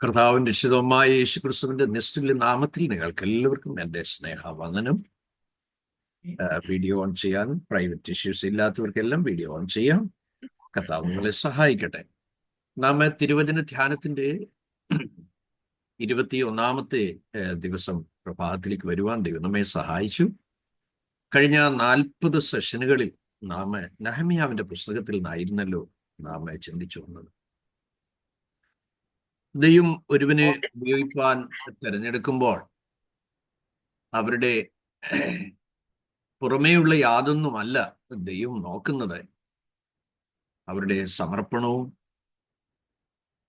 കർത്താവിന്റെ രക്ഷിതവുമായ യേശുക്രിസ്തുവിന്റെ നിസ്തുല്യ നാമത്തിൽ നിങ്ങൾക്ക് എല്ലാവർക്കും എൻ്റെ സ്നേഹവന്ദനം. വീഡിയോ ഓൺ ചെയ്യാൻ പ്രൈവറ്റ് ഇഷ്യൂസ് ഇല്ലാത്തവർക്കെല്ലാം വീഡിയോ ഓൺ ചെയ്യാം. കർത്താവ് നിങ്ങളെ സഹായിക്കട്ടെ. നാം തിരുവചന ധ്യാനത്തിന്റെ 21-ാമത്തെ ദിവസം പ്രഭാതത്തിലേക്ക് വരുവാൻ ദൈവം നമ്മെ സഹായിച്ചു. കഴിഞ്ഞ 40 സെഷനുകളിൽ നാം നെഹമ്യാവിന്റെ പുസ്തകത്തിൽ നിന്നായിരുന്നല്ലോ നാം ചിന്തിച്ചു വന്നത്. ദൈവം ഒരുവനെ ഉപയോഗിക്കാൻ തിരഞ്ഞെടുക്കുമ്പോൾ അവരുടെ പുറമേയുള്ള യാതൊന്നുമല്ല ദൈവം നോക്കുന്നത്. അവരുടെ സമർപ്പണവും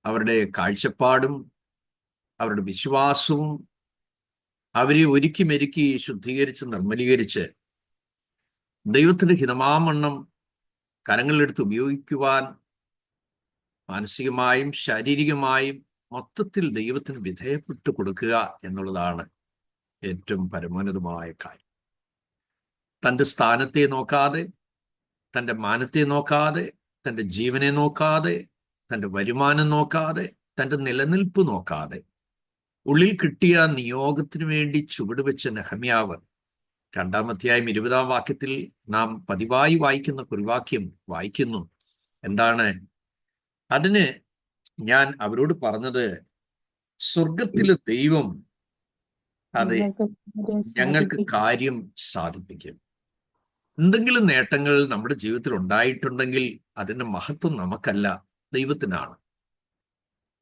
അവരുടെ കാഴ്ചപ്പാടും അവരുടെ വിശ്വാസവും അവരെ ഒരുക്കി മെരുക്കി ശുദ്ധീകരിച്ച് നിർമ്മലീകരിച്ച് ദൈവത്തിന്റെ ഹിതമാമണ്ണം കരങ്ങളിലെടുത്ത് ഉപയോഗിക്കുവാൻ മാനസികമായും ശാരീരികമായും മൊത്തത്തിൽ ദൈവത്തിന് വിധേയപ്പെട്ടു കൊടുക്കുക എന്നുള്ളതാണ് ഏറ്റവും പരമോന്നതമായ കാര്യം. തൻ്റെ സ്ഥാനത്തെ നോക്കാതെ, തൻ്റെ മാനത്തെ നോക്കാതെ, തൻ്റെ ജീവനെ നോക്കാതെ, തൻ്റെ വരുമാനം നോക്കാതെ, തൻ്റെ നിലനിൽപ്പ് നോക്കാതെ ഉള്ളിൽ കിട്ടിയ നിയോഗത്തിനു വേണ്ടി ചുവടുവെച്ച നെഹമ്യാവ് 2-ാം അധ്യായം 20-ാം വാക്യത്തിൽ നാം പതിവായി വായിക്കുന്ന കുറിവാക്യം വായിക്കുന്നു. എന്താണ്? അതിന് ഞാൻ അവരോട് പറഞ്ഞത്, സ്വർഗത്തിലെ ദൈവം അതെ ഞങ്ങൾക്ക് കാര്യം സാധിപ്പിക്കും. എന്തെങ്കിലും നേട്ടങ്ങൾ നമ്മുടെ ജീവിതത്തിൽ ഉണ്ടായിട്ടുണ്ടെങ്കിൽ അതിന്റെ മഹത്വം നമുക്കല്ല, ദൈവത്തിനാണ്.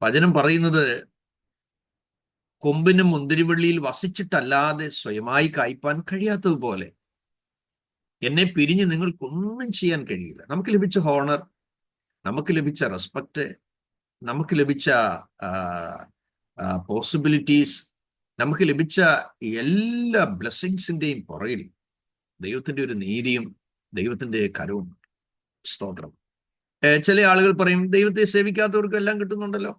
വചനം പറയുന്നത്, കൊമ്പിന് മുന്തിരിവള്ളിയിൽ വസിച്ചിട്ടല്ലാതെ സ്വയമായി കായ്പാൻ കഴിയാത്തതുപോലെ എന്നെ പിരിഞ്ഞ് നിങ്ങൾക്കൊന്നും ചെയ്യാൻ കഴിയില്ല. നമുക്ക് ലഭിച്ച ഹോണർ, നമുക്ക് ലഭിച്ച റെസ്പെക്റ്റ്, നമുക്ക് ലഭിച്ച പോസിബിലിറ്റീസ്, നമുക്ക് ലഭിച്ച എല്ലാ ബ്ലെസ്സിങ്സിന്റെയും പുറകിൽ ദൈവത്തിന്റെ ഒരു നീതിയും ദൈവത്തിന്റെ കരവും. സ്തോത്രം. ചില ആളുകൾ പറയും, ദൈവത്തെ സേവിക്കാത്തവർക്ക് എല്ലാം കിട്ടുന്നുണ്ടല്ലോ.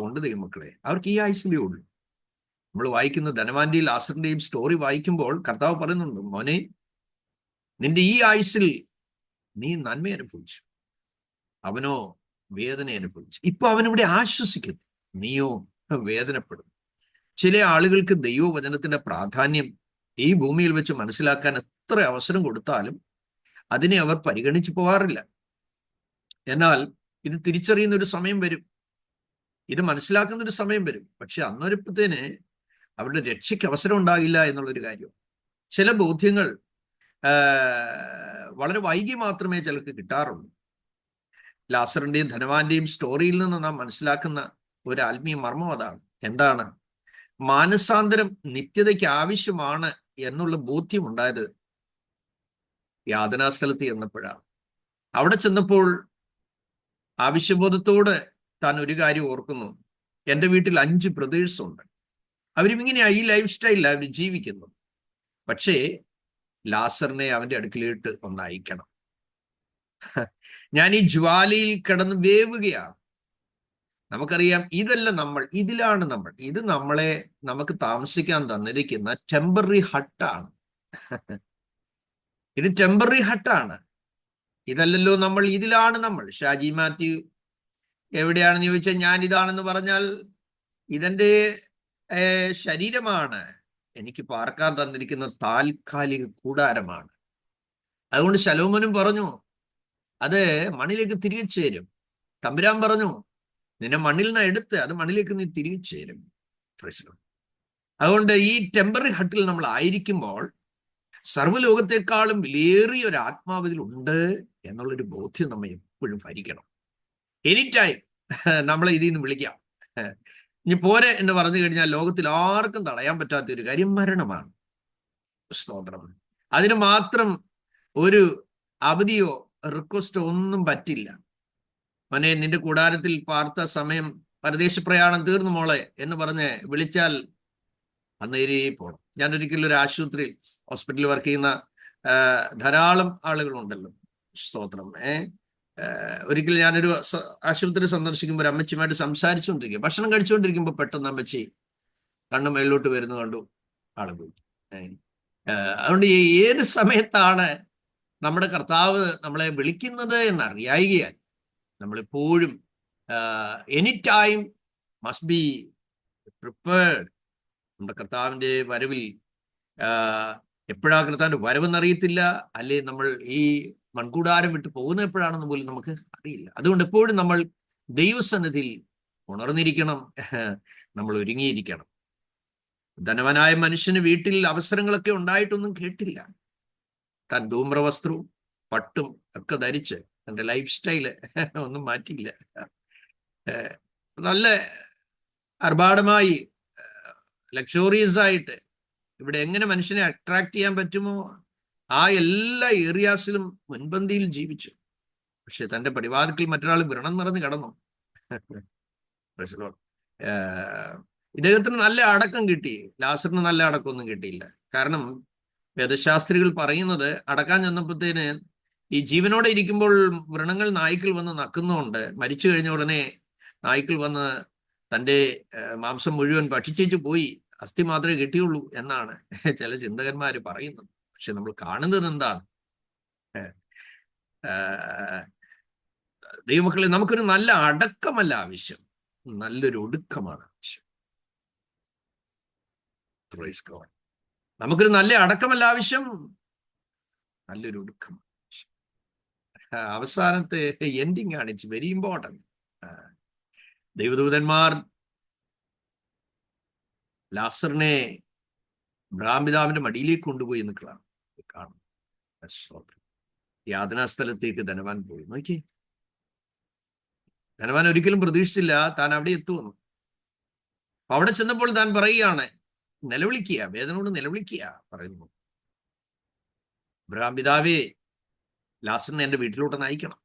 ഉണ്ട് ദൈവമക്കളെ, അവർക്ക് ഈ ആയുസിലേ ഉള്ളൂ. നമ്മൾ വായിക്കുന്ന ധനവാന്റെയും ലാസറിന്റെയും സ്റ്റോറി വായിക്കുമ്പോൾ കർത്താവ് പറയുന്നുണ്ട്, മോനെ, നിന്റെ ഈ ആയുസിൽ നീ നന്മ അനുഭവിച്ചു, അവനോ വേദന അനുഭവിച്ചു. ഇപ്പൊ അവനിവിടെ ആശ്വസിക്കുന്നു, നീയോ വേദനപ്പെടുന്നു. ചില ആളുകൾക്ക് ദൈവവചനത്തിന്റെ പ്രാധാന്യം ഈ ഭൂമിയിൽ വെച്ച് മനസ്സിലാക്കാൻ എത്ര അവസരം കൊടുത്താലും അതിനെ അവർ പരിഗണിച്ചു പോകാറില്ല. എന്നാൽ ഇത് തിരിച്ചറിയുന്ന ഒരു സമയം വരും, ഇത് മനസ്സിലാക്കുന്ന ഒരു സമയം വരും. പക്ഷെ അന്നൊരുപ്പത്തേന് അവരുടെ രക്ഷയ്ക്ക് അവസരം ഉണ്ടാകില്ല എന്നുള്ളൊരു കാര്യം. ചില ബോധ്യങ്ങൾ വളരെ വൈകി മാത്രമേ ചിലർക്ക് കിട്ടാറുള്ളൂ. ലാസറിന്റെയും ധനവാന്റെയും സ്റ്റോറിയിൽ നിന്ന് നാം മനസ്സിലാക്കുന്ന ഒരു ആത്മീയ മർമ്മം അതാണ്. എന്താണ്? മാനസാന്തരം നിത്യതയ്ക്ക് ആവശ്യമാണ് എന്നുള്ള ബോധ്യം ഉണ്ടായത് യാതനാസ്ഥലത്ത് ചെന്നപ്പോഴാണ്. അവിടെ ചെന്നപ്പോൾ ആവശ്യബോധത്തോട് താൻ ഒരു കാര്യം ഓർക്കുന്നു, എൻ്റെ വീട്ടിൽ 5 ബ്രദേഴ്സ് ഉണ്ട്, അവരും ഇങ്ങനെയാ, ഈ ലൈഫ് സ്റ്റൈലിൽ അവർ ജീവിക്കുന്നു. പക്ഷേ ലാസറിനെ അവന്റെ അടുക്കിലേക്ക് ഒന്ന് അയക്കണം. ഞാൻ ഈ ജ്വാലയിൽ കിടന്ന് വേവുകയാണ്. നമുക്കറിയാം, ഇതല്ല നമ്മൾ, ഇതിലാണ് നമ്മൾ. ഇത് നമുക്ക് താമസിക്കാൻ തന്നിരിക്കുന്ന ടെമ്പററി ഹട്ടാണ്. ഇത് ടെമ്പററി ഹട്ടാണ്. ഇതല്ലല്ലോ നമ്മൾ, ഇതിലാണ് നമ്മൾ. ഷാജി മാത്യു എവിടെയാണെന്ന് ചോദിച്ചാൽ, ഞാൻ ഇതാണെന്ന് പറഞ്ഞാൽ ഇതെന്റെ ശരീരമാണ്, എനിക്ക് പാർക്കാൻ തന്നിരിക്കുന്ന താൽക്കാലിക കൂടാരമാണ്. അതുകൊണ്ട് ശലോമോനും പറഞ്ഞു, അത് മണ്ണിലേക്ക് തിരികെ ചേരും. തമ്പുരാൻ പറഞ്ഞു, നിന്നെ മണ്ണിൽ നിന്ന് എടുത്ത് അത് മണ്ണിലേക്ക് നീ തിരികെ ചേരും. അതുകൊണ്ട് ഈ ടെമ്പററി ഹട്ടിൽ നമ്മൾ ആയിരിക്കുമ്പോൾ സർവ്വലോകത്തെക്കാളും വിലയേറിയ ഒരു ആത്മാവിൽ ഉണ്ട് എന്നുള്ളൊരു ബോധ്യം നമ്മെ എപ്പോഴും ഭരിക്കണം. എനി ടൈം നമ്മളെ ഇതിൽ നിന്ന് വിളിക്കാം. ഇനി പോരെ എന്ന് പറഞ്ഞു കഴിഞ്ഞാൽ ലോകത്തിൽ ആർക്കും തടയാൻ പറ്റാത്ത ഒരു കാര്യം മരണമാണ്. സ്തോത്രം. അതിന് മാത്രം ഒരു അവധിയോ റിക്വസ്റ്റോ ഒന്നും പറ്റില്ല. മോനെ, നിന്റെ കൂടാരത്തിൽ പാർത്ത സമയം, പരദേശ പ്രയാണം തീർന്നു മോളെ എന്ന് പറഞ്ഞ് വിളിച്ചാൽ അന്നേരേ പോകണം. ഞാൻ ഒരിക്കലും ഒരു ആശുപത്രിയിൽ, ഹോസ്പിറ്റലിൽ വർക്ക് ചെയ്യുന്ന ധാരാളം ആളുകളുണ്ടല്ലോ. സ്തോത്രം. ഒരിക്കൽ ഞാനൊരു ആശുപത്രി സന്ദർശിക്കുമ്പോൾ അമ്മച്ചിയുമായിട്ട് സംസാരിച്ചുകൊണ്ടിരിക്കുക, ഭക്ഷണം കഴിച്ചുകൊണ്ടിരിക്കുമ്പോൾ പെട്ടെന്ന് അമ്മച്ചി കണ്ണു മേളിലോട്ട് വരുന്നു കണ്ടു, ആളെ പോയി. അതുകൊണ്ട് ഏത് സമയത്താണ് നമ്മുടെ കർത്താവ് നമ്മളെ വിളിക്കുന്നത് എന്നറിയായികയാൽ നമ്മളെപ്പോഴും any time must be prepared. നമ്മുടെ കർത്താവിൻ്റെ വരവിൽ എപ്പോഴാ കർത്താവിൻ്റെ വരവെന്നറിയത്തില്ല, അല്ലെ നമ്മൾ ഈ മൺകൂടാരം വിട്ട് പോകുന്ന എപ്പോഴാണെന്ന് പോലും നമുക്ക് അറിയില്ല. അതുകൊണ്ട് എപ്പോഴും നമ്മൾ ദൈവസന്നിധിയിൽ ഉണർന്നിരിക്കണം, നമ്മൾ ഒരുങ്ങിയിരിക്കണം. ധനവാനായ മനുഷ്യന് വീട്ടിൽ അവസരങ്ങളൊക്കെ ഉണ്ടായിട്ടൊന്നും കേട്ടില്ല. താൻ ധൂമ്രവസ്ത്രവും പട്ടും ഒക്കെ ധരിച്ച് തൻ്റെ ലൈഫ് സ്റ്റൈല് ഒന്നും മാറ്റിയില്ല. നല്ല ആർഭാടമായി ലക്ഷോറിയസ് ആയിട്ട് ഇവിടെ എങ്ങനെ മനുഷ്യനെ അട്രാക്ട് ചെയ്യാൻ പറ്റുമോ ആ എല്ലാ ഏരിയാസിലും മുൻപന്തിയിൽ ജീവിച്ചു. പക്ഷെ തൻ്റെ പടിവാതിൽക്കൽ മറ്റൊരാൾ വ്രണം നിറഞ്ഞ് കടന്നു. ഇദ്ദേഹത്തിന് നല്ല അടക്കം കിട്ടി, ലാസറിന് നല്ല അടക്കമൊന്നും കിട്ടിയില്ല. കാരണം വേദശാസ്ത്രികൾ പറയുന്നത് അടക്കാൻ ചെന്നപ്പോഴത്തേന് ഈ ജീവനോടെ ഇരിക്കുമ്പോൾ വ്രണങ്ങൾ നായ്ക്കൾ വന്ന് നക്കുന്നുണ്ട്, മരിച്ചു കഴിഞ്ഞ ഉടനെ നായ്ക്കൾ വന്ന് തൻ്റെ മാംസം മുഴുവൻ ഭക്ഷിച്ചേച്ചു പോയി, അസ്ഥി മാത്രമേ കിട്ടിയുള്ളൂ എന്നാണ് ചില ചിന്തകന്മാർ പറയുന്നത്. പക്ഷെ നമ്മൾ കാണുന്നത് എന്താണ്? ദൈവമക്കളെ, നമുക്കൊരു നല്ല അടക്കമല്ല ആവശ്യം, നല്ലൊരു ഒടുക്കമാണ് ആവശ്യം. നമുക്കൊരു നല്ല അടക്കമല്ല ആവശ്യം, നല്ലൊരു ഒടുക്കം. അവസാനത്തെ എൻഡിങ് ആണ്, ഇറ്റ്സ് വെരി ഇമ്പോർട്ടൻറ്റ്. ദൈവദൂതന്മാർ ലാസറിനെ ബ്രാഹ്മിതാവിന്റെ മടിയിലേക്ക് കൊണ്ടുപോയി എന്ന് കാണും. യാതനാ സ്ഥലത്തേക്ക് ധനവാൻ പോയി. നോക്കി, ധനവാൻ ഒരിക്കലും പ്രതീക്ഷിച്ചില്ല താൻ അവിടെ എത്തുമെന്ന്. അവിടെ ചെന്നപ്പോൾ താൻ പറയുകയാണ്, നിലവിളിക്കുക, വേദനയോട് നിലവിളിക്കുക, പറയുന്നു, ബ്രാഹ്മിതാവേ, ലാസറിനെ എന്റെ വീട്ടിലോട്ട് നയിക്കണം.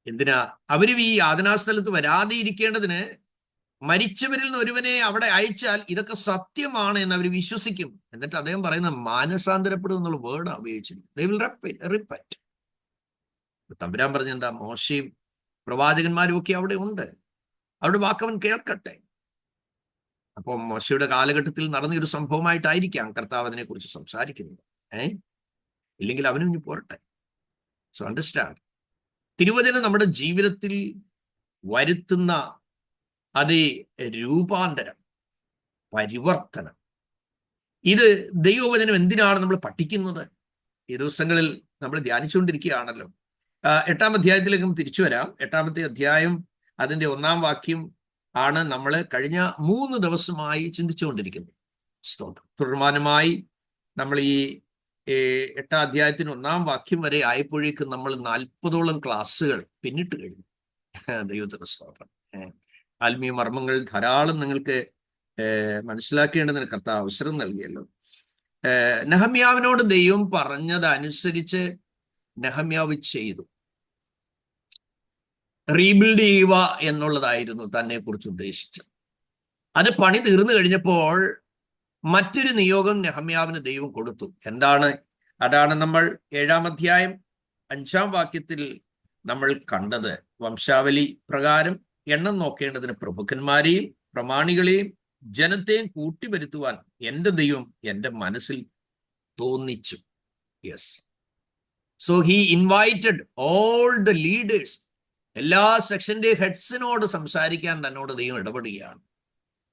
എന്തിനാ? അവരും ഈ യാതനാസ്ഥലത്ത് വരാതെ ഇരിക്കേണ്ടതിന്. മരിച്ചവരിൽ നിന്ന് ഒരുവനെ അവിടെ അയച്ചാൽ ഇതൊക്കെ സത്യമാണ് എന്ന് അവർ വിശ്വസിക്കും. എന്നിട്ട് അദ്ദേഹം പറയുന്ന മാനസാന്തരപ്പെടും എന്നുള്ള വേർഡ് ഉപയോഗിച്ചിരിക്കും. They will repent. തമ്പുരാൻ പറഞ്ഞെന്താ? മോശയും പ്രവാചകന്മാരും ഒക്കെ അവിടെ ഉണ്ട്, അവരുടെ വാക്കവൻ കേൾക്കട്ടെ. അപ്പോൾ മോശയുടെ കാലഘട്ടത്തിൽ നടന്നൊരു സംഭവമായിട്ടായിരിക്കാം കർത്താവ് അതിനെ കുറിച്ച് സംസാരിക്കുന്നത്. ഇല്ലെങ്കിൽ അവനും ഇനി പോരട്ടെ. സോ അണ്ടർസ്റ്റാൻഡ്, തിരുവചനം നമ്മുടെ ജീവിതത്തിൽ വരുത്തുന്ന അതേ രൂപാന്തരം, പരിവർത്തനം, ഇത് ദൈവവചനം എന്തിനാണ് നമ്മൾ പഠിക്കുന്നത്? ഈ ദിവസങ്ങളിൽ നമ്മൾ ധ്യാനിച്ചുകൊണ്ടിരിക്കുകയാണല്ലോ. 8-ാം അധ്യായത്തിലേക്കും തിരിച്ചു വരാം. 8-ാമത്തെ അധ്യായം അതിൻ്റെ 1-ാം വാക്യം ആണ് നമ്മൾ കഴിഞ്ഞ 3 ദിവസമായി ചിന്തിച്ചുകൊണ്ടിരിക്കുന്നത്. തുടർമാനമായി നമ്മൾ ഈ 8-ാം അധ്യായത്തിന് 1-ാം വാക്യം വരെ ആയപ്പോഴേക്കും നമ്മൾ 40ഓളം ക്ലാസ്സുകൾ പിന്നിട്ട് കഴിഞ്ഞു. ദൈവത്തിന് സ്തോത്രം. ആത്മീയ മർമ്മങ്ങൾ ധാരാളം നിങ്ങൾക്ക് മനസ്സിലാക്കേണ്ടതിന് കർത്താവ് അവസരം നൽകിയല്ലോ. നെഹമ്യാവിനോട് ദൈവം പറഞ്ഞതനുസരിച്ച് നെഹമ്യാവ് ചെയ്തു. റീബിൽഡ് ചെയ്യുക എന്നുള്ളതായിരുന്നു തന്നെ കുറിച്ച് ഉദ്ദേശിച്ചത്. അത് പണി തീർന്നു കഴിഞ്ഞപ്പോൾ മറ്റൊരു നിയോഗം നെഹമ്യാവിന് ദൈവം കൊടുത്തു. എന്താണ്? അതാണ് നമ്മൾ 7-ാം അധ്യായം 5-ാം വാക്യത്തിൽ നമ്മൾ കണ്ടത്. വംശാവലി പ്രകാരം എണ്ണം നോക്കേണ്ടതിന് പ്രഭുക്കന്മാരെയും പ്രമാണികളെയും ജനത്തെയും കൂട്ടിവരുത്തുവാൻ എൻ്റെ ദൈവം എൻ്റെ മനസ്സിൽ തോന്നിച്ചു. Yes, so he invited all the leaders. എല്ലാ സെക്ഷന്റെ ഹെഡ്സിനോട് സംസാരിക്കാൻ തന്നോട് ദൈവം ഇടപെടുകയാണ്.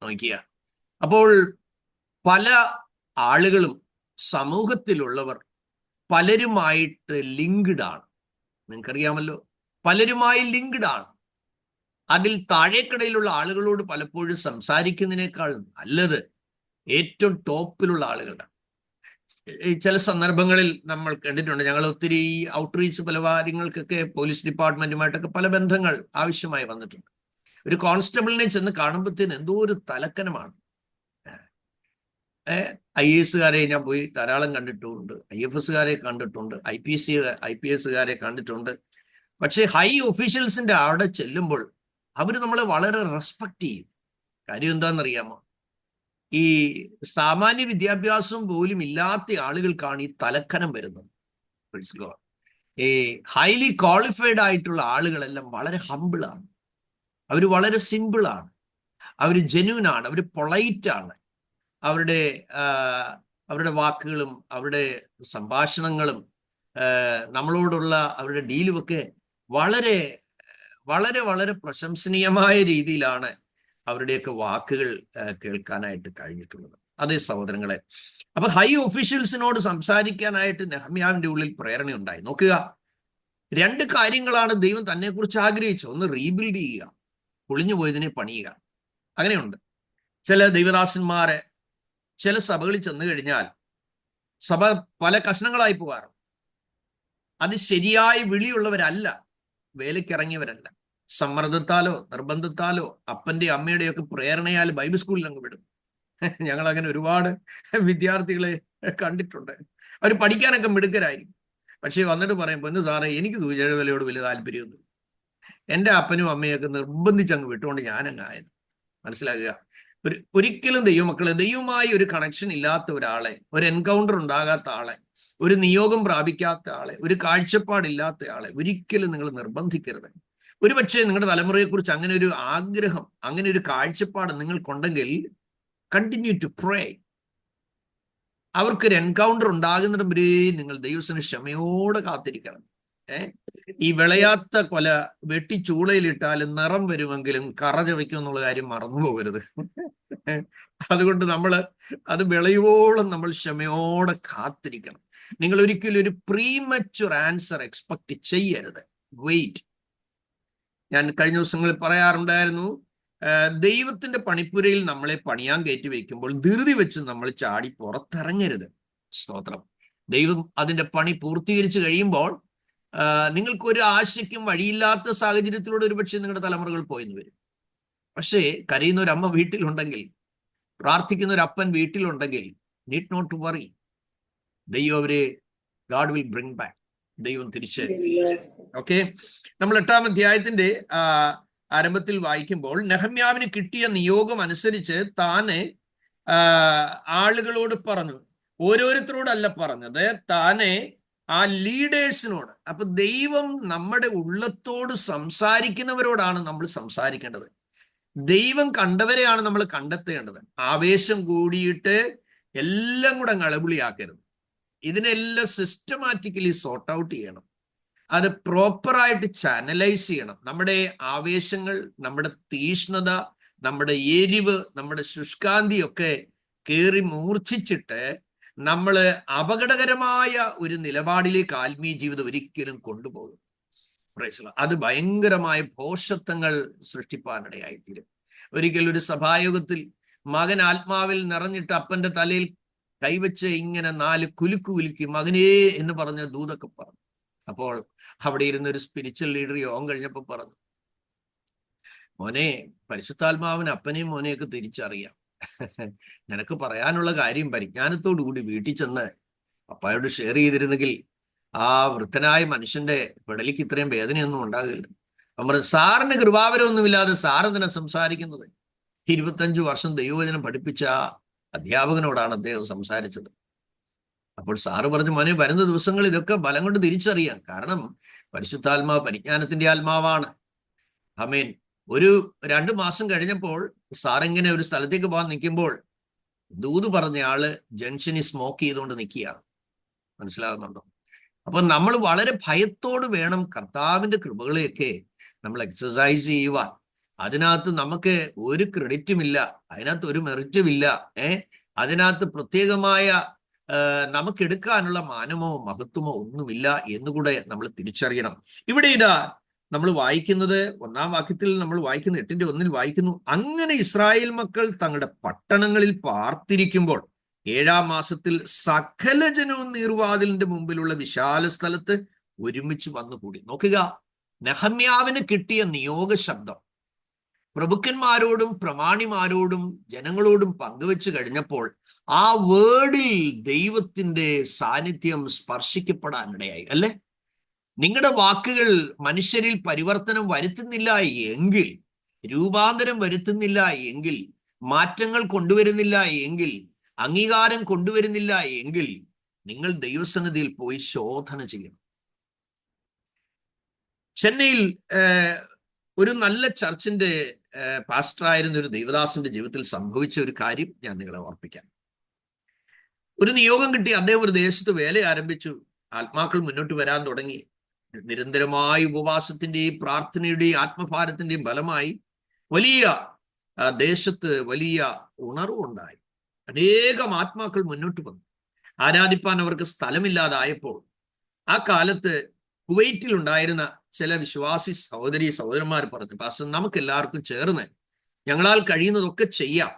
നോക്കിയ, അപ്പോൾ പല ആളുകളും സമൂഹത്തിലുള്ളവർ പലരുമായിട്ട് ലിങ്ക്ഡ് ആണ്. നിങ്ങൾക്കറിയാമല്ലോ, പലരുമായി ലിങ്ക്ഡ് ആണ്. അതിൽ താഴേക്കടയിലുള്ള ആളുകളോട് പലപ്പോഴും സംസാരിക്കുന്നതിനേക്കാൾ നല്ലത് ഏറ്റവും ടോപ്പിലുള്ള ആളുകളുടെ. ചില സന്ദർഭങ്ങളിൽ നമ്മൾ കണ്ടിട്ടുണ്ട്. ഞങ്ങൾ ഒത്തിരി ഔട്ട്റീച്ച് പല കാര്യങ്ങൾക്കൊക്കെ പോലീസ് ഡിപ്പാർട്ട്മെന്റുമായിട്ടൊക്കെ പല ബന്ധങ്ങൾ ആവശ്യമായി വന്നിട്ടുണ്ട്. ഒരു കോൺസ്റ്റബിളിനെ ചെന്ന് കാണുമ്പോഴത്തേന് എന്തോ ഒരു തലക്കനമാണ്. IAS-കാരെ ഞാൻ പോയി ധാരാളം കണ്ടിട്ടുണ്ട്, IFS-കാരെ കണ്ടിട്ടുണ്ട്, IPS-കാരെ കണ്ടിട്ടുണ്ട്. പക്ഷെ ഹൈ ഒഫീഷ്യൽസിന്റെ അവിടെ ചെല്ലുമ്പോൾ അവർ നമ്മളെ വളരെ റെസ്പെക്ട് ചെയ്യും. കാര്യം എന്താണെന്നറിയാമോ? ഈ സാമാന്യ വിദ്യാഭ്യാസം പോലും ഇല്ലാത്ത ആളുകൾക്കാണ് ഈ തലക്കനം വരുന്നത്. ഈ ഹൈലി ക്വാളിഫൈഡ് ആയിട്ടുള്ള ആളുകളെല്ലാം വളരെ ഹമ്പിളാണ്, അവർ വളരെ സിമ്പിളാണ്, അവർ ജെന്യൂൻ ആണ്, അവർ പൊളൈറ്റ് ആണ്. അവരുടെ വാക്കുകളും അവരുടെ സംഭാഷണങ്ങളും നമ്മളോടുള്ള അവരുടെ ഡീലുമൊക്കെ വളരെ വളരെ വളരെ പ്രശംസനീയമായ രീതിയിലാണ് അവരുടെയൊക്കെ വാക്കുകൾ കേൾക്കാനായിട്ട് കഴിഞ്ഞിട്ടുള്ളത്. അതേ സഹോദരങ്ങളെ, അപ്പൊ ഹൈ ഒഫീഷ്യൽസിനോട് സംസാരിക്കാനായിട്ട് നെഹമ്യാവിന്റെ ഉള്ളിൽ പ്രേരണയുണ്ടായി. നോക്കുക, രണ്ട് കാര്യങ്ങളാണ് ദൈവം തന്നെ കുറിച്ച് ആഗ്രഹിച്ചത്. ഒന്ന്, റീബിൽഡ് ചെയ്യുക, പൊളിഞ്ഞു പോയതിനെ പണിയുക. അങ്ങനെയുണ്ട് ചില ദൈവദാസന്മാരെ ചില സഭകളിൽ ചെന്ന് കഴിഞ്ഞാൽ സഭ പല കഷ്ണങ്ങളായി പോകാറ്. അത് ശരിയായ വിളിയുള്ളവരല്ല, വേലയ്ക്കിറങ്ങിയവരല്ല. സമ്മർദ്ദത്താലോ നിർബന്ധത്താലോ അപ്പന്റെ അമ്മയുടെയും ഒക്കെ പ്രേരണയാൽ ബൈബിൾ സ്കൂളിൽ അങ്ങ് വിടും. ഞങ്ങൾ അങ്ങനെ ഒരുപാട് വിദ്യാർത്ഥികളെ കണ്ടിട്ടുണ്ട്. അവർ പഠിക്കാനൊക്കെ മിടുക്കരായിരിക്കും, പക്ഷെ വന്നിട്ട് പറയും, പൊന്നു സാറേ, എനിക്ക് സൂചന വിലയോട് വലിയ താല്പര്യമൊന്നും, എൻ്റെ അപ്പനും അമ്മയൊക്കെ നിർബന്ധിച്ചങ്ങ് വിട്ടുകൊണ്ട് ഞാനങ്ങ് ആയത്. മനസ്സിലാക്കുക, ഒരിക്കലും ദൈവമക്കളെ, ദൈവവുമായി ഒരു കണക്ഷൻ ഇല്ലാത്ത ഒരാളെ, ഒരു എൻകൗണ്ടർ ഉണ്ടാകാത്ത ആളെ, ഒരു നിയോഗം പ്രാപിക്കാത്ത ആളെ, ഒരു കാഴ്ചപ്പാടില്ലാത്ത ആളെ ഒരിക്കലും നിങ്ങൾ നിർബന്ധിക്കരുത്. ഒരുപക്ഷെ നിങ്ങളുടെ തലമുറയെക്കുറിച്ച് അങ്ങനെ ഒരു ആഗ്രഹം, അങ്ങനെ ഒരു കാഴ്ചപ്പാട് നിങ്ങൾക്കുണ്ടെങ്കിൽ കണ്ടിന്യൂ ടു പ്രേ. അവർക്കൊരു എൻകൗണ്ടർ ഉണ്ടാകുന്നിടം വരെ നിങ്ങൾ ദൈവത്തിന് ക്ഷമയോടെ കാത്തിരിക്കണം. ഈ വിളയാത്ത കൊല വെട്ടി ചൂളയിലിട്ടാലും നിറം വരുമെങ്കിലും കറ ചവയ്ക്കും എന്നുള്ള കാര്യം മറന്നു പോകരുത്. അതുകൊണ്ട് അത് വിളയോളം നമ്മൾ ക്ഷമയോടെ കാത്തിരിക്കണം. നിങ്ങൾ ഒരിക്കലും ഒരു പ്രീമച്വർ ആൻസർ എക്സ്പെക്ട് ചെയ്യരുത്. വെയിറ്റ്. ഞാൻ കഴിഞ്ഞ ദിവസങ്ങളിൽ പറയാറുണ്ടായിരുന്നു, ദൈവത്തിന്റെ പണിപ്പുരയിൽ നമ്മളെ പണിയാൻ കയറ്റി വെക്കുമ്പോൾ ധൃതി വെച്ച് നമ്മൾ ചാടി പുറത്തിറങ്ങരുത്. സ്തോത്രം. ദൈവം അതിന്റെ പണി പൂർത്തീകരിച്ചു കഴിയുമ്പോൾ നിങ്ങൾക്കൊരു ആശയ്ക്കും വഴിയില്ലാത്ത സാഹചര്യത്തിലൂടെ ഒരുപക്ഷെ നിങ്ങളുടെ തലമുറകൾ പോയെന്ന് വരും. പക്ഷേ കരയുന്ന ഒരു അമ്മ വീട്ടിലുണ്ടെങ്കിൽ, പ്രാർത്ഥിക്കുന്ന ഒരു അപ്പൻ വീട്ടിലുണ്ടെങ്കിൽ, നീഡ് നോട്ട് ടു വറി. ദൈവം അവരെ, ഗാഡ് വിൽ ബ്രിങ് ബാക്ക്. ദൈവം തിരിച്ച്. ഓക്കെ, നമ്മൾ 8-ാം അധ്യായത്തിന്റെ ആരംഭത്തിൽ വായിക്കുമ്പോൾ, നെഹമ്യാവിന് കിട്ടിയ നിയോഗം അനുസരിച്ച് താനെ ആളുകളോട് പറഞ്ഞു. ഓരോരുത്തരോടല്ല പറഞ്ഞത്, താനെ ആ ലീഡേഴ്സിനോട്. അപ്പൊ ദൈവം നമ്മുടെ ഉള്ളത്തോട് സംസാരിക്കുന്നവരോടാണ് നമ്മൾ സംസാരിക്കേണ്ടത്. ദൈവം കണ്ടവരെയാണ് നമ്മൾ കണ്ടെത്തേണ്ടത്. ആവേശം കൂടിയിട്ട് എല്ലാം കൂടെ അളവിളിയാക്കരുത്. ഇതിനെല്ലാം സിസ്റ്റമാറ്റിക്കലി സോർട്ട് ഔട്ട് ചെയ്യണം. അത് പ്രോപ്പറായിട്ട് ചാനലൈസ് ചെയ്യണം. നമ്മുടെ ആവേശങ്ങൾ, നമ്മുടെ തീഷ്ണത, നമ്മുടെ എരിവ്, നമ്മുടെ ശുഷ്കാന്തിയൊക്കെ കയറി മൂർച്ഛിച്ചിട്ട് നമ്മൾ അപകടകരമായ ഒരു നിലപാടിലേക്ക് ആത്മീയ ജീവിതം ഒരിക്കലും കൊണ്ടുപോകും. അത് ഭയങ്കരമായ ഭോഷത്വങ്ങൾ സൃഷ്ടിപ്പാനിടയായിത്തീരും. ഒരിക്കൽ ഒരു സഭായോഗത്തിൽ മകൻ ആത്മാവിൽ നിറഞ്ഞിട്ട് അപ്പന്റെ തലയിൽ കൈവച്ച് ഇങ്ങനെ 4 കുലുക്ക് കുലുക്കി, മകനേ എന്ന് പറഞ്ഞ ദൂതൊക്കെ പറഞ്ഞു. അപ്പോൾ അവിടെ ഇരുന്ന ഒരു സ്പിരിച്വൽ ലീഡർ യോഗം കഴിഞ്ഞപ്പോൾ പറഞ്ഞു, മോനെ, പരിശുദ്ധാത്മാവിന് അപ്പനെയും മോനെയൊക്കെ തിരിച്ചറിയാം. നിനക്ക് പറയാനുള്ള കാര്യം പരിജ്ഞാനത്തോടു കൂടി വീട്ടിൽ ചെന്ന് പപ്പായോട് ഷെയർ ചെയ്തിരുന്നെങ്കിൽ ആ വൃദ്ധനായ മനുഷ്യന്റെ പെടലിക്ക് ഇത്രയും വേദനയൊന്നും ഉണ്ടാകില്ല. നമ്മൾ സാറിന് കൃപാവരമൊന്നുമില്ലാതെ സാറെന്തിനാ സംസാരിക്കുന്നത്? 25 വർഷം ദൈവവചനം പഠിപ്പിച്ച അധ്യാപകനോടാണ് അദ്ദേഹം സംസാരിച്ചത്. അപ്പോൾ സാറ് പറഞ്ഞു, മോനെ, വരുന്ന ദിവസങ്ങൾ ഇതൊക്കെ ബലം കൊണ്ട് തിരിച്ചറിയാം. കാരണം പരിശുദ്ധാത്മാവ് പരിജ്ഞാനത്തിന്റെ ആത്മാവാണ്. ആമേൻ. ഒരു 2 മാസം കഴിഞ്ഞപ്പോൾ സാറിങ്ങനെ ഒരു സ്ഥലത്തേക്ക് പോകാൻ നിൽക്കുമ്പോൾ ദൂത് പറഞ്ഞ ആള് ജംഗ്ഷനിൽ സ്മോക്ക് ചെയ്തുകൊണ്ട് നിൽക്കുകയാണ്. മനസ്സിലാകുന്നുണ്ടോ? അപ്പൊ നമ്മൾ വളരെ ഭയത്തോട് വേണം കർത്താവിന്റെ കൃപകളെയൊക്കെ നമ്മൾ എക്സസൈസ് ചെയ്യുവാൻ. അതിനകത്ത് നമുക്ക് ഒരു ക്രെഡിറ്റും ഇല്ല, അതിനകത്ത് ഒരു മെറിറ്റും ഇല്ല. അതിനകത്ത് പ്രത്യേകമായ നമുക്ക് എടുക്കാനുള്ള മാനമോ മഹത്വമോ ഒന്നുമില്ല എന്നുകൂടെ നമ്മൾ തിരിച്ചറിയണം. ഇവിടെ ഇതാ നമ്മൾ വായിക്കുന്നത് 1-ാം വാക്യത്തിൽ നമ്മൾ വായിക്കുന്ന 8-ന്റെ 1 വായിക്കുന്നു, അങ്ങനെ ഇസ്രായേൽ മക്കൾ തങ്ങളുടെ പട്ടണങ്ങളിൽ പാർത്തിരിക്കുമ്പോൾ 7-ാം മാസത്തിൽ സകല ജനവും നീർവാതിലിന്റെ മുമ്പിലുള്ള വിശാല സ്ഥലത്ത് ഒരുമിച്ച് വന്നുകൂടി. നോക്കുക, നെഹമ്യാവിന് കിട്ടിയ നിയോഗ ശബ്ദം പ്രഭുക്കന്മാരോടും പ്രമാണിമാരോടും ജനങ്ങളോടും പങ്കുവെച്ച് കഴിഞ്ഞപ്പോൾ ആ വേർഡിൽ ദൈവത്തിന്റെ സാന്നിധ്യം സ്പർശിക്കപ്പെടാനിടയായി. അല്ലെ? നിങ്ങളുടെ വാക്കുകൾ മനുഷ്യരിൽ പരിവർത്തനം വരുത്തുന്നില്ല എങ്കിൽ, രൂപാന്തരം വരുത്തുന്നില്ല എങ്കിൽ, മാറ്റങ്ങൾ കൊണ്ടുവരുന്നില്ല എങ്കിൽ, അംഗീകാരം കൊണ്ടുവരുന്നില്ല എങ്കിൽ, നിങ്ങൾ ദൈവസന്നിധിയിൽ പോയി ശോധന ചെയ്യണം. ചെന്നൈയിൽ ഒരു നല്ല ചർച്ചിന്റെ പാസ്റ്ററായിരുന്ന ഒരു ദൈവദാസന്റെ ജീവിതത്തിൽ സംഭവിച്ച ഒരു കാര്യം ഞാൻ നിങ്ങളെ ഓർപ്പിക്കാം. ഒരു നിയോഗം കിട്ടി. അദ്ദേഹം ഒരു ദേശത്ത് വേല ആരംഭിച്ചു. ആത്മാക്കൾ മുന്നോട്ട് വരാൻ തുടങ്ങി. നിരന്തരമായ ഉപവാസത്തിന്റെയും പ്രാർത്ഥനയുടെയും ആത്മഭാരത്തിന്റെയും ഫലമായി വലിയ ദേശത്ത് വലിയ ഉണർവുണ്ടായി. അനേകം ആത്മാക്കൾ മുന്നോട്ട് വന്നു. ആരാധിപ്പാൻ അവർക്ക് സ്ഥലമില്ലാതായപ്പോൾ ആ കാലത്ത് കുവൈറ്റിൽ ഉണ്ടായിരുന്ന ചില വിശ്വാസി സഹോദരന്മാർ പറഞ്ഞു, പാസ്റ്റർ നമുക്ക് എല്ലാവർക്കും ചേർന്ന് ഞങ്ങളാൽ കഴിയുന്നതൊക്കെ ചെയ്യാം,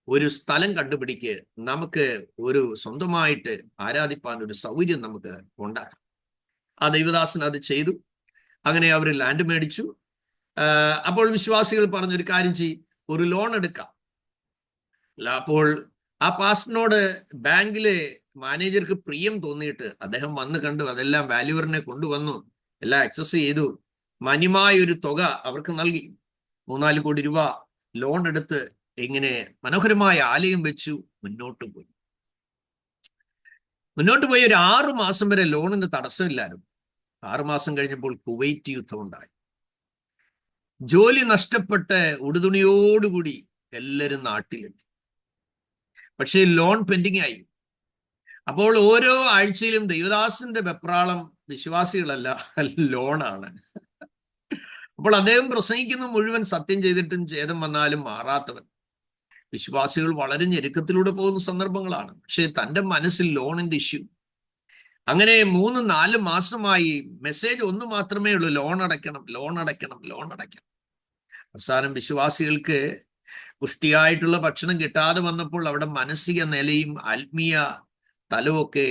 ഒരു സ്ഥലം കണ്ടുപിടിക്ക്, നമുക്ക് ഒരു സ്വന്തമായിട്ട് ആരാധിപ്പാൻ ഒരു സൗകര്യം നമുക്ക് ഉണ്ടാക്കാം. ആ ദൈവദാസൻ അത് ചെയ്തു. അങ്ങനെ അവർ ലാൻഡ് മേടിച്ചു. അപ്പോൾ വിശ്വാസികൾ പറഞ്ഞൊരു കാര്യം ചെയ്യും, ഒരു ലോൺ എടുക്കാം. അപ്പോൾ ആ പാസ്റ്ററിനോട് ബാങ്കിലെ മാനേജർക്ക് പ്രിയം തോന്നിയിട്ട് അദ്ദേഹം വന്ന് കണ്ടു, അതെല്ലാം വാല്യൂവറിനെ കൊണ്ടുവന്നു, എല്ലാം ആക്സസ് ചെയ്തു, മാന്യമായ ഒരു തുക അവർക്ക് നൽകി. 3-4 കോടി രൂപ ലോൺ എടുത്ത് ഇങ്ങനെ മനോഹരമായ ആലയം വെച്ചു മുന്നോട്ട് പോയി. ഒരു 6 മാസം വരെ ലോണിന് തടസ്സമില്ലായിരുന്നു. 6 മാസം കഴിഞ്ഞപ്പോൾ കുവൈറ്റ് യുദ്ധം ഉണ്ടായി. ജോലി നഷ്ടപ്പെട്ട് ഉടുതുണിയോടുകൂടി എല്ലാവരും നാട്ടിലെത്തി. പക്ഷേ ലോൺ പെൻഡിങ് ആയി. അപ്പോൾ ഓരോ ആഴ്ചയിലും ദൈവദാസന്റെ വെപ്രാളം വിശ്വാസികളല്ല, ലോണാണ്. അപ്പോൾ അദ്ദേഹം പ്രസംഗിക്കുന്ന മുഴുവൻ സത്യം ചെയ്തിട്ടും ഛേദം വന്നാലും മാറാത്തവൻ. വിശ്വാസികൾ വളരെ ഞെരുക്കത്തിലൂടെ പോകുന്ന സന്ദർഭങ്ങളാണ്. പക്ഷെ തൻ്റെ മനസ്സിൽ ലോണിന്റെ ഇഷ്യൂ. അങ്ങനെ 3-4 മാസമായി മെസ്സേജ് ഒന്ന് മാത്രമേ ഉള്ളൂ, ലോൺ അടയ്ക്കണം, ലോൺ അടയ്ക്കണം, ലോൺ അടയ്ക്കണം. അവസാനം വിശ്വാസികൾക്ക് പുഷ്ടിയായിട്ടുള്ള ഭക്ഷണം കിട്ടാതെ വന്നപ്പോൾ അവിടെ മാനസിക നിലയും ആത്മീയ തലമൊക്കെ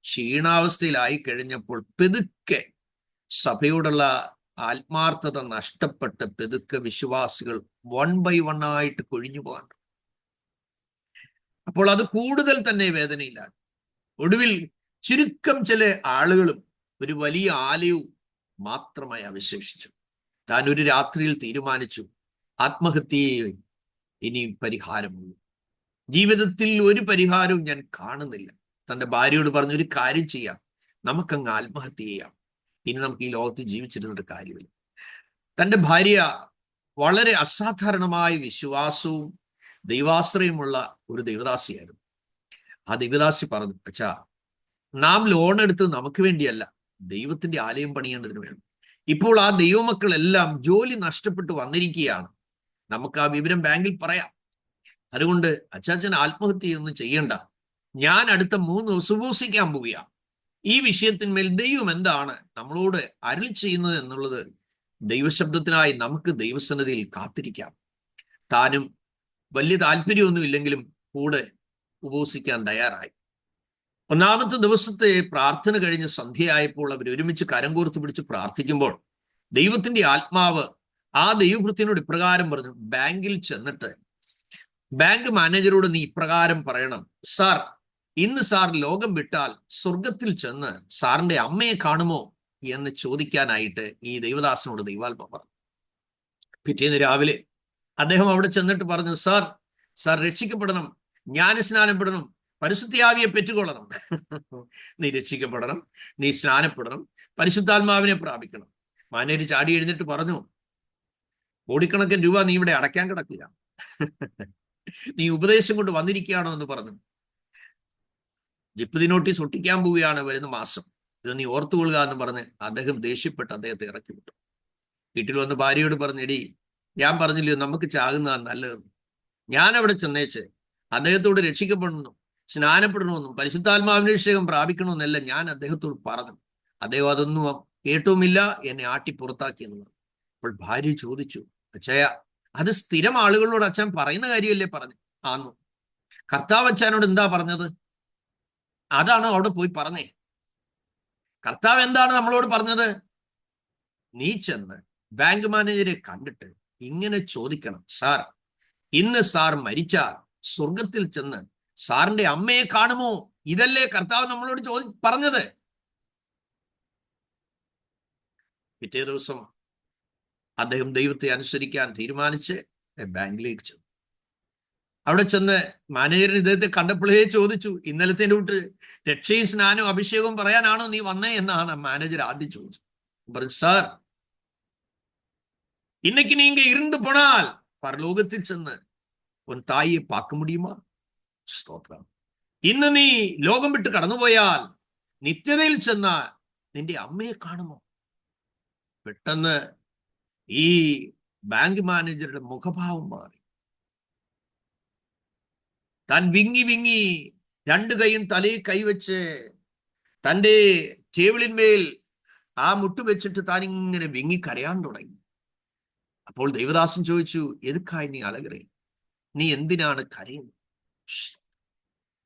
ക്ഷീണാവസ്ഥയിലായി കഴിഞ്ഞപ്പോൾ പെതുക്കെ സഭയോടുള്ള ആത്മാർത്ഥത നഷ്ടപ്പെട്ട് പെതുക്കെ വിശ്വാസികൾ 1 by 1 ആയിട്ട് കൊഴിഞ്ഞു പോകാൻ. അപ്പോൾ അത് കൂടുതൽ തന്നെ വേദനയിലാണ്. ഒടുവിൽ ചുരുക്കം ചില ആളുകളും ഒരു വലിയ ആലയവും മാത്രമായി അവശേഷിച്ചു. താൻ ഒരു രാത്രിയിൽ തീരുമാനിച്ചു, ആത്മഹത്യയെ ഇനി പരിഹാരമുള്ളൂ, ജീവിതത്തിൽ ഒരു പരിഹാരവും ഞാൻ കാണുന്നില്ല. തൻ്റെ ഭാര്യയോട് പറഞ്ഞു, ഒരു കാര്യം ചെയ്യാം, നമുക്കങ്ങ് ആത്മഹത്യ ചെയ്യാം, ഇനി നമുക്ക് ഈ ലോകത്ത് ജീവിച്ചിരുന്നിട്ട് കാര്യമില്ല. തൻ്റെ ഭാര്യ വളരെ അസാധാരണമായ വിശ്വാസവും ദൈവാശ്രയമുള്ള ഒരു ദൈവദാസിയായിരുന്നു. ആ ദൈവദാസി പറഞ്ഞു, അച്ഛാ, നാം ലോൺ എടുത്ത് നമുക്ക് വേണ്ടിയല്ല, ദൈവത്തിന്റെ ആലയം പണിയേണ്ടതിന് വേണം. ഇപ്പോൾ ആ ദൈവമക്കളെല്ലാം ജോലി നഷ്ടപ്പെട്ട് വന്നിരിക്കുകയാണ്, നമുക്ക് ആ വിവരം ബാങ്കിൽ പറയാം. അതുകൊണ്ട് അച്ചാച്ചൻ ആത്മഹത്യയൊന്നും ചെയ്യണ്ട, ഞാൻ അടുത്ത 3 ദിവസം ഉപവസിക്കാൻ പോവുകയാണ്. ഈ വിഷയത്തിന്മേൽ ദൈവം എന്താണ് നമ്മളോട് അരുളി ചെയ്യുന്നത് എന്നുള്ളത് ദൈവശബ്ദത്തിനായി നമുക്ക് ദൈവസന്നിധിയിൽ കാത്തിരിക്കാം. താനും വലിയ താല്പര്യമൊന്നുമില്ലെങ്കിലും കൂടെ ഉപവസിക്കാൻ തയ്യാറായി. 1-ാമത്തെ ദിവസത്തെ പ്രാർത്ഥന കഴിഞ്ഞ് സന്ധ്യയായപ്പോൾ അവർ ഒരുമിച്ച് കരം കോർത്ത് പിടിച്ച് പ്രാർത്ഥിക്കുമ്പോൾ ദൈവത്തിന്റെ ആത്മാവ് ആ ദൈവഭൃത്യനോട് ഇപ്രകാരം പറഞ്ഞു, ബാങ്കിൽ ചെന്നിട്ട് ബാങ്ക് മാനേജരോട് നീ ഇപ്രകാരം പറയണം, സാർ, ഇന്ന് സാർ ലോകം വിട്ടാൽ സ്വർഗത്തിൽ ചെന്ന് സാറിന്റെ അമ്മയെ കാണുമോ എന്ന് ചോദിക്കാനായിട്ട് ഈ ദൈവദാസനോട് ദൈവാത്മ പറഞ്ഞു. പിറ്റേന്ന് രാവിലെ അദ്ദേഹം അവിടെ ചെന്നിട്ട് പറഞ്ഞു, സാർ രക്ഷിക്കപ്പെടണം, ജ്ഞാനസ്നാനപ്പെടണം, പരിശുദ്ധാവിയെ പെറ്റുകൊള്ളണം. നീ രക്ഷിക്കപ്പെടണം, നീ സ്നാനപ്പെടണം, പരിശുദ്ധാത്മാവിനെ പ്രാപിക്കണം. മാനേജർ ചാടി എഴുന്നിട്ട് പറഞ്ഞു, കോടിക്കണക്കിന് രൂപ നീ ഇവിടെ അടയ്ക്കാൻ കിടക്കുക, നീ ഉപദേശം കൊണ്ട് വന്നിരിക്കുകയാണോ എന്ന് പറഞ്ഞു. ജിപ്തി നോട്ടീസ് ഒട്ടിക്കാൻ പോവുകയാണ് വരുന്ന മാസം, ഇത് നീ ഓർത്തുകൊള്ളുക എന്ന് പറഞ്ഞ് അദ്ദേഹം ദേഷ്യപ്പെട്ട് അദ്ദേഹത്തെ ഇറക്കി വിട്ടു. വീട്ടിൽ വന്ന് ഭാര്യയോട് പറഞ്ഞു, എടി, ഞാൻ പറഞ്ഞില്ലയോ നമുക്ക് ചാകുന്നതാണ് നല്ലത്. ഞാൻ അവിടെ ചെന്നേച്ച് അദ്ദേഹത്തോട് രക്ഷിക്കപ്പെടണം, സ്നാനപ്പെടണമെന്നും പരിശുദ്ധാത്മാവിന്റെ അഭിഷേകം പ്രാപിക്കണമെന്നെല്ലാം ഞാൻ അദ്ദേഹത്തോട് പറഞ്ഞു. അദ്ദേഹം അതൊന്നും കേട്ടുമില്ല, എന്നെ ആട്ടി പുറത്താക്കിയെന്ന് പറഞ്ഞു. അപ്പോൾ ഭാര്യ ചോദിച്ചു, അച്ഛയ, അത് സ്ഥിരം ആളുകളോട് അച്ഛൻ പറയുന്ന കാര്യമല്ലേ പറഞ്ഞു? ആന്നു. കർത്താവ് അച്ഛനോട് എന്താ പറഞ്ഞത്? അതാണ് അവിടെ പോയി പറഞ്ഞേ. കർത്താവ് എന്താണ് നമ്മളോട് പറഞ്ഞത്? നീ ചെന്ന് ബാങ്ക് മാനേജരെ കണ്ടിട്ട് ഇങ്ങനെ ചോദിക്കണം, സാർ, ഇന്ന് സാർ മരിച്ചാൽ സ്വർഗത്തിൽ ചെന്ന് സാറിന്റെ അമ്മയെ കാണുമോ? ഇതല്ലേ കർത്താവ് നമ്മളോട് പറഞ്ഞത്. പിറ്റേ ദിവസം അദ്ദേഹം ദൈവത്തെ അനുസരിക്കാൻ തീരുമാനിച്ച് ബാങ്കിലേക്ക് ചെന്നു. അവിടെ ചെന്ന് മാനേജറിന് ഇദ്ദേഹത്തെ കണ്ടപ്പോഴേ ചോദിച്ചു, ഇന്നലത്തെ കൂട്ട് രക്ഷയും സ്നാനവും അഭിഷേകവും പറയാനാണോ നീ വന്നേ എന്നാണ് മാനേജർ ആദ്യം ചോദിച്ചത്. പറഞ്ഞു, സാർ, இன்னைக்கு நீங்க இருந்து போனால் பரலோகத்தில் ചെന്ന് உன் தாயை பார்க்க முடியுமா? സ്തോത്രം. ഇന്ന് നീ ലോകം വിട്ട് കടന്നുപോയാൽ നിത്യതയിൽ ചെന്നാൽ നിന്റെ അമ്മയെ കാണുമോ? പെട്ടെന്ന് ഈ ബാങ്ക് മാനേജറുടെ മുഖഭാവം മാറി. താൻ വിങ്ങി വിങ്ങി രണ്ടു കൈയും തലയിൽ കൈവച്ച് തൻ്റെ ടേബിളിന്മേൽ ആ മുട്ട് വെച്ചിട്ട് താൻ ഇങ്ങനെ വിങ്ങി കരയാൻ തുടങ്ങി. അപ്പോൾ ദൈവദാസൻ ചോദിച്ചു, എതുക്കായി നീ അലകറേ, നീ എന്തിനാണ് കരയുന്നത്?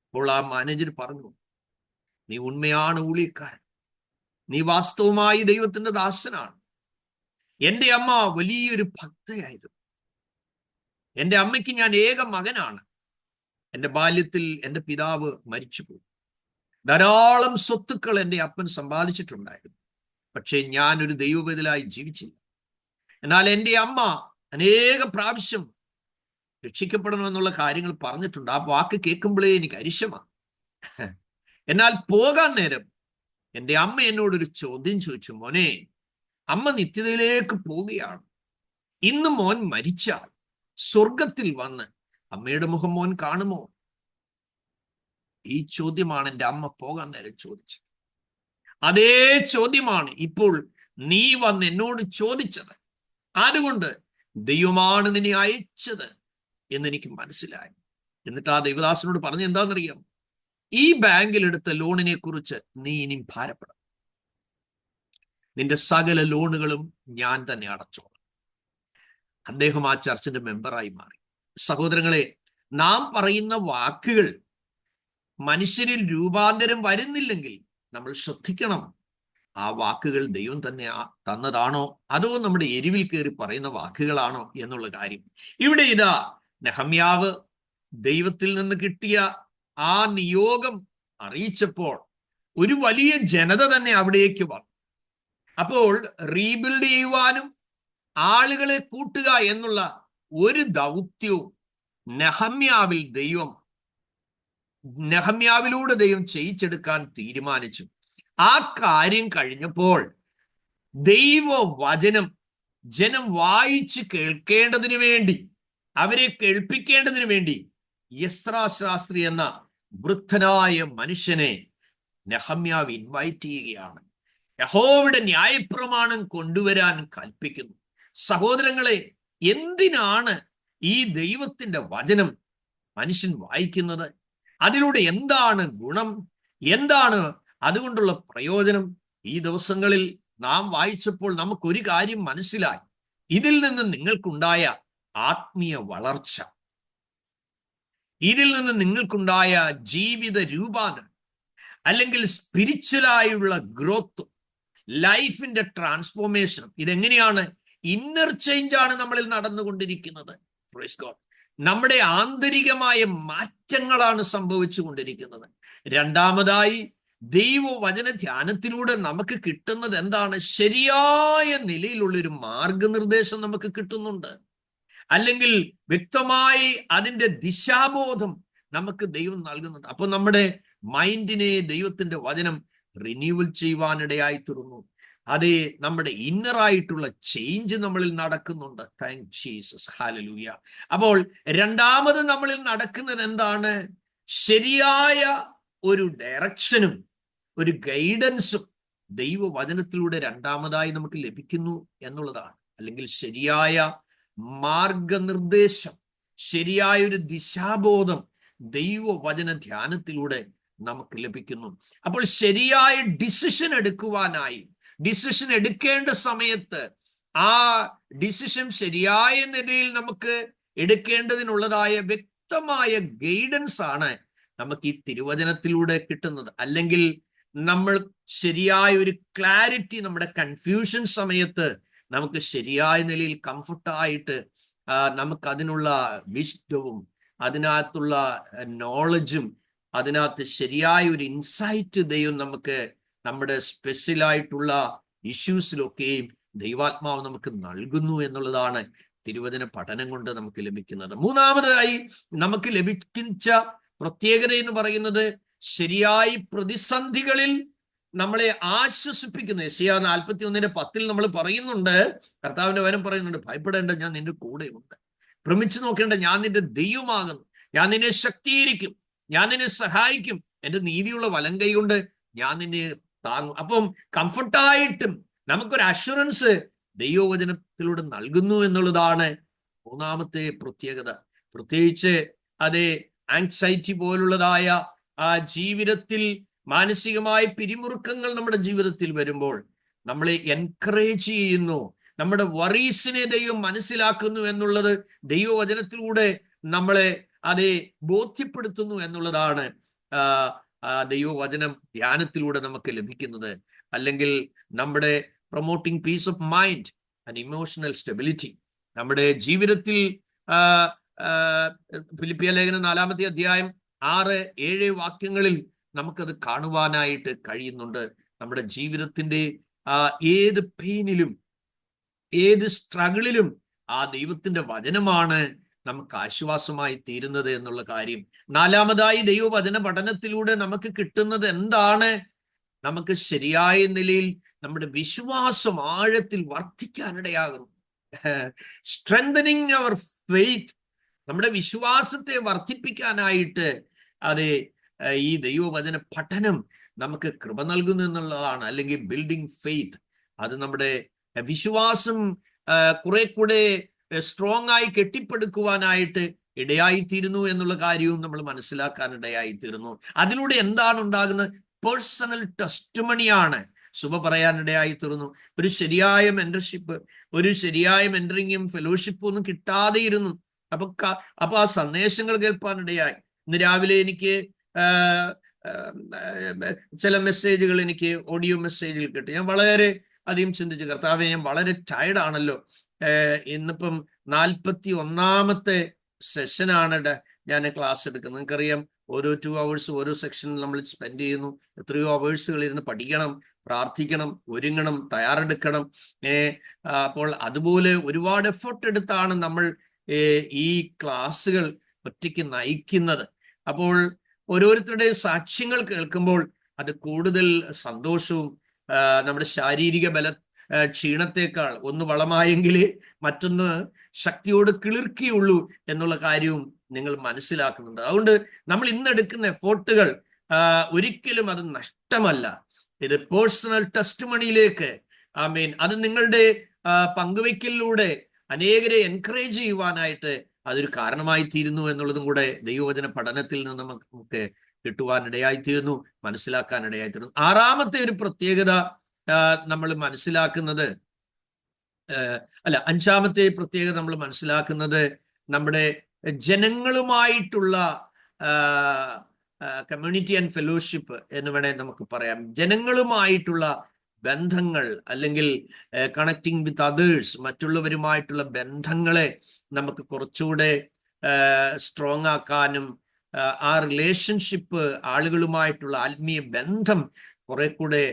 അപ്പോൾ ആ മാനേജർ പറഞ്ഞു, നീ ഉണ്മയാണ് ഊഴിയക്കാരൻ, നീ വാസ്തവമായി ദൈവത്തിന്റെ ദാസനാണ്. എൻ്റെ അമ്മ വലിയൊരു ഭക്തയായിരുന്നു. എൻ്റെ അമ്മയ്ക്ക് ഞാൻ ഏക മകനാണ്. എൻ്റെ ബാല്യത്തിൽ എൻ്റെ പിതാവ് മരിച്ചുപോയി. ധാരാളം സ്വത്തുക്കൾ എൻ്റെ അപ്പൻ സമ്പാദിച്ചിട്ടുണ്ടായിരുന്നു. പക്ഷെ ഞാനൊരു ദൈവവേദലായി ജീവിച്ചില്ല. എന്നാൽ എൻ്റെ അമ്മ അനേക പ്രാവശ്യം രക്ഷിക്കപ്പെടണമെന്നുള്ള കാര്യങ്ങൾ പറഞ്ഞിട്ടുണ്ട്. ആ വാക്ക് കേൾക്കുമ്പോഴേ എനിക്ക് അരിശമാണ്. എന്നാൽ പോകാൻ നേരം എൻ്റെ അമ്മ എന്നോടൊരു ചോദ്യം ചോദിച്ചു, മോനെ, അമ്മ നിത്യതയിലേക്ക് പോവുകയാണ്. ഇന്ന് മോൻ മരിച്ചാൽ സ്വർഗത്തിൽ വന്ന് അമ്മയുടെ മുഖം മോൻ കാണുമോ? ഈ ചോദ്യമാണ് എൻ്റെ അമ്മ പോകാൻ നേരം ചോദിച്ചത്. അതേ ചോദ്യമാണ് ഇപ്പോൾ നീ വന്ന് എന്നോട് ചോദിച്ചത്. അതുകൊണ്ട് ദൈവമാണ് നിന്നെ അയച്ചത് എന്നെനിക്ക് മനസ്സിലായി. എന്നിട്ട് ആ ദൈവദാസനോട് പറഞ്ഞ എന്താണെന്നറിയാം? ഈ ബാങ്കിലെടുത്ത ലോണിനെ കുറിച്ച് നീ ഇനി ഭാരപ്പെടാം. നിന്റെ സകല ലോണുകളും ഞാൻ തന്നെ അടച്ചോളാം. അദ്ദേഹം ആ ചർച്ചിന്റെ മെമ്പറായി മാറി. സഹോദരങ്ങളെ, നാം പറയുന്ന വാക്കുകൾ മനുഷ്യരിൽ രൂപാന്തരം വരുന്നില്ലെങ്കിൽ നമ്മൾ ശ്രദ്ധിക്കണം. ആ വാക്കുകൾ ദൈവം തന്നെ തന്നതാണോ അതോ നമ്മുടെ എരിവിൽ കയറി പറയുന്ന വാക്കുകളാണോ എന്നുള്ള കാര്യം. ഇവിടെ ഇതാ നെഹമ്യാവ് ദൈവത്തിൽ നിന്ന് കിട്ടിയ ആ നിയോഗം അറിയിച്ചപ്പോൾ ഒരു വലിയ ജനത തന്നെ അവിടേക്ക് വന്നു. അപ്പോൾ റീബിൽഡ് ചെയ്യുവാനും ആളുകളെ കൂട്ടുക എന്നുള്ള ഒരു ദൗത്യവും നെഹമ്യാവിലൂടെ ദൈവം ചെയ്യിച്ചെടുക്കാൻ തീരുമാനിച്ചു. ആ കാര്യം കഴിഞ്ഞപ്പോൾ ദൈവവചനം ജനം വായിച്ച് കേൾക്കേണ്ടതിന് വേണ്ടി, അവരെ കേൾപ്പിക്കേണ്ടതിന് വേണ്ടി എസ്രാ ശാസ്ത്രി എന്ന വൃദ്ധനായ മനുഷ്യനെ നെഹമ്യാവ് ഇൻവൈറ്റ് ചെയ്യുകയാണ്. യഹോവയുടെ ന്യായപ്രമാണം കൊണ്ടുവരാൻ കൽപ്പിക്കുന്നു. സഹോദരങ്ങളെ, എന്തിനാണ് ഈ ദൈവത്തിന്റെ വചനം മനുഷ്യൻ വായിക്കുന്നത്? അതിലൂടെ എന്താണ് ഗുണം? എന്താണ് അതുകൊണ്ടുള്ള പ്രയോജനം? ഈ ദിവസങ്ങളിൽ നാം വായിച്ചപ്പോൾ നമുക്കൊരു കാര്യം മനസ്സിലായി. ഇതിൽ നിന്ന് നിങ്ങൾക്കുണ്ടായ ആത്മീയ വളർച്ച, ഇതിൽ നിന്ന് നിങ്ങൾക്കുണ്ടായ ജീവിത രൂപാന്തരം, അല്ലെങ്കിൽ സ്പിരിച്വലായുള്ള ഗ്രോത്ത്, ലൈഫിന്റെ ട്രാൻസ്ഫോർമേഷൻ, ഇതെങ്ങനെയാണ്? ഇന്നർ ചേഞ്ച് ആണ് നമ്മളിൽ നടന്നുകൊണ്ടിരിക്കുന്നത്. Praise God. നമ്മുടെ ആന്തരികമായ മാറ്റങ്ങളാണ് സംഭവിച്ചു കൊണ്ടിരിക്കുന്നത്. രണ്ടാമതായി, ദൈവവചന ധ്യാനത്തിലൂടെ നമുക്ക് കിട്ടുന്നത് എന്താണ്? ശരിയായ നിലയിലുള്ളൊരു മാർഗനിർദ്ദേശം നമുക്ക് കിട്ടുന്നുണ്ട്. അല്ലെങ്കിൽ വ്യക്തമായി അതിൻ്റെ ദിശാബോധം നമുക്ക് ദൈവം നൽകുന്നുണ്ട്. അപ്പൊ നമ്മുടെ മൈൻഡിനെ ദൈവത്തിന്റെ വചനം റിന്യൂവൽ ചെയ്യുവാനിടയായി തീർന്നു. അതേ, നമ്മുടെ ഇന്നറായിട്ടുള്ള ചേഞ്ച് നമ്മളിൽ നടക്കുന്നുണ്ട്. Thank Jesus, hallelujah. അപ്പോൾ രണ്ടാമത് നമ്മളിൽ നടക്കുന്നത് എന്താണ്? ശരിയായ ഒരു ഡയറക്ഷനും ഒരു ഗൈഡൻസും ദൈവവചനത്തിലൂടെ രണ്ടാമതായി നമുക്ക് ലഭിക്കുന്നു എന്നുള്ളതാണ്. അല്ലെങ്കിൽ ശരിയായ മാർഗനിർദ്ദേശം, ശരിയായ ഒരു ദിശാബോധം ദൈവവചന ധ്യാനത്തിലൂടെ നമുക്ക് ലഭിക്കുന്നു. അപ്പോൾ ശരിയായ ഡിസിഷൻ എടുക്കുവാനായി, ഡിസിഷൻ എടുക്കേണ്ട സമയത്ത് ആ ഡിസിഷൻ ശരിയായ നിലയിൽ നമുക്ക് എടുക്കേണ്ടതിനുള്ളതായ വ്യക്തമായ ഗൈഡൻസ് ആണ് നമുക്ക് ഈ തിരുവചനത്തിലൂടെ കിട്ടുന്നത്. അല്ലെങ്കിൽ നമ്മൾ ശരിയായ ഒരു ക്ലാരിറ്റി, നമ്മുടെ കൺഫ്യൂഷൻ സമയത്ത് നമുക്ക് ശരിയായ നിലയിൽ കംഫർട്ടായിട്ട് നമുക്ക് അതിനുള്ള വിസ്ഡവും അതിനകത്തുള്ള നോളജും അതിനകത്ത് ശരിയായ ഒരു ഇൻസൈറ്റ് ദൈവം നമുക്ക് നമ്മുടെ സ്പെഷ്യലായിട്ടുള്ള ഇഷ്യൂസിലൊക്കെയും ദൈവാത്മാവ് നമുക്ക് നൽകുന്നു എന്നുള്ളതാണ് തിരുവചന പഠനം കൊണ്ട് നമുക്ക് ലഭിക്കുന്നത്. മൂന്നാമതായി നമുക്ക് ലഭിച്ച പ്രത്യേകത എന്ന് പറയുന്നത് ശരിയായി പ്രതിസന്ധികളിൽ നമ്മളെ ആശ്വസിപ്പിക്കുന്നു. യെശയ്യാ 41:10 നമ്മൾ പറയുന്നുണ്ട്, കർത്താവിന്റെ വചനം പറയുന്നുണ്ട്, ഭയപ്പെടേണ്ട, ഞാൻ നിന്റെ കൂടെ ഉണ്ട്. ഭ്രമിച്ചു നോക്കേണ്ട, ഞാൻ നിന്റെ ദൈവമാകുന്നു. ഞാൻ നിന്നെ ശക്തീകരിക്കും, ഞാൻ നിന്നെ സഹായിക്കും, എൻ്റെ നീതിയുള്ള വലം കൈ കൊണ്ട് ഞാൻ നിന്നെ താങ്ങും. അപ്പം കംഫർട്ടായിട്ടും നമുക്കൊരു അഷുറൻസ് ദൈവവചനത്തിലൂടെ നൽകുന്നു എന്നുള്ളതാണ് മൂന്നാമത്തെ പ്രത്യേകത. പ്രത്യേകിച്ച് അതേ ആങ്സൈറ്റി പോലുള്ളതായ ആ ജീവിതത്തിൽ മാനസികമായ പിരിമുറുക്കങ്ങൾ നമ്മുടെ ജീവിതത്തിൽ വരുമ്പോൾ നമ്മളെ എൻകറേജ് ചെയ്യുന്നു. നമ്മുടെ വറീസിനെ ദൈവം മനസ്സിലാക്കുന്നു എന്നുള്ളത് ദൈവവചനത്തിലൂടെ നമ്മളെ അതേ ബോധ്യപ്പെടുത്തുന്നു എന്നുള്ളതാണ് ദൈവവചനം ധ്യാനത്തിലൂടെ നമുക്ക് ലഭിക്കുന്നത്. അല്ലെങ്കിൽ നമ്മുടെ promoting peace of mind and emotional stability നമ്മുടെ ജീവിതത്തിൽ ഫിലിപ്പിയ ലേഖനം 4-ാമത്തെ അധ്യായം 6-7 വാക്യങ്ങളിൽ നമുക്കത് കാണുവാനായിട്ട് കഴിയുന്നുണ്ട്. നമ്മുടെ ജീവിതത്തിന്റെ ഏത് പെയിനിലും ഏത് സ്ട്രഗിളിലും ആ ദൈവത്തിന്റെ വചനമാണ് നമുക്ക് ആശ്വാസമായി തീരുന്നത് എന്നുള്ള കാര്യം. 4-മതായി ദൈവവചന പഠനത്തിലൂടെ നമുക്ക് കിട്ടുന്നത് എന്താണ്? നമുക്ക് ശരിയായ നിലയിൽ നമ്മുടെ വിശ്വാസം ആഴത്തിൽ വർദ്ധിക്കാനിടയാകുന്നു. സ്ട്രെങ്തനിങ് അവർ ഫെയ്ത്ത്, നമ്മുടെ വിശ്വാസത്തെ വർദ്ധിപ്പിക്കാനായിട്ട് അതെ ഈ ദൈവവചന പഠനം നമുക്ക് കൃപ നൽകുന്നു എന്നുള്ളതാണ്. അല്ലെങ്കിൽ ബിൽഡിംഗ് ഫെയ്ത്ത്, അത് നമ്മുടെ വിശ്വാസം കുറെ കൂടെ സ്ട്രോങ് ആയി കെട്ടിപ്പടുക്കുവാനായിട്ട് ഇടയായിത്തീരുന്നു എന്നുള്ള കാര്യവും നമ്മൾ മനസ്സിലാക്കാനിടയായിത്തീരുന്നു. അതിലൂടെ എന്താണ് ഉണ്ടാകുന്നത്? പേഴ്സണൽ ടെസ്റ്റിമണിയാണ് ശുഭ പറയാനിടയായിത്തീർന്നു. ഒരു ശരിയായ മെന്റർഷിപ്പ്, ഒരു ശരിയായ മെന്ററിങ്ങും ഫെലോഷിപ്പും ഒന്നും കിട്ടാതെ ഇരുന്നു. അപ്പൊ ആ സന്ദേശങ്ങൾ കേൾപ്പാനിടയായി. ഇന്ന് രാവിലെ എനിക്ക് ചില മെസ്സേജുകൾ, എനിക്ക് ഓഡിയോ മെസ്സേജുകൾ കിട്ടി. ഞാൻ വളരെ അധികം ചിന്തിച്ചു, കർത്താവേ, ഞാൻ വളരെ ടയർഡാണല്ലോ. ഇന്നിപ്പം 41-ാമത്തെ സെഷനാണ് ഞാൻ ക്ലാസ് എടുക്കുന്നത്. നിങ്ങൾക്കറിയാം, ഓരോ 2 hours ഓരോ സെക്ഷനിൽ നമ്മൾ സ്പെൻഡ് ചെയ്യുന്നു. എത്രയോ അവേഴ്സുകൾ ഇരുന്ന് പഠിക്കണം, പ്രാർത്ഥിക്കണം, ഒരുങ്ങണം, തയ്യാറെടുക്കണം. അപ്പോൾ അതുപോലെ ഒരുപാട് എഫർട്ട് എടുത്താണ് നമ്മൾ ഈ ക്ലാസ്സുകൾ ഒറ്റയ്ക്ക് നയിക്കുന്നത്. അപ്പോൾ ഓരോരുത്തരുടെ സാക്ഷ്യങ്ങൾ കേൾക്കുമ്പോൾ അത് കൂടുതൽ സന്തോഷവും നമ്മുടെ ശാരീരിക ക്ഷീണത്തെക്കാൾ ഒന്ന് വളമായെങ്കിലേ മറ്റൊന്ന് ശക്തിയോട് കിളിർക്കുകയുള്ളൂ എന്നുള്ള കാര്യവും നിങ്ങൾ മനസ്സിലാക്കുന്നുണ്ട്. അതുകൊണ്ട് നമ്മൾ ഇന്നെടുക്കുന്ന എഫോർട്ടുകൾ ഒരിക്കലും അത് നഷ്ടമല്ല. ഇത് പേഴ്സണൽ ടെസ്റ്റിമണിയിലേക്ക് അത് നിങ്ങളുടെ പങ്കുവയ്ക്കലിലൂടെ അനേകരെ എൻകറേജ് ചെയ്യുവാനായിട്ട് അതൊരു കാരണമായി തീരുന്നു എന്നുള്ളതും കൂടെ ദൈവവചന പഠനത്തിൽ നിന്ന് നമുക്ക് കിട്ടുവാനിടയായിത്തീരുന്നു, മനസ്സിലാക്കാനിടയായിത്തീരുന്നു. 6-മത്തെ ഒരു പ്രത്യേകത നമ്മൾ മനസ്സിലാക്കുന്നത് 5-മത്തെ പ്രത്യേകത നമ്മൾ മനസ്സിലാക്കുന്നത് നമ്മുടെ ജനങ്ങളുമായിട്ടുള്ള കമ്മ്യൂണിറ്റി ആൻഡ് ഫെലോഷിപ്പ് എന്ന് വേണേ നമുക്ക് പറയാം. ജനങ്ങളുമായിട്ടുള്ള ബന്ധങ്ങൾ, അല്ലെങ്കിൽ കണക്റ്റിംഗ് വിത്ത് അതേഴ്സ്, മറ്റുള്ളവരുമായിട്ടുള്ള ബന്ധങ്ങളെ നമുക്ക് കുറച്ചുകൂടെ സ്ട്രോങ് ആക്കാനും ആ റിലേഷൻഷിപ്പ്, ആളുകളുമായിട്ടുള്ള ആത്മീയ ബന്ധം കുറെ കൂടെ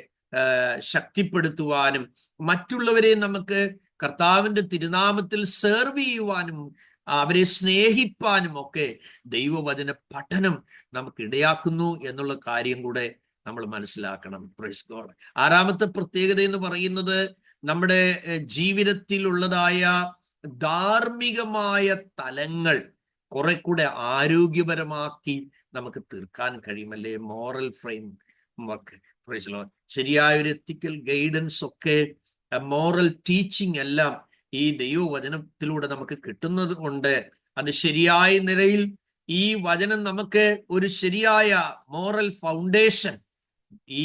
ശക്തിപ്പെടുത്തുവാനും മറ്റുള്ളവരെ നമുക്ക് കർത്താവിന്റെ തിരുനാമത്തിൽ സെർവ് ചെയ്യുവാനും അവരെ സ്നേഹിപ്പാനും ഒക്കെ ദൈവവചന പഠനം നമുക്ക് ഇടയാക്കുന്നു എന്നുള്ള കാര്യം കൂടെ നമ്മൾ മനസ്സിലാക്കണം. Praise God. 6-മത്തെ പ്രത്യേകത എന്ന് പറയുന്നത് നമ്മുടെ ജീവിതത്തിലുള്ളതായ ധാർമ്മികമായ തലങ്ങൾ കുറെ കൂടെ ആരോഗ്യപരമാക്കി നമുക്ക് തീർക്കാൻ കഴിയുമല്ലേ? Moral framework, praise Lord. ശരിയായ ഒരു എത്തിക്കൽ ഗൈഡൻസ് ഒക്കെ, മോറൽ ടീച്ചിങ് എല്ലാം ഈ ദൈവവചനത്തിലൂടെ നമുക്ക് കിട്ടുന്നത് കൊണ്ട് അത് ശരിയായ നിലയിൽ ഈ വചനം നമുക്ക് ഒരു ശരിയായ മോറൽ ഫൗണ്ടേഷൻ ഈ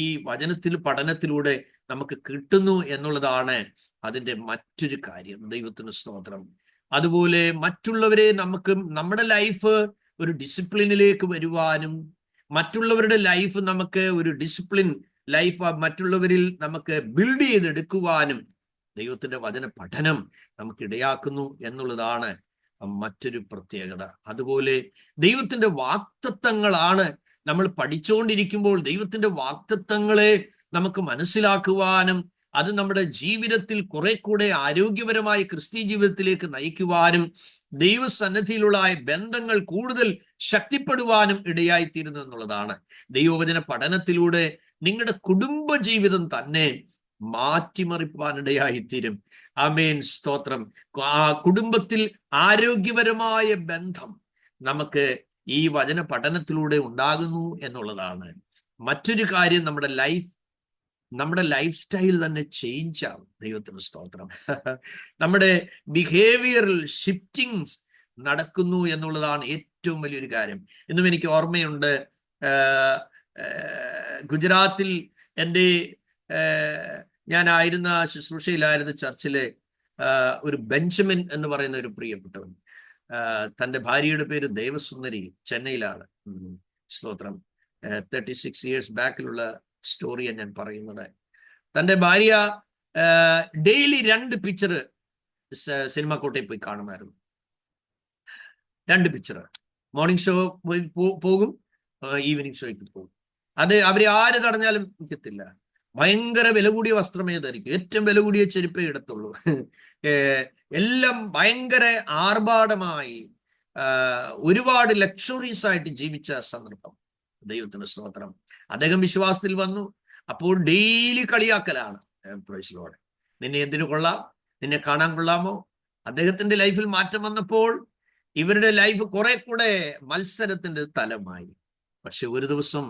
പഠനത്തിലൂടെ നമുക്ക് കിട്ടുന്നു എന്നുള്ളതാണ് അതിന്റെ മറ്റൊരു കാര്യം. ദൈവത്തിന് സ്തോത്രം. അതുപോലെ മറ്റുള്ളവരെ നമുക്ക് നമ്മുടെ ലൈഫ് ഒരു ഡിസിപ്ലിനിലേക്ക് വരുവാനും, മറ്റുള്ളവരുടെ ലൈഫ് നമുക്ക് ഒരു ഡിസിപ്ലിൻ ലൈഫ് മറ്റുള്ളവരിൽ നമുക്ക് ബിൽഡ് ചെയ്തെടുക്കുവാനും ദൈവത്തിന്റെ വചന പഠനം നമുക്ക് ഇടയാക്കുന്നു എന്നുള്ളതാണ് മറ്റൊരു പ്രത്യേകത. അതുപോലെ ദൈവത്തിന്റെ വാഗ്ദത്തങ്ങളാണ് നമ്മൾ പഠിച്ചുകൊണ്ടിരിക്കുമ്പോൾ ദൈവത്തിന്റെ വാഗ്ദത്തങ്ങളെ നമുക്ക് മനസ്സിലാക്കുവാനും അത് നമ്മുടെ ജീവിതത്തിൽ കുറെ കൂടെ ആരോഗ്യപരമായ ക്രിസ്തീയ ജീവിതത്തിലേക്ക് നയിക്കുവാനും ദൈവസന്നിധിയിലുള്ള ബന്ധങ്ങൾ കൂടുതൽ ശക്തിപ്പെടുവാനും ഇടയായിത്തീരുന്നു എന്നുള്ളതാണ്. ദൈവവചന പഠനത്തിലൂടെ നിങ്ങളുടെ കുടുംബ ജീവിതം തന്നെ മാറ്റിമറിപ്പാനിടയായിത്തീരും. ആമേൻ, സ്തോത്രം. ആ കുടുംബത്തിൽ ആരോഗ്യപരമായ ബന്ധം നമുക്ക് ഈ വചന പഠനത്തിലൂടെ ഉണ്ടാകുന്നു എന്നുള്ളതാണ്. മറ്റൊരു കാര്യം, നമ്മുടെ ലൈഫ് നമ്മുടെ ലൈഫ് സ്റ്റൈൽ തന്നെ ചേഞ്ച് ആവും. ദൈവത്തിന് സ്തോത്രം. നമ്മുടെ ബിഹേവിയറൽ ഷിഫ്റ്റിങ്സ് നടക്കുന്നു എന്നുള്ളതാണ് ഏറ്റവും വലിയൊരു കാര്യം. ഇന്നും എനിക്ക് ഓർമ്മയുണ്ട്, ഗുജറാത്തിൽ എൻ്റെ ഞാനായിരുന്ന ശുശ്രൂഷയിലായിരുന്ന ചർച്ചിലെ ഒരു ബെഞ്ചമിൻ എന്ന് പറയുന്ന ഒരു പ്രിയപ്പെട്ടവൻ, തൻ്റെ ഭാര്യയുടെ പേര് ദേവസുന്ദരി, ചെന്നൈയിലാണ്. സ്തോത്രം. 36 years ബാക്കിലുള്ള സ്റ്റോറിയാണ് ഞാൻ പറയുന്നത്. തൻ്റെ ഭാര്യ ഡെയിലി 2 പിക്ചർ സിനിമ കോട്ടയിൽ പോയി കാണുമായിരുന്നു. 2 പിക്ചർ. മോർണിംഗ് ഷോ പോകും, ഈവനിങ് ഷോയ്ക്ക് പോകും. അത് അവരെ ആര് തടഞ്ഞാലും നിൽക്കത്തില്ല. ഭയങ്കര വില കൂടിയ വസ്ത്രമേ ധരിക്കും, ഏറ്റവും വില കൂടിയ ചെരുപ്പേ ഇടത്തുള്ളൂ. എല്ലാം ഭയങ്കര ആർഭാടമായി ഒരുപാട് ലക്ഷറീസ് ആയിട്ട് ജീവിച്ച സന്ദർഭം. ദൈവത്തിന് സ്തോത്രം. അദ്ദേഹം വിശ്വാസത്തിൽ വന്നു. അപ്പോൾ ഡെയിലി കളിയാക്കലാണ്. Praise Lord. നിന്നെ എന്തിനു കൊള്ളാം, നിന്നെ കാണാൻ കൊള്ളാമോ? അദ്ദേഹത്തിന്റെ ലൈഫിൽ മാറ്റം വന്നപ്പോൾ ഇവരുടെ ലൈഫ് കുറെ കൂടെ മത്സരത്തിന്റെ തലമായി. പക്ഷെ ഒരു ദിവസം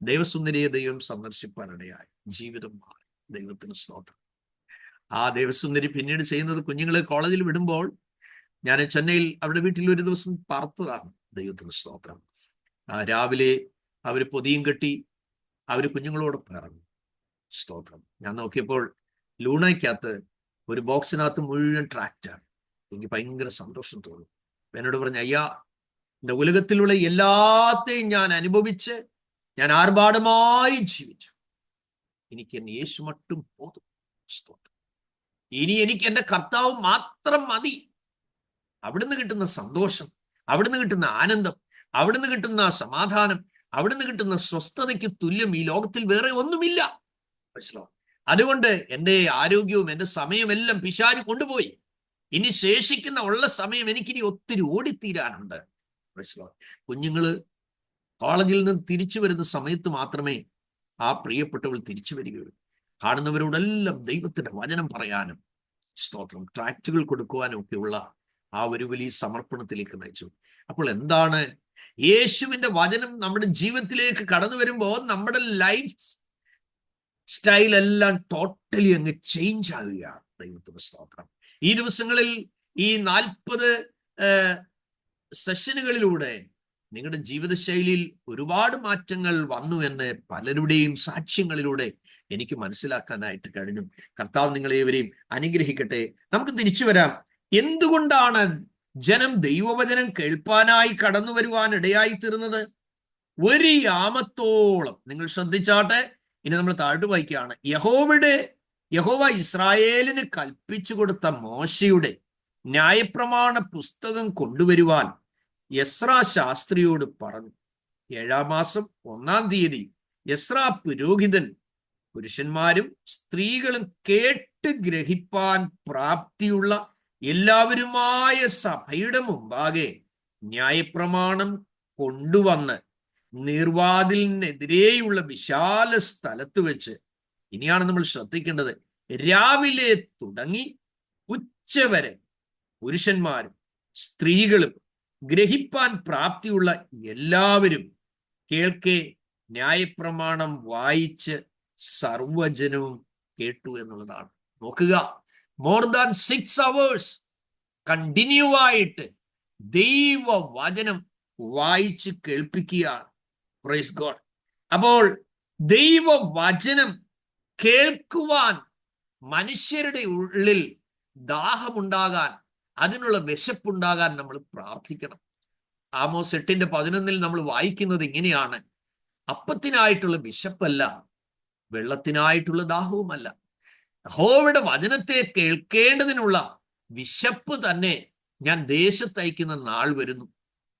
ദേവസുന്ദരിയെ ദൈവം സന്ദർശിപ്പാനിടയായി. ജീവിതം മാറി. ദൈവത്തിന് സ്തോത്രം. ആ ദേവസുന്ദരി പിന്നീട് ചെയ്യുന്നത്, കുഞ്ഞുങ്ങളെ കോളേജിൽ വിടുമ്പോൾ ഞാൻ ചെന്നൈയിൽ അവരുടെ വീട്ടിൽ ഒരു ദിവസം പാർത്തതാണ്. ദൈവത്തിന് സ്തോത്രം. രാവിലെ അവര് പൊതിയും കെട്ടി അവര് കുഞ്ഞുങ്ങളോടൊപ്പം ഇറങ്ങി. സ്തോത്രം. ഞാൻ നോക്കിയപ്പോൾ ലൂണയ്ക്കകത്ത് ഒരു ബോക്സിനകത്ത് മുഴുവൻ ട്രാക്റ്റാണ്. എനിക്ക് ഭയങ്കര സന്തോഷം തോന്നി. എന്നോട് പറഞ്ഞു, അയ്യാ, എൻ്റെ ഉലകത്തിലുള്ള എല്ലാത്തെയും ഞാൻ അനുഭവിച്ച് ഞാൻ ആർഭാടമായി ജീവിച്ചു. എനിക്ക് എന്നെ യേശു മട്ടും പോതും. സ്തോത്രം. ഇനി എനിക്ക് എൻ്റെ കർത്താവ് മാത്രം മതി. അവിടുന്ന് കിട്ടുന്ന സന്തോഷം, അവിടുന്ന് കിട്ടുന്ന ആനന്ദം, അവിടുന്ന് കിട്ടുന്ന സമാധാനം, അവിടുന്ന് കിട്ടുന്ന സ്വസ്ഥതയ്ക്ക് തുല്യം ഈ ലോകത്തിൽ വേറെ ഒന്നുമില്ല. അതുകൊണ്ട് എൻ്റെ ആരോഗ്യവും എൻ്റെ സമയമെല്ലാം പിശാച് കൊണ്ടുപോയി. ഇനി ശേഷിക്കുന്ന ഉള്ള സമയം എനിക്കിനി ഒത്തിരി ഓടിത്തീരാനുണ്ട്. കുഞ്ഞുങ്ങള് കോളേജിൽ നിന്ന് തിരിച്ചു വരുന്ന സമയത്ത് മാത്രമേ ആ പ്രിയപ്പെട്ടവൾ തിരിച്ചു വരികയുള്ളൂ. കാണുന്നവരോടെല്ലാം ദൈവത്തിന്റെ വചനം പറയാനും സ്തോത്രം ട്രാക്റ്റുകൾ കൊടുക്കുവാനും ഒക്കെയുള്ള ആ ഒരു വലിയ സമർപ്പണത്തിലേക്ക് നയിച്ചു. അപ്പോൾ എന്താണ്, യേശുവിന്റെ വചനം നമ്മുടെ ജീവിതത്തിലേക്ക് കടന്നു വരുമ്പോൾ നമ്മുടെ ലൈഫ് സ്റ്റൈൽ എല്ലാം ടോട്ടലി അങ്ങ് ചേഞ്ച് ആകുകയാണ്. ദൈവത്തിന്റെ സ്തോത്രം. ഈ ദിവസങ്ങളിൽ ഈ 40 സെഷനുകളിലൂടെ നിങ്ങളുടെ ജീവിതശൈലിയിൽ ഒരുപാട് മാറ്റങ്ങൾ വന്നു എന്ന് പലരുടെയും സാക്ഷ്യങ്ങളിലൂടെ എനിക്ക് മനസ്സിലാക്കാനായിട്ട് കഴിഞ്ഞു. കർത്താവ് നിങ്ങളേവരെയും അനുഗ്രഹിക്കട്ടെ. നമുക്ക് തിരിച്ചു വരാം. എന്തുകൊണ്ടാണ് ജനം ദൈവവചനം കേൾപ്പാനായി കടന്നു വരുവാൻ ഇടയായി തീർന്നത്? ഒരു യാമത്തോളം. നിങ്ങൾ ശ്രദ്ധിച്ചാട്ടെ. ഇനി നമ്മൾ താഴ്ത്തു വായിക്കുകയാണ്. യഹോവ ഇസ്രായേലിന് കൽപ്പിച്ചു കൊടുത്ത മോശയുടെ ന്യായപ്രമാണ പുസ്തകം കൊണ്ടുവരുവാൻ എസ്രാ ശാസ്ത്രിയോട് പറഞ്ഞു. 7-ാം മാസം 1-ാം തീയതി എസ്രാ പുരോഹിതൻ പുരുഷന്മാരും സ്ത്രീകളും കേട്ട് ഗ്രഹിപ്പാൻ പ്രാപ്തിയുള്ള എല്ലാവരുമായ സഭയുടെ മുമ്പാകെ ന്യായപ്രമാണം കൊണ്ടുവന്ന് നീർവാതിലിനെതിരെയുള്ള വിശാല സ്ഥലത്ത് വെച്ച്, ഇനിയാണ് നമ്മൾ ശ്രദ്ധിക്കേണ്ടത്, രാവിലെ തുടങ്ങി ഉച്ചവരെ പുരുഷന്മാരും സ്ത്രീകളും ഗ്രഹിപ്പാൻ പ്രാപ്തിയുള്ള എല്ലാവരും കേൾക്കെ ന്യായപ്രമാണം വായിച്ച് സർവജനവും കേട്ടു എന്നുള്ളതാണ്. നോക്കുക, മോർ ദാൻ 6 hours കണ്ടിന്യൂ ആയിട്ട് ദൈവവചനം വായിച്ച് കേൾപ്പിക്കുകയാണ്. Praise God. അപ്പോൾ ദൈവവചനം കേൾക്കുവാൻ മനുഷ്യരുടെ ഉള്ളിൽ ദാഹമുണ്ടാകാൻ, അതിനുള്ള വിശപ്പുണ്ടാകാൻ നമ്മൾ പ്രാർത്ഥിക്കണം. ആമോസ് 8:11 നമ്മൾ വായിക്കുന്നത് ഇങ്ങനെയാണ്: അപ്പത്തിനായിട്ടുള്ള വിശപ്പല്ല, വെള്ളത്തിനായിട്ടുള്ള ദാഹവുമല്ല. യഹോവയുടെ വചനത്തെ കേൾക്കേണ്ടതിനുള്ള വിശപ്പ് തന്നെ ഞാൻ ദേശത്തയക്കുന്ന നാൾ വരുന്നു.